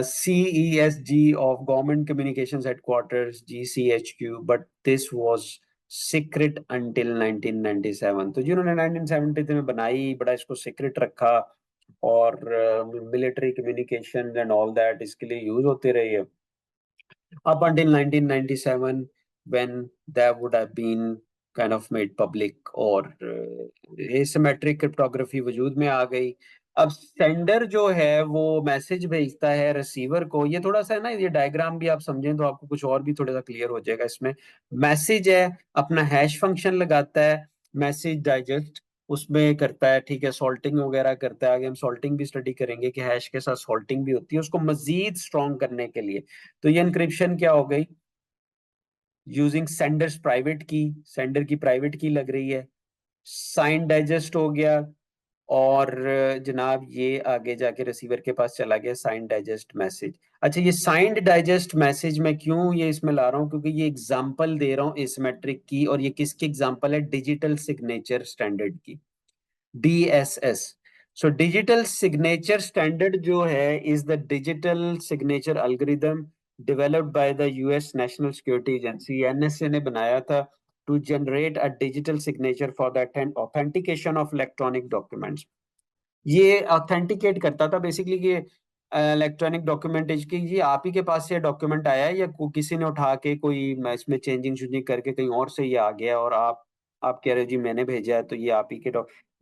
CESG of government communications headquarters, GCHQ, but this was secret until 1997। तो जिन्होंने 1973 में बनाई, बड़ा इसको सीक्रेट रखा, और military communication and all that इसके लिए यूज होते रही है up until 1997, when that would have been kind of made public, और asymmetric cryptography वजूद में आ गई। अब सेंडर जो है वो मैसेज भेजता है रिसीवर को। ये थोड़ा सा है ना, ये डायग्राम भी आप समझें तो आपको कुछ और भी थोड़ा सा क्लियर हो जाएगा इसमें। मैसेज है, अपना हैश फंक्शन लगाता है, मैसेज डाइजेस्ट उसमें करता है, ठीक है, सॉल्टिंग वगैरह करता है। आगे हम सॉल्टिंग भी स्टडी करेंगे कि हैश के साथ सॉल्टिंग भी होती है उसको मजीद स्ट्रॉन्ग करने के लिए। तो ये इंक्रिप्शन क्या हो गई, यूजिंग सेंडर्स प्राइवेट की, सेंडर की प्राइवेट की लग रही है, साइन डाइजेस्ट हो गया, और जनाब ये आगे जाके रिसीवर के पास चला गया साइन डाइजेस्ट मैसेज। अच्छा, ये साइंड डाइजेस्ट मैसेज मैं क्यों ये इसमें ला रहा हूँ, क्योंकि ये एग्जांपल दे रहा हूँ एसिमेट्रिक की, और ये किसकी एग्जांपल है, डिजिटल सिग्नेचर स्टैंडर्ड की, DSS। So digital signature standard जो है is the digital signature algorithm developed by the US National Security Agency, NSA ने बनाया था to generate a digital signature for the authentication of electronic documents. ये ऑथेंटिकेट करता था बेसिकली कि इलेक्ट्रॉनिक डॉक्यूमेंटेज की ये आप ही के पास से डॉक्यूमेंट आया है या किसी ने उठा के कोई इसमें चेंजिंग चूजिंग करके कहीं और से ये आ गया और आप कह रहे हो जी मैंने भेजा है तो ये आप ही के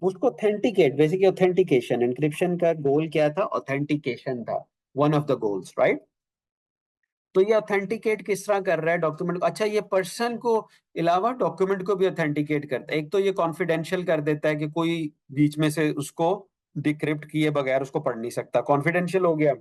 उसको ऑथेंटिकेट, बेसिकली ऑथेंटिकेशन, एन्क्रिप्शन का गोल क्या था? ऑथेंटिकेशन था, one of the goals, right. तो ये ऑथेंटिकेट किस तरह कर रहा है डॉक्यूमेंट को? अच्छा, ये पर्सन को अलावा डॉक्यूमेंट को भी ऑथेंटिकेट करता है। एक तो ये कॉन्फिडेंशियल कर देता है कि कोई बीच में से उसको डिक्रिप्ट किए बगैर उसको पढ़ नहीं सकता, कॉन्फिडेंशियल हो गया।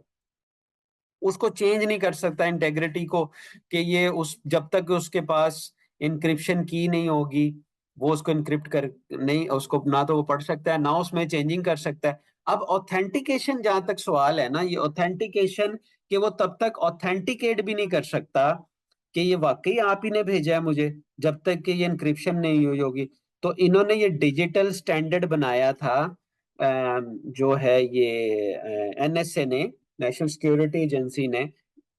उसको चेंज नहीं कर सकता इंटेग्रिटी को, कि ये उस जब तक उसके पास इंक्रिप्शन की नहीं होगी वो उसको इंक्रिप्ट कर नहीं, उसको ना तो वो पढ़ सकता है ना उसमें चेंजिंग कर सकता है। अब ऑथेंटिकेशन जहां तक सवाल है ना, ये ऑथेंटिकेशन कि वो तब तक ऑथेंटिकेट भी नहीं कर सकता कि ये वाकई आप ही ने भेजा है मुझे, जब तक कि ये इंक्रिप्शन नहीं हुई होगी। तो इन्होंने ये डिजिटल स्टैंडर्ड बनाया था, जो है ये एनएसए ने, नेशनल सिक्योरिटी एजेंसी ने।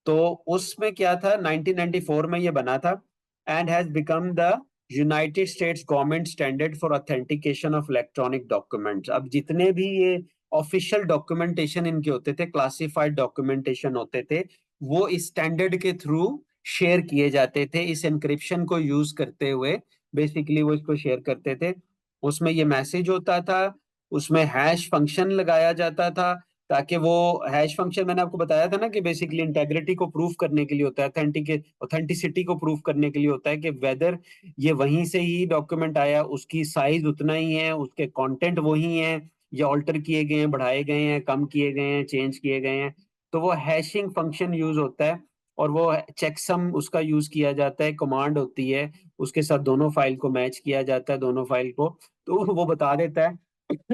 तो उसमें क्या था, 1994 में ये बना था and has become the United states government standard for authentication of electronic documents. अब जितने भी ये ऑफिशियल डॉक्यूमेंटेशन इनके होते थे, क्लासिफाइड डॉक्यूमेंटेशन होते थे, वो इस स्टैंडर्ड के थ्रू शेयर किए जाते थे। इस एनक्रिप्शन को यूज करते हुए बेसिकली वो इसको शेयर करते थे। उसमें ये मैसेज होता था, उसमें हैश फंक्शन लगाया जाता था, ताकि वो हैश फंक्शन मैंने आपको बताया था ना कि बेसिकली इंटेग्रिटी को प्रूफ करने के लिए होता है, ऑथेंटिसिटी को प्रूफ करने के लिए होता है कि वेदर ये वहीं से ही डॉक्यूमेंट आया, उसकी साइज उतना ही है, उसके कंटेंट वही है, या ऑल्टर किए गए हैं, बढ़ाए गए हैं, कम किए गए हैं, चेंज किए गए हैं। तो वो हैशिंग फंक्शन यूज होता है और वो चेकसम उसका यूज किया जाता है, कमांड होती है, उसके साथ दोनों फाइल को मैच किया जाता है, दोनों फाइल को। तो वो बता देता है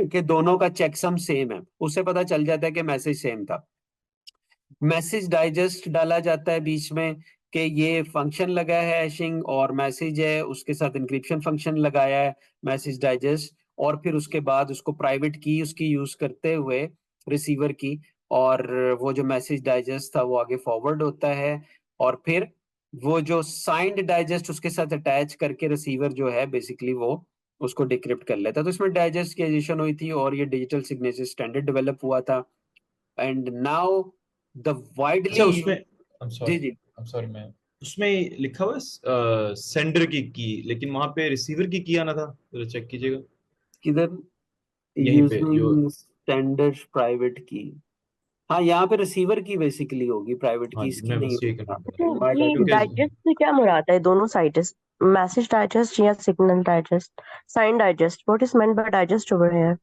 कि दोनों का चेकसम सेम है, उससे पता चल जाता है कि मैसेज सेम था। मैसेज डाइजेस्ट डाला जाता है बीच में कि ये फंक्शन लगा है हैशिंग और मैसेज है, उसके साथ इंक्रिप्शन फंक्शन लगाया है मैसेज डाइजेस्ट, और फिर उसके बाद उसको प्राइवेट की उसकी यूज करते हुए रिसीवर की, और वो जो मैसेज डाइजेस्ट था वो आगे फॉरवर्ड होता है, और फिर वो जो साइंड डाइजेस्ट उसके साथ अटैच करके रिसीवर जो है बेसिकली वो उसको डिक्रिप्ट कर लेता है। तो इसमें डाइजेस्ट की एडिशन हुई थी और ये डिजिटल सिग्नेचर स्टैंडर्ड डेवलप हुआ था। एंड नाउ द अच्छा, वाइडली उसमें जी जी। I'm sorry, मैं उसमें लिखा हुआ है सेंडर की, लेकिन वहां पे रिसीवर की आना था, जरा चेक कीजिएगा किधर? यहीं पे जो। यूजिंग स्टैंडर्ड प्राइवेट की, हाँ यहाँ पे रिसीवर की बेसिकली होगी, प्राइवेट हाँ की जी, इसकी मैं नहीं बस यही होगी। कंफर्म कर रहा था अच्छा, ये क्योंकि डाइजेस्ट से क्या मुराद है? दोनों साइटेस, मैसेज डाइजेस्ट या signal digest, sign digest, what is meant by digest over here?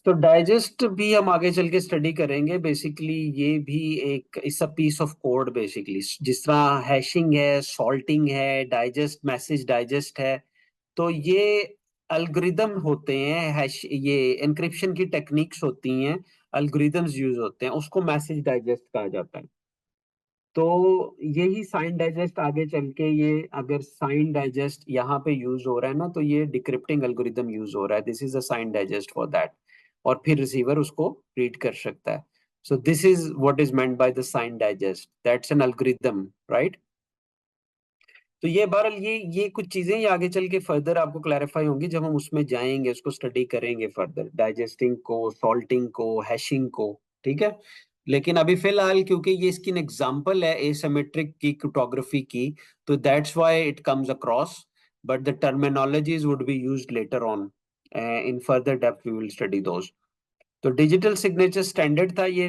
तो डाइजेस्ट भी हम आगे चल के स्टडी करेंगे। बेसिकली ये भी एक इस पीस ऑफ कोड, बेसिकली जिस तरह हैशिंग है, सॉल्टिंग है, डाइजेस्ट, मैसेज डाइजेस्ट है, तो ये अल्गोरिदम होते हैं, हैश ये एनक्रिप्शन की टेक्निक्स होती हैं, अल्गोरिदम्स यूज होते हैं, उसको मैसेज डाइजेस्ट कहा जाता है। तो यही साइन डाइजेस्ट आगे चल के, ये अगर साइन डाइजेस्ट यहाँ पे यूज हो रहा है ना, तो ये डिक्रिप्टिंग एल्गोरिदम यूज हो रहा है, this is a sign digest for that, और फिर रिसीवर उसको रीड कर सकता है। So this is what is meant by the sign digest, that's an algorithm, right. तो ये बहरहाल ये कुछ चीजें ये आगे चल के फर्दर आपको क्लैरिफाई होंगी जब हम उसमें जाएंगे, उसको स्टडी करेंगे फर्दर, डाइजेस्टिंग को, सॉल्टिंग को, हैशिंग को, ठीक है। लेकिन अभी फिलहाल क्योंकि ये इसकी एग्जांपल है एसिमेट्रिक की क्रिप्टोग्राफी की, तो that's why it comes across, but the terminologies would be used later on, in further depth we will study those. तो डिजिटल सिग्नेचर स्टैंडर्ड था ये।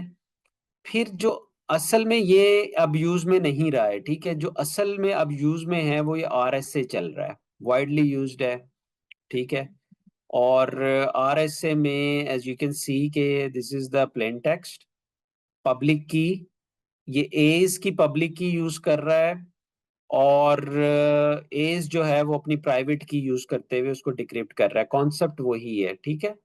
फिर जो असल में ये अब यूज में नहीं रहा है, ठीक है, जो असल में अब यूज में है वो ये आरएसए चल रहा है, वाइडली यूज्ड है, ठीक है। और आरएसए में एज यू कैन सी के this is the plain text public की, ये एज की पब्लिक की यूज कर रहा है, और एज जो है वो अपनी प्राइवेट की यूज करते हुए उसको डिक्रिप्ट कर रहा है, कॉन्सेप्ट वही है, ठीक है।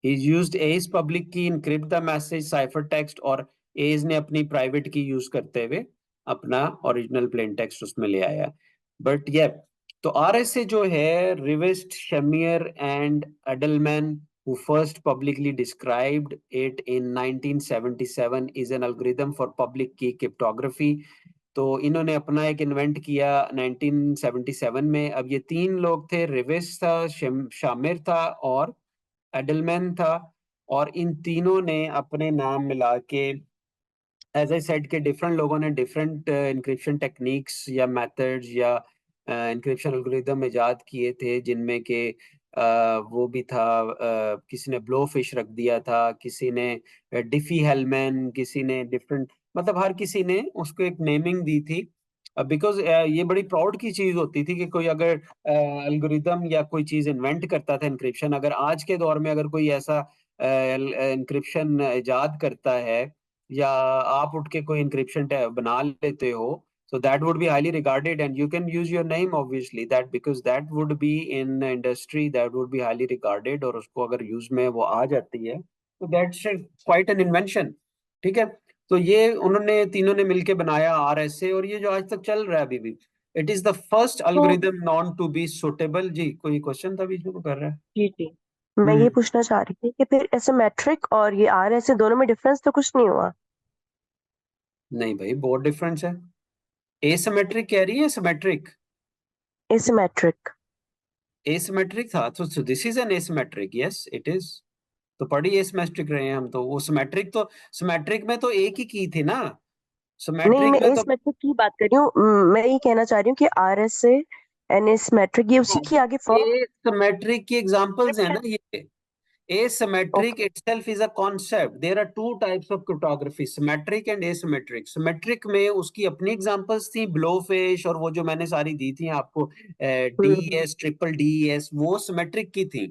He's used A's public key encrypt the message cipher text, और A's ने अपनी प्राइवेट की यूज करते हुए अपना ओरिजिनल प्लेन टेक्स्ट उसमें ले आया। बट ये तो आरएसए जो है, Rivest, Shamir and Adleman, who first publicly described it in 1977 is an algorithm for public key cryptography. तो इन्होंने अपना एक इन्वेंट किया 1977 में। अब ये तीन लोग थे, रिविस था, शामिर था और एडलमैन था, और इन तीनों ने अपने नाम मिला के, एज आई सेड, के डिफरेंट लोगों ने डिफरेंट इंक्रिप्शन टेक्निक्स या मेथड्स या इंक्रिप्शन एल्गोरिदम इजाद किए थे, जिनमें के वो भी था, किसी ने ब्लोफिश रख दिया था, किसी ने डिफी हेलमैन, किसी ने डिफरेंट, मतलब हर किसी ने उसको एक नेमिंग दी थी। बिकॉज ये बड़ी प्राउड की चीज होती थी कि कोई अगर एल्गोरिदम या कोई चीज इन्वेंट करता था इंक्रिप्शन, अगर आज के दौर में अगर कोई ऐसा इंक्रिप्शन इजाद करता है या आप उठ के कोई इंक्रिप्शन बना लेते हो, so that would be highly regarded and you can use your name obviously, that because that would be in industry, that would be highly regarded, और उसको अगर यूज में वो आ जाती है तो that's quite an invention। ठीक है, तो ये उन्होंने तीनों ने मिलके बनाया RSA, और ये जो आज तक चल रहा है अभी भी, इट इज द फर्स्ट तो algorithm known to be suitable. जी कोई क्वेश्चन था बीच में, को कर रहा है? जी जी, मैं ये पूछना चाह रही थी कि फिर एसिमेट्रिक और ये RSA दोनों में डिफरेंस तो कुछ नहीं हुआ? नहीं भाई, बहुत डिफरेंस है। एसिमेट्रिक कह रही है, सिमेट्रिक? एसिमेट्रिक। एसिमेट्रिक था तो this is N asymmetric, yes it is. तो पढ़ी एसिमेट्रिक रहे हैं हम, तो वो सिमेट्रिक, तो सिमेट्रिक में तो एक ही की थी ना, नहीं, सिमेट्रिक मैं में तो एसिमेट्रिक की बात कर रही हूँ। मैं ये कहना चाह रही हूँ कि RSA एंड एसिमेट्रिक ये उसी की आगे फॉर्म। एसिमेट्रिक की एग्जांपल्स है ना ये। Asymmetric itself is a concept. There are two types of cryptography, symmetric and asymmetric. Symmetric में उसकी अपनी examples थी, blowfish और वो जो मैंने सारी दी थी आपको, DES, ट्रिपल DES, वो symmetric की थी।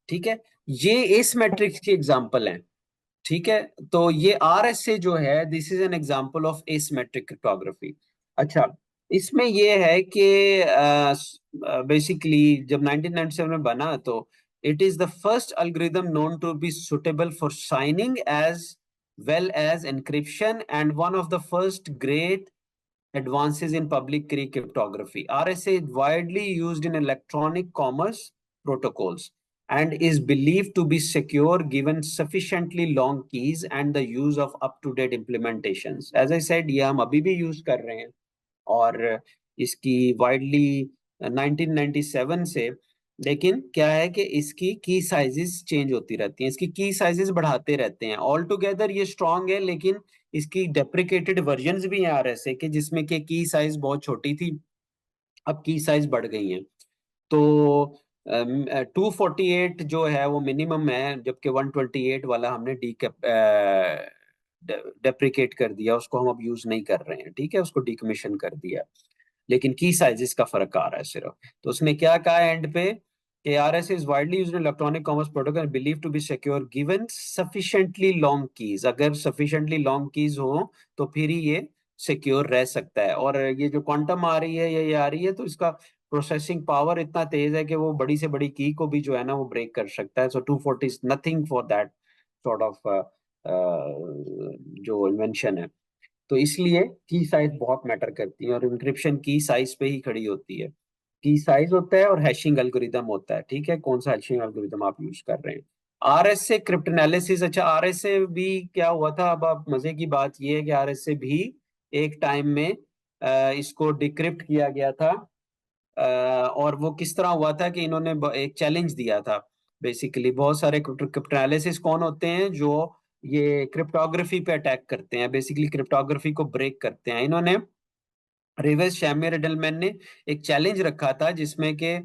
ठीक है, ये asymmetric की एग्जाम्पल है। ठीक है, तो ये RSA जो है, this is N example of asymmetric cryptography. अच्छा, इसमें ये है कि बेसिकली जब 1997 में बना, तो it is the first algorithm known to be suitable for signing as well as encryption and one of the first great advances in public key cryptography. RSA is widely used in electronic commerce protocols and is believed to be secure given sufficiently long keys and the use of up-to-date implementations. As I said, ये हम अभी भी यूज कर रहे हैं, और इसकी वाइडली 1997 से, लेकिन क्या है कि इसकी की साइजेस चेंज होती रहती हैं, इसकी की साइजेस बढ़ाते रहते हैं। ऑल टुगेदर ये स्ट्रांग है, लेकिन इसकी डेप्रिकेटेड वर्जन्स भी हैं RSA के, जिसमें कि की साइज बहुत छोटी थी, अब की साइज बढ़ गई है। तो 248 जो है वो मिनिमम है, जबकि 128 वाला हमने डेप्रिकेट कर दिया, उसको हम अब यूज नहीं कर रहे हैं। ठीक है, उसको डिकमीशन कर दिया, लेकिन की साइजेस का फर्क आ रहा है सिर्फ। तो उसने क्या कहा एंड पे कि RSA is widely used in electronic commerce protocol believe to be secure given sufficiently long keys. अगर सफिशिएंटली लॉन्ग कीज हो तो फिर ही ये सिक्योर रह सकता है। और ये जो क्वांटम आ रही है, ये आ रही है, तो इसका प्रोसेसिंग पावर इतना तेज है कि वो बड़ी से बड़ी की को भी जो है ना वो ब्रेक कर सकता है। सो 240 is nothing for that sort of जो इन्वेंशन है। तो इसलिए की साइज बहुत मैटर करती है, और इंक्रिप्शन की साइज पे ही खड़ी होती है। की साइज होता है और हैशिंग एल्गोरिदम होता है। ठीक है, कौन सा हैशिंग एल्गोरिदम आप यूज कर रहे हैं? RSA क्रिप्टोनालिसिस। अच्छा, RSA भी क्या हुआ था, अब आप मजे की बात ये है कि RSA भी एक टाइम में इसको डिक्रिप्ट किया गया था। और वो किस तरह हुआ था कि इन्होंने एक चैलेंज दिया था। बेसिकली बहुत सारे क्रिप्टोनालिसिस कौन होते हैं जो ये क्रिप्टोग्राफी पे अटैक करते हैं, बेसिकली क्रिप्टोग्राफी को ब्रेक करते हैं। इन्होंने, रिवर्स शैमियर एडलमैन ने एक चैलेंज रखा था, जिसमें कि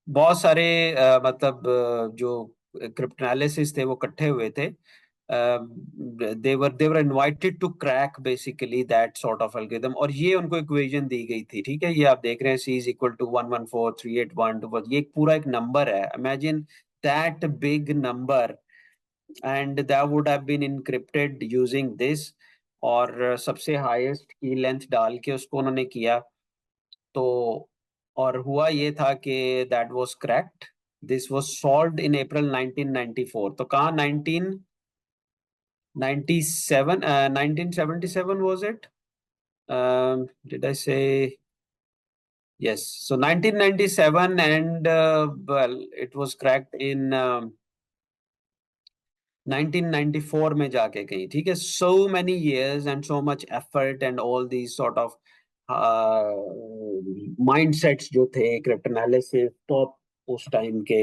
बहुत सारे जो क्रिप्टोनालिसिस थे वो इकट्ठे हुए थे। they were invited to crack basically that sort of algorithm, और ये उनको इक्वेशन दी गई थी। ठीक है, ये आप देख रहे हैं, C is equal to 1143812, ये एक पूरा एक नंबर है। imagine that big number and that would have been encrypted using this, और सबसे हाईएस्ट की लेंथ डाल के उसको उन्होंने किया। तो और हुआ ये था कि that was cracked, this was solved in April 1994। तो कहाँ 1997, 1977 was it? Did I say Yes, so 1997 and well, it was cracked in 1994 में जाके कहीं, ठीक है. So many years and so much effort and all these sort of mindsets जो थे cryptanalysis top उस टाइम के.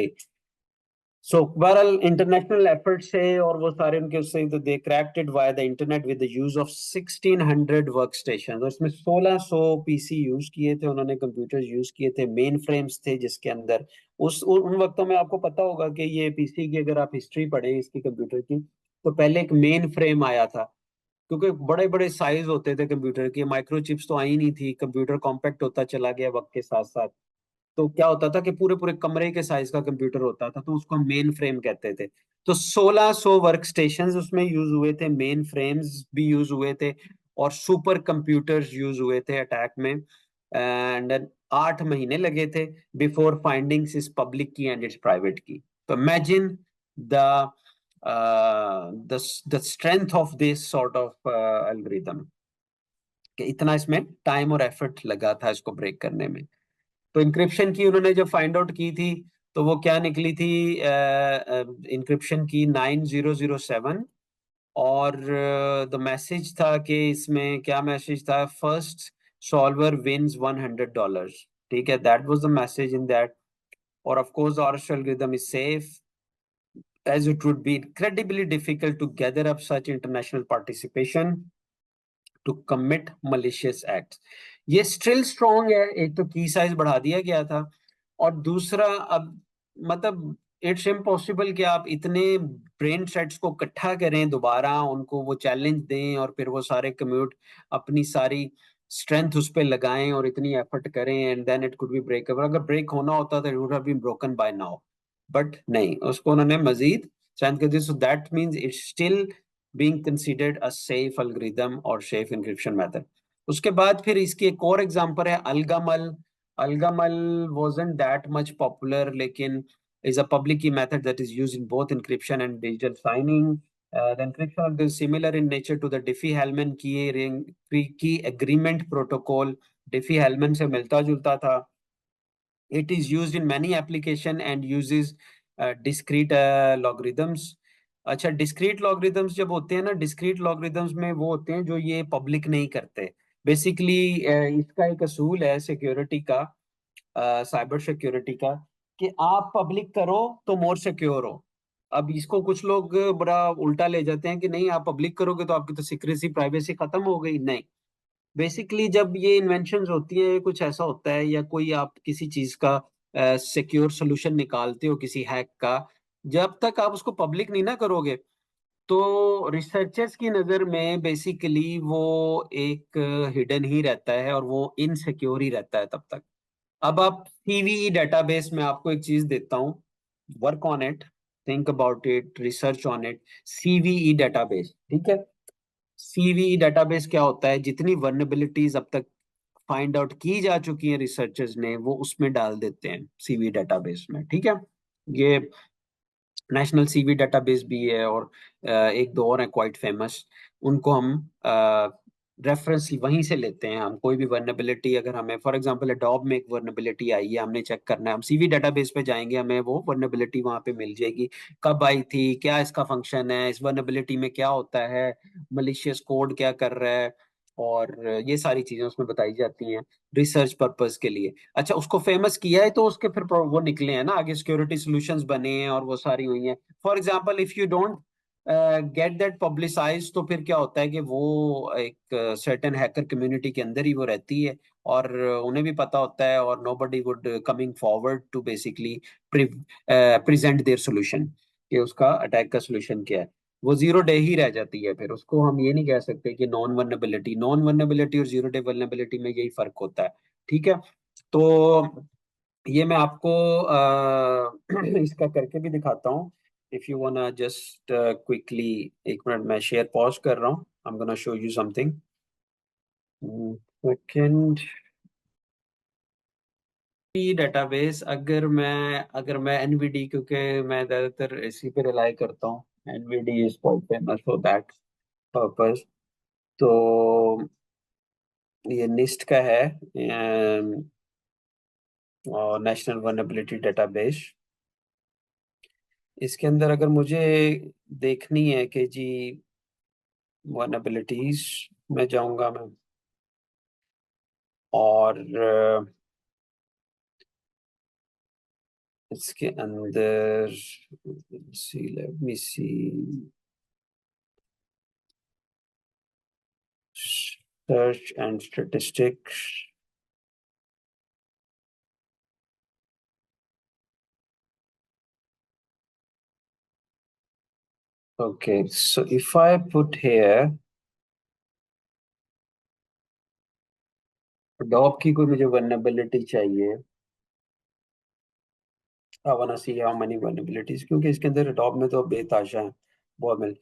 So बहरहाल इंटरनेशनल एफर्ट से और वो सारे उनके उससे they cracked it via the internet with the use of 1600 work station. उसमें 1600 पीसी यूज किए थे उन्होंने, कंप्यूटर्स यूज किए थे, मेन फ्रेम्स थे जिसके अंदर उन वक्तों में आपको पता होगा कि ये पीसी की अगर आप हिस्ट्री पढ़ें इसकी कंप्यूटर की, तो पहले एक मेन फ्रेम आया था. क्योंकि बड़े बड़े साइज होते थे कंप्यूटर की, माइक्रोचिप्स तो आई नहीं थी, कंप्यूटर कॉम्पैक्ट होता चला गया वक्त के साथ साथ. तो क्या होता था कि पूरे पूरे कमरे के साइज का कंप्यूटर होता था, तो उसको मेन फ्रेम कहते थे. तो 1600 वर्क स्टेशन उसमें यूज हुए थे, मेन फ्रेम्स भी यूज हुए थे, और सुपर कंप्यूटर्स यूज हुए थे अटैक में. एंड 8 महीने लगे थे बिफोर फाइंडिंग्स इस पब्लिक की एंड इट्स प्राइवेट की. तो imagine the the strength of this sort of algorithm, कि इतना इसमें टाइम और एफर्ट लगा था इसको ब्रेक करने में. तो इंक्रिप्शन की उन्होंने जब फाइंड आउट की थी, तो वो क्या निकली थी, इंक्रिप्शन की 9007. और द मैसेज था कि इसमें क्या मैसेज था, फर्स्ट सॉल्वर विंस $100. ठीक है, that was the message in that. और of course our algorithm is safe, as it would be incredibly difficult to gather up such international participation to commit malicious act. ये स्टिल स्ट्रॉन्ग है. एक तो की साइज बढ़ा दिया गया था, और दूसरा अब मतलब इट्स इम्पॉसिबल कि आप इतने ब्रेन सेट्स को इकट्ठा करें, दोबारा उनको वो चैलेंज दें, और फिर वो सारे कम्यूट अपनी सारी स्ट्रेंथ उस पर लगाएं और इतनी एफर्ट करें, and then it could be breakable. अगर ब्रेक होना होता तो it would have been broken by now, but नहीं, उसको उन्होंने मजीद स्ट्रेंथ कर दी. So that means it's still being considered a safe algorithm or safe encryption method. उसके बाद फिर इसकी एक और एग्जांपल है अलगमल. अलगमल wasn't that much popular, लेकिन is a public key method that is used in both encryption and digital signing. The encryption is similar in nature to the Diffie-Hellman key agreement protocol. Diffie-Hellman से मिलता जुलता था. It is used in many application and uses discrete logarithms. अच्छा, डिस्क्रीट लॉगरिदम्स जब होते हैं ना, डिस्क्रीट लॉगरिदम्स में वो होते हैं जो ये पब्लिक नहीं करते. बेसिकली इसका एक असूल है सिक्योरिटी का, साइबर सिक्योरिटी का, कि आप पब्लिक करो तो मोर सिक्योर हो. अब इसको कुछ लोग बड़ा उल्टा ले जाते हैं कि नहीं, आप पब्लिक करोगे तो आपकी तो सिक्रेसी प्राइवेसी खत्म हो गई. नहीं, बेसिकली जब ये इन्वेंशंस होती है, कुछ ऐसा होता है, या कोई आप किसी चीज का सिक्योर सोल्यूशन निकालते हो किसी हैक का, जब तक आप उसको पब्लिक नहीं ना करोगे, तो रिसर्चर्स की नजर में बेसिकली वो एक हिडन ही रहता है, और वो इनसिक्योर ही रहता है तब तक. अब आप सीवीई डेटाबेस में आपको एक चीज देता हूँ, work on it, think about it, research on it. CVE database, ठीक है. सीवीई डेटाबेस क्या होता है, जितनी वर्नेबिलिटीज अब तक फाइंड आउट की जा चुकी हैं रिसर्चर्स ने, वो उसमें डाल देते हैं सीवी डेटाबेस में. ठीक है, ये नेशनल सीवी डेटाबेस भी है, और एक दो और है क्वाइट फेमस. उनको हम रेफरेंस वहीं से लेते हैं. हम कोई भी वर्नेबिलिटी, अगर हमें फॉर एग्जांपल एडोब में एक वर्नेबिलिटी आई है, हमने चेक करना है, हम सीवी डेटाबेस पे जाएंगे, हमें वो वर्नेबिलिटी वहां पे मिल जाएगी, कब आई थी, क्या इसका फंक्शन है, इस वर्नेबिलिटी में क्या होता है, मलिशियस कोड क्या कर रहा है, और ये सारी चीजें उसमें बताई जाती हैं रिसर्च पर्पस के लिए. अच्छा, उसको फेमस किया है तो उसके फिर वो निकले हैं ना आगे, सिक्योरिटी सॉल्यूशंस बने हैं और वो सारी हुई हैं. For example if you don't get that publicise, तो फिर क्या होता है कि वो एक सर्टेन हैकर कम्युनिटी के अंदर ही वो रहती है, और उन्हें भी पता होता है, और nobody would coming forward to basically present their solution, कि उसका अटैक का सोल्यूशन क्या है. वो जीरो डे ही रह जाती है. फिर उसको हम ये नहीं कह सकते कि नॉन वर्नेबिलिटी और जीरो डे वर्नेबिलिटी में यही फर्क होता है. ठीक है, तो ये मैं आपको इसका करके भी दिखाता हूँ. इफ यू वांना जस्ट क्विकली, एक मिनट मैं शेयर पॉज कर रहा हूँ. I am gonna show you something. Second. Database, अगर मैं एनवीडी, क्योंकि मैं ज्यादातर इसी पे रिलाई करता हूँ, NVD is quite famous for that purpose. तो ये निस्ट का है. और नेशनल वल्नरेबिलिटी डेटाबेस। इसके अंदर अगर मुझे देखनी है कि जी वल्नरेबिलिटीज में जाऊंगा मैं, और इसके अंदर see let me see search and statistics. Okay, so if I put here Adobe की कोई मुझे vulnerability चाहिए, I wanna see how many vulnerabilities, क्योंकि इसके अंदर Adobe में तो बेताशा है बहुत मिल।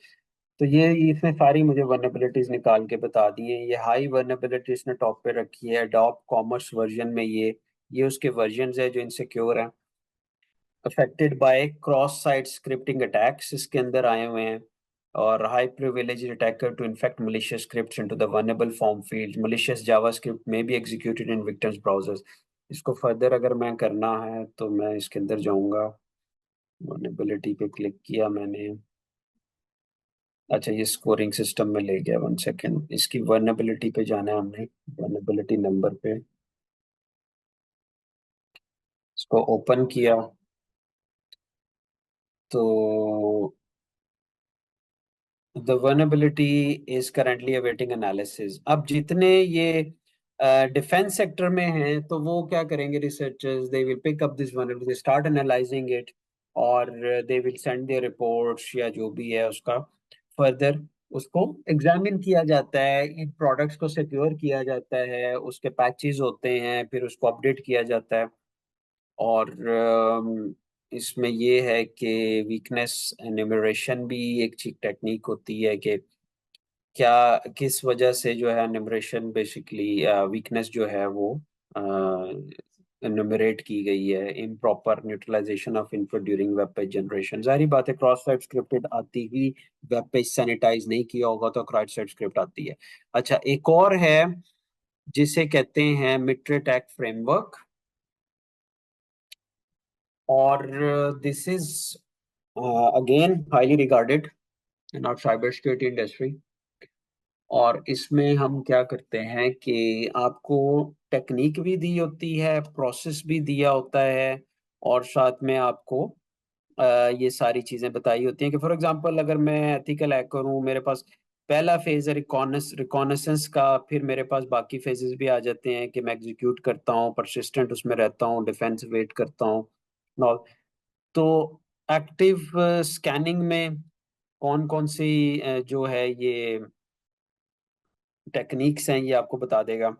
तो ये इसने सारी मुझे vulnerabilities निकाल के बता दी हैं। ये हाई vulnerability इसने टॉप पे रखी है Adobe कॉमर्स वर्जन में। ये उसके वर्जन है जो इनसिक्योर हैं। Affected by cross site scripting attacks इसके अंदर आए हुए हैं। और high privilege attacker to infect malicious scripts into the vulnerable form fields. Malicious JavaScript may be executed in victims browsers. इसको फर्दर अगर मैं करना है तो मैं इसके अंदर जाऊंगा, vulnerability पे क्लिक किया मैंने। अच्छा, ये स्कोरिंग सिस्टम में ले गया। 1 सेकेंड, इसकी vulnerability पे जाना है हमने, vulnerability नंबर पे। इसको ओपन किया तो the vulnerability is currently awaiting analysis. अब जितने ये डिफेंस सेक्टर में हैं तो वो क्या करेंगे, researchers they will pick up this vulnerability, start analysing it, और they will send their reports या जो भी है उसका फर्दर उसको एग्जामिन किया जाता है। इन प्रोडक्ट्स को सिक्योर किया जाता है, उसके पैचेस होते हैं, फिर उसको अपडेट किया जाता है। और इसमें ये है कि वीकनेस एन्यूमरेशन भी एक चीज टेक्निक होती है कि क्या किस वजह से जो है एन्यूमरेशन बेसिकली वीकनेस जो है वो एन्यूमरेट की गई है। Improper neutralization of info during web page generation. जाहिर बात है क्रॉस साइट स्क्रिप्टेड आती ही, वेब पेज सैनिटाइज नहीं किया होगा तो क्रॉस साइट स्क्रिप्ट आती है। अच्छा, एक और है जिसे कहते हैं मिट्रेटैक फ्रेमवर्क, और this is again highly regarded in our cyber security industry. और इसमें हम क्या करते हैं कि आपको टेक्निक भी दी होती है, प्रोसेस भी दिया होता है, और साथ में आपको ये सारी चीजें बताई होती हैं कि फॉर एग्जांपल अगर मैं एथिकल हैकर हूँ, मेरे पास पहला फेज है रिकॉनेसेंस का, फिर मेरे पास बाकी फेजेस भी आ जाते हैं कि मैं एग्जीक्यूट करता हूँ, परसिस्टेंट उसमें रहता हूँ, डिफेंस वेट करता हूँ। और तो एक्टिव स्कैनिंग में कौन कौन सी जो है ये टेक्निक्स हैं ये आपको बता देगा।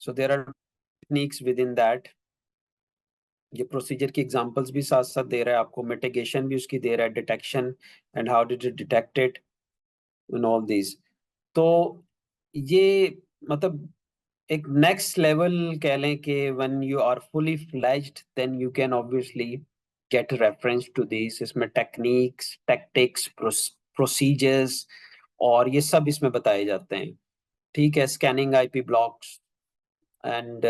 So there are techniques within that. ये प्रोसीजर की एग्जांपल्स भी साथ साथ दे रहा है आपको, मिटिगेशन भी उसकी दे रहा है, detection and how did it detect it in all this. तो ये मतलब एक नेक्स्ट लेवल कह लें कि when you are fully fledged then you can obviously get reference to this. इसमें टेक्निक्स, टैक्टिक्स, प्रोसीजर्स और ये सब इसमें बताए जाते हैं। ठीक है, स्कैनिंग आईपी ब्लॉक्स एंड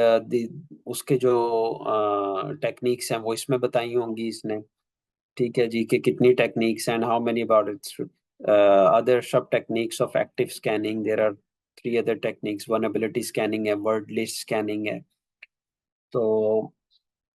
उसके जो टेक्निक्स हैं वो इसमें बताई होंगी इसने। ठीक है जी, कि कितनी techniques and how many about its other sub techniques of active scanning. There are 3 other techniques, vulnerability scanning है, वर्ड लिस्ट स्कैनिंग है। तो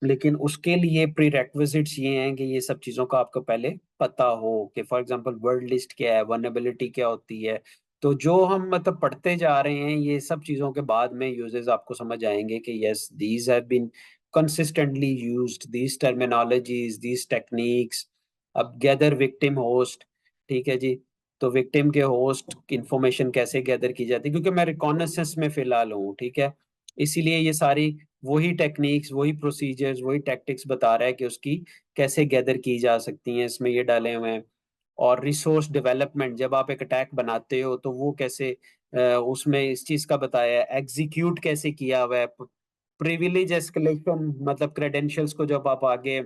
लेकिन उसके लिए प्री रेक्विजिट्स ये हैं कि ये सब चीज़ों का आपको पहले पता हो कि फॉर एग्जांपल वर्ड लिस्ट क्या है, वल्नरेबिलिटी क्या होती है। तो जो हम मतलब पढ़ते जा रहे हैं ये सब चीज़ों के बाद में यूजेस आपको समझ आएंगे कि yes these have been consistently used, these terminologies, these techniques. अब गैदर विक्टिम होस्ट, ठीक है जी, तो विक्टिम के होस्ट इंफॉर्मेशन कैसे गैदर की जाती है, क्योंकि मैं रिकॉनेसेंस में फिलहाल हूँ, ठीक है, इसीलिए ये सारी वही टेक्निक्स, वही प्रोसीजर्स, वही टैक्टिक्स बता रहा है कि उसकी कैसे गैदर की जा सकती हैं, इसमें ये डाले हुए हैं। और रिसोर्स डेवलपमेंट, जब आप एक अटैक बनाते हो तो वो कैसे उसमें इस चीज का बताया है, एग्जीक्यूट कैसे किया हुआ है, प्रिविलेज एस्केलेशन मतलब क्रेडेंशियल्स को जब आप आगे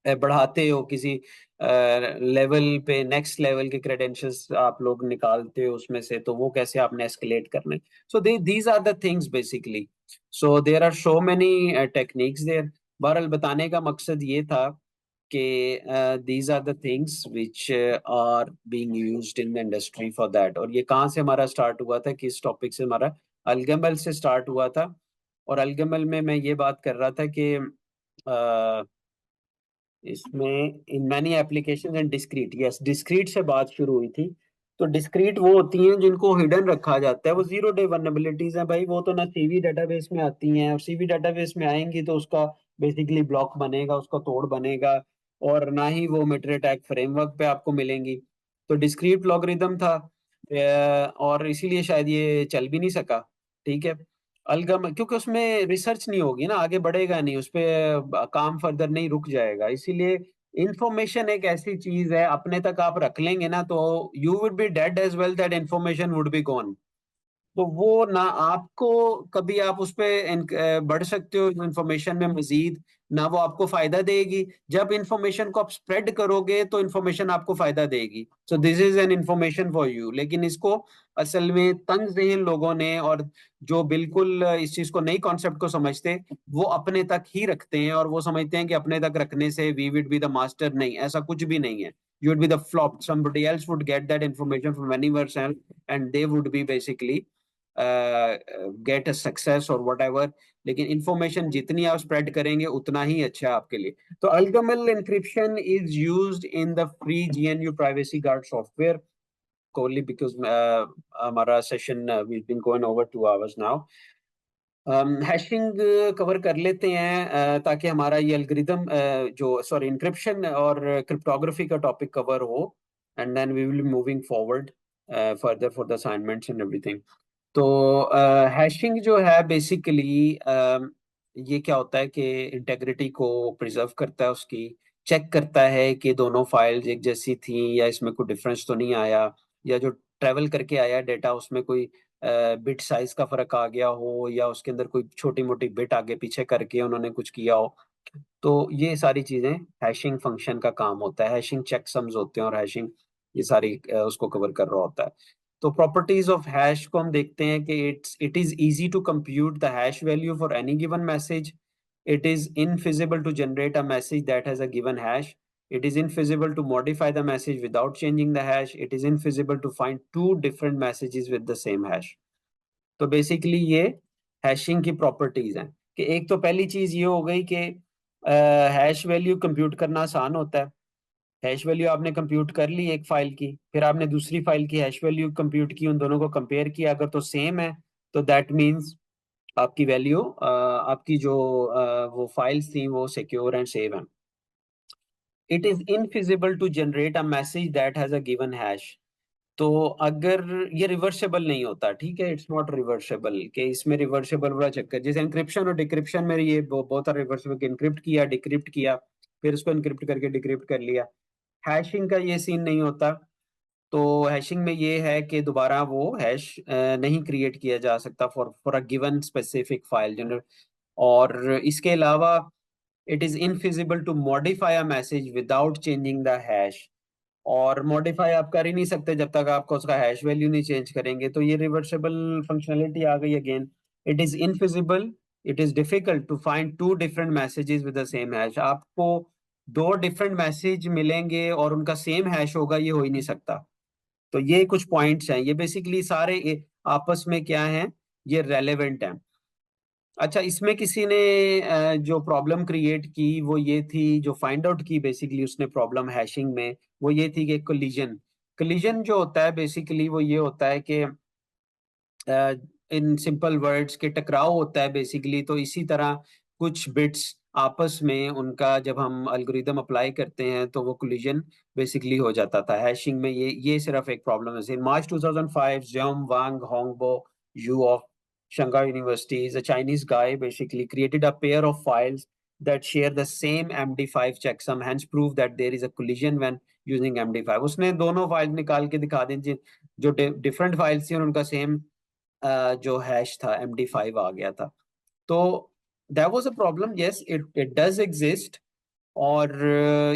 बढ़ाते हो, किसी लेवल पे नेक्स्ट लेवल के क्रेडेंशियल्स आप लोग निकालते हो उसमें से, तो वो कैसे आपने एस्केलेट करने। So these are the things basically. So there are so many techniques there. बहरहाल बताने का मकसद ये था कि these are the things which are being used in the industry for that. और ये कहाँ से हमारा स्टार्ट हुआ था, किस टॉपिक से हमारा, अलगमल से स्टार्ट हुआ था। और अलगमल में मैं ये बात कर रहा था कि इसमें in many application and discrete, yes discrete से बात शुरू हुई थी। तो डिस्क्रीट वो होती हैं जिनको हिडन रखा जाता है, वो जीरो डे वनरेबिलिटीज हैं भाई। वो तो ना सीवी डेटाबेस में आती हैं, और सीवी डेटाबेस में आएंगी तो उसका बेसिकली ब्लॉक बनेगा, उसका तोड़ बनेगा, और ना ही वो मिटर अटैक फ्रेमवर्क पे आपको मिलेंगी। तो डिस्क्रीट लॉगरिदम था, और इसीलिए शायद ये चल भी नहीं सका। ठीक है, अलगम क्योंकि उसमें रिसर्च नहीं होगी ना, आगे बढ़ेगा नहीं, उस पे काम फर्दर नहीं रुक जाएगा। इसीलिए इंफॉर्मेशन एक ऐसी चीज है, अपने तक आप रख लेंगे ना तो you would be dead as well, that information would be gone. तो वो ना आपको कभी आप उस पे बढ़ सकते हो इंफॉर्मेशन में मजीद, ना वो आपको फायदा देगी। जब इंफॉर्मेशन को आप स्प्रेड करोगे तो इंफॉर्मेशन आपको फायदा देगी। सो this is an information for you. लेकिन इसको असल में तंग ज़हन लोगों ने, और जो बिल्कुल इस चीज को नई कॉन्सेप्ट को समझते, वो अपने तक ही रखते हैं, और वो समझते हैं कि अपने तक रखने से we would be the master. नहीं, ऐसा कुछ भी नहीं है। You would be the flop. Somebody else would get that information from anywhere else, and they would be basically get a success और वट एवर। लेकिन इंफॉर्मेशन जितनी आप स्प्रेड करेंगे उतना ही अच्छा है आपके लिए। तो ElGamal encryption is used in the free GNU privacy guard software कोली, बिकॉज हमारा सेशन we been going over 2 hours now. Hashing cover कर लेते हैं, ताकि हमारा ये एल्गोरिदम जो सॉरी इंक्रिप्शन और क्रिप्टोग्राफी का टॉपिक कवर हो, and then we will be moving forward further for the assignments and everything. तो हैशिंग जो है बेसिकली ये क्या होता है कि इंटेग्रिटी को प्रिजर्व करता है, उसकी चेक करता है कि दोनों फाइल्स एक जैसी थी, या इसमें कोई डिफरेंस तो नहीं आया, या जो ट्रेवल करके आया डेटा उसमें कोई बिट साइज का फर्क आ गया हो, या उसके अंदर कोई छोटी मोटी बिट आगे पीछे करके उन्होंने कुछ किया हो। तो ये सारी चीजें हैशिंग फंक्शन का काम होता है। हैशिंग चेकसम्स होते हैं, और हैशिंग ये सारी उसको कवर कर रहा होता है। तो प्रॉपर्टीज ऑफ हैश को हम देखते हैं कि it is easy to compute the hash value for any given message. It is infeasible to generate a message that has a given hash. It is infeasible to modify the message without changing the hash. It is infeasible to find two different messages with the same hash. तो बेसिकली ये हैशिंग की प्रॉपर्टीज हैं, कि एक तो पहली चीज ये हो गई कि हैश वैल्यू कंप्यूट करना आसान होता है। हैश वैल्यू आपने कंप्यूट कर ली एक फाइल की, फिर आपने दूसरी फाइल की हैश वैल्यू कंप्यूट की, उन दोनों को कंपेयर किया, अगर तो सेम है तो दैट मीन्स आपकी वैल्यू, आपकी जो वो फाइल्स थी वो सिक्योर एंड सेव है। It is infeasible to generate a message that has a given hash. तो अगर ये रिवर्सेबल नहीं होता, ठीक है, इट्स नॉट रिवर्सेबल, कि इसमें रिवर्सेबल वाला चक्कर, जैसे इंक्रिप्शन और डिक्रिप्शन में ये बहुत सारे रिवर्सेबल, इंक्रिप्ट किया डिक्रिप्ट किया, फिर उसको इंक्रिप्ट करके डिक्रिप्ट कर लिया। हैशिंग का ये सीन नहीं होता। तो हैशिंग में ये है कि दोबारा वो हैश नहीं क्रिएट किया जा सकता for for a given specific file general. और इसके अलावा it is infeasible to modify a message without changing the hash. और मॉडिफाई आप कर ही नहीं सकते जब तक आपको उसका हैश वैल्यू नहीं चेंज करेंगे। तो ये रिवर्सेबल फंक्शनलिटी आ गई again. It is infeasible, it is difficult to find two different messages with the same hash. आपको दो डिफरेंट मैसेज मिलेंगे और उनका सेम हैश होगा, ये हो ही नहीं सकता। तो ये कुछ पॉइंट्स हैं, ये बेसिकली सारे आपस में क्या हैं, ये रेलेवेंट हैं। अच्छा, इसमें किसी ने जो प्रॉब्लम क्रिएट की वो ये थी, जो फाइंड आउट की बेसिकली उसने प्रॉब्लम हैशिंग में, वो ये थी कि कोलिजन। कोलिजन जो होता है बेसिकली वो ये होता है कि इन सिंपल वर्ड्स के टकराव होता है बेसिकली। तो इसी तरह कुछ बिट्स आपस में उनका जब हम एल्गोरिदम अप्लाई करते हैं तो वो कोलिजन बेसिकली हो जाता था। हैशिंग में ये सिर्फ एक प्रॉब्लम है। इन मार्च 2005 जेम Wang Hongbo Yu of Shanghai University is a Chinese guy basically created a pair of files that share the same MD5 checksum, hence prove that there is a collision when using MD5। उसने दोनों फाइल निकाल के दिखा दी, जो डिफरेंट फाइल्स थी और उनका सेम जो हैश था MD5 आ गया था। तो that was a problem, yes, it does exist, और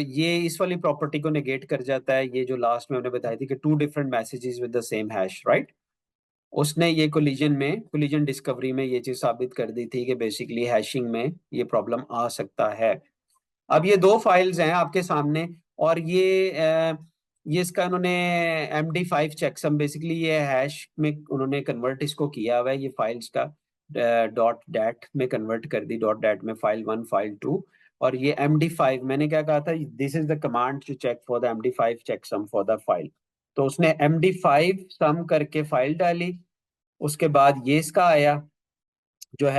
ये इस वाली प्रॉपर्टी को नेगेट कर जाता है, ये जो लास्ट में हमने बताई थी कि 2 different messages with the same hash, right. उसने ये कोलिजन डिस्कवरी में ये चीज साबित कर दी थी कि बेसिकली हैशिंग में ये प्रॉब्लम आ सकता है। अब ये 2 फाइल्स हैं आपके सामने, और ये इसका उन्होंने MD5 चेकसम, बेसिकली ये हैश में उन्होंने कन्वर्ट इसको किया हुआ है, ये फाइल्स का डॉट डैट में कन्वर्ट कर दी, डॉट डैट में फाइल 1 फाइल 2, और ये MD5 मैंने क्या कहा था, this is the command to check for the MD5 checksum for the file. तो उसने MD5 सम करके फाइल डाली, उसके बाद ये इसका आया जो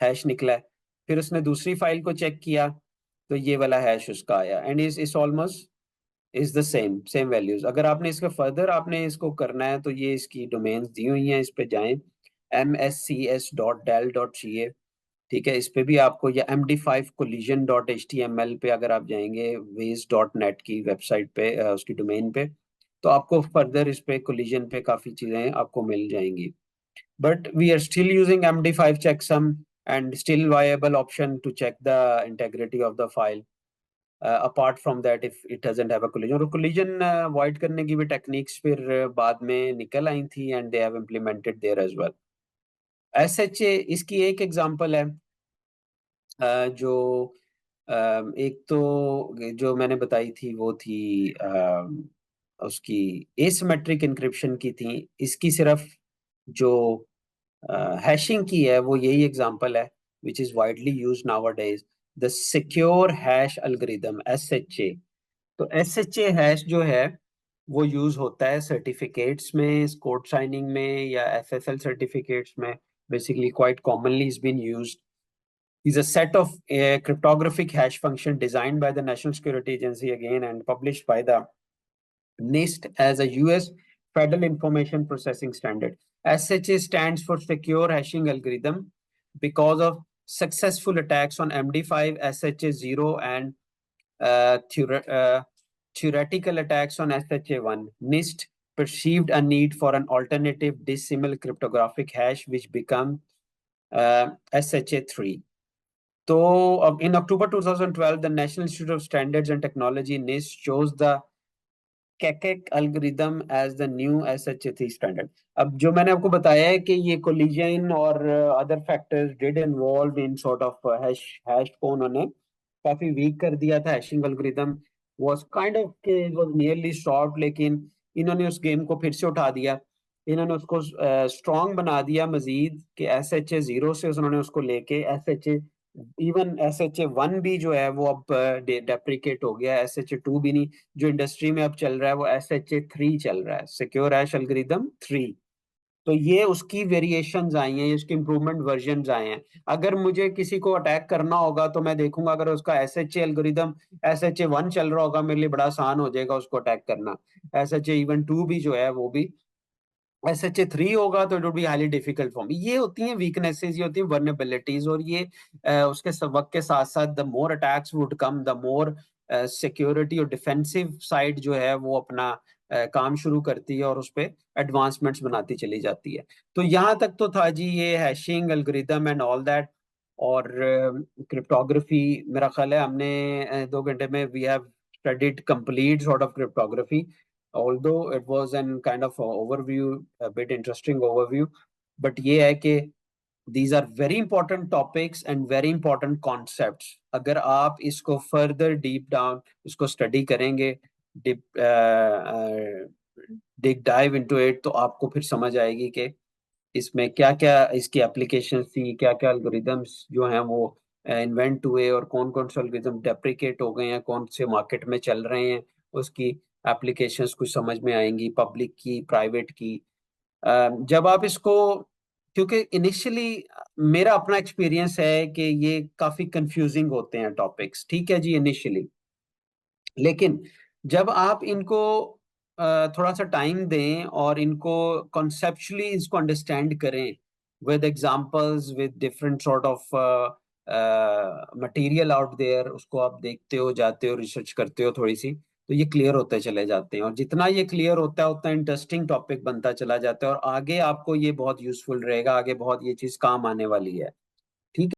हैश निकला है। फिर उसने दूसरी फाइल को चेक किया तो ये वाला हैश उसका आया, and is almost is the same values. अगर आपने इसका फर्दर आपने इसको करना है तो ये इसकी डोमेन्स दी हुई हैं, इस पे जाएं mscs.del.ca, ठीक है। इस पे भी आपको, या MD5 collision.html पे अगर आप जाएंगे waze.net की वेबसाइट पे, उसकी डोमेन पे, तो आपको फर्दर इस पे कोलिजन पे काफी चीजें आपको मिल जाएंगी। But we are still using MD5 checksum and still viable option to check the integrity of the file. Apart from that, if it doesn't have a collision, और collision avoid करने की भी techniques फिर बाद में निकल आई थी, and they have implemented there as well. SHA इसकी एक एग्जांपल है, जो एक तो जो मैंने बताई थी वो थी उसकी एसिमेट्रिक इंक्रिप्शन की थी। इसकी सिर्फ जो हैशिंग की है वो यही एग्जांपल है, which is widely used nowadays, the secure hash algorithm SHA। तो SHA हैश जो है वो यूज होता है सर्टिफिकेट्स में, कोड साइनिंग में, या SSL सर्टिफिकेट्स में। Basically quite commonly is been used, is a set of cryptographic hash function designed by the National Security Agency again and published by the NIST as a US Federal Information Processing Standard. SHA stands for Secure Hashing Algorithm because of successful attacks on MD5, SHA-0, and theoretical attacks on SHA-1. NIST perceived a need for an alternative decimal cryptographic hash which became SHA-3. So, in October 2012, the National Institute of Standards and Technology, NIST, chose the KEKEK algorithm as the new SHA-3 standard. अब जो मैंने आपको बताया है कि ये collision और other factors did involve in sort of hash को उन्होंने काफी weak कर दिया था। Hashing algorithm was kind of was nearly stopped, लेकिन इन्होंने उस गेम को फिर से उठा दिया, इन्होंने उसको स्ट्रॉन्ग बना दिया मजीद कि SHA-0 से उन्होंने उसको लेके इवन SHA-1 भी जो है वो अब डेप्रिकेट हो गया, SHA-2 भी नहीं। जो इंडस्ट्री में अब चल रहा है वो SHA-3 चल रहा है, सिक्योर हैश एल्गोरिथम 3। तो ये उसकी वेरिएशंस आई हैं, इसके इम्प्रूवमेंट वर्जन्स आए हैं। अगर मुझे किसी को अटैक करना होगा तो मैं देखूंगा, अगर उसका SHA एल्गोरिथम SHA-1 चल रहा होगा, मेरे लिए बड़ा आसान हो जाएगा उसको अटैक करना। SHA-2 भी जो है वो भी SHA-3 होगा तो it would be highly difficult for me. ये होती हैं वीकनेसेस, ये होती हैं वर्नेबिलिटीज, और ये उसके वक्त के साथ साथ the more attacks would come, the more security और डिफेंसिव साइड जो है वो अपना काम शुरू करती है और उस पर एडवांसमेंट्स बनाती चली जाती है। तो यहाँ तक तो था जी ये hashing algorithm and all that. और क्रिप्टोग्राफी मेरा ख्याल है हमने 2 घंटे में we have studied complete sort of cryptography, although it was an kind of overview, a bit interesting overview, but ये है कि these are very important topics and very important concepts. अगर आप इसको further deep down इसको study करेंगे, dig dive into it, तो आपको फिर समझ आएगी कि इसमें क्या क्या इसकी एप्लीकेशन थी, क्या क्या एल्गोरिदम्स जो हैं वो इन्वेंट हुए, और कौन कौन से एल्गोरिदम डेप्रिकेट हो गए हैं, कौन से मार्केट में चल रहे हैं, उसकी एप्लीकेशंस कुछ समझ में आएंगी, पब्लिक की, प्राइवेट की। जब आप इसको, क्योंकि इनिशियली मेरा अपना एक्सपीरियंस है कि ये काफी कंफ्यूजिंग होते हैं टॉपिक्स, ठीक है जी, इनिशियली। लेकिन जब आप इनको थोड़ा सा टाइम दें और इनको कॉन्सेप्चुअली इसको अंडरस्टैंड करें with examples, with different sort of material out there, उसको आप देखते हो, जाते हो, रिसर्च करते हो थोड़ी सी, तो ये क्लियर होते चले जाते हैं। और जितना ये क्लियर होता है उतना इंटरेस्टिंग टॉपिक बनता चला जाता है, और आगे आपको ये बहुत यूजफुल रहेगा, आगे बहुत ये चीज काम आने वाली है।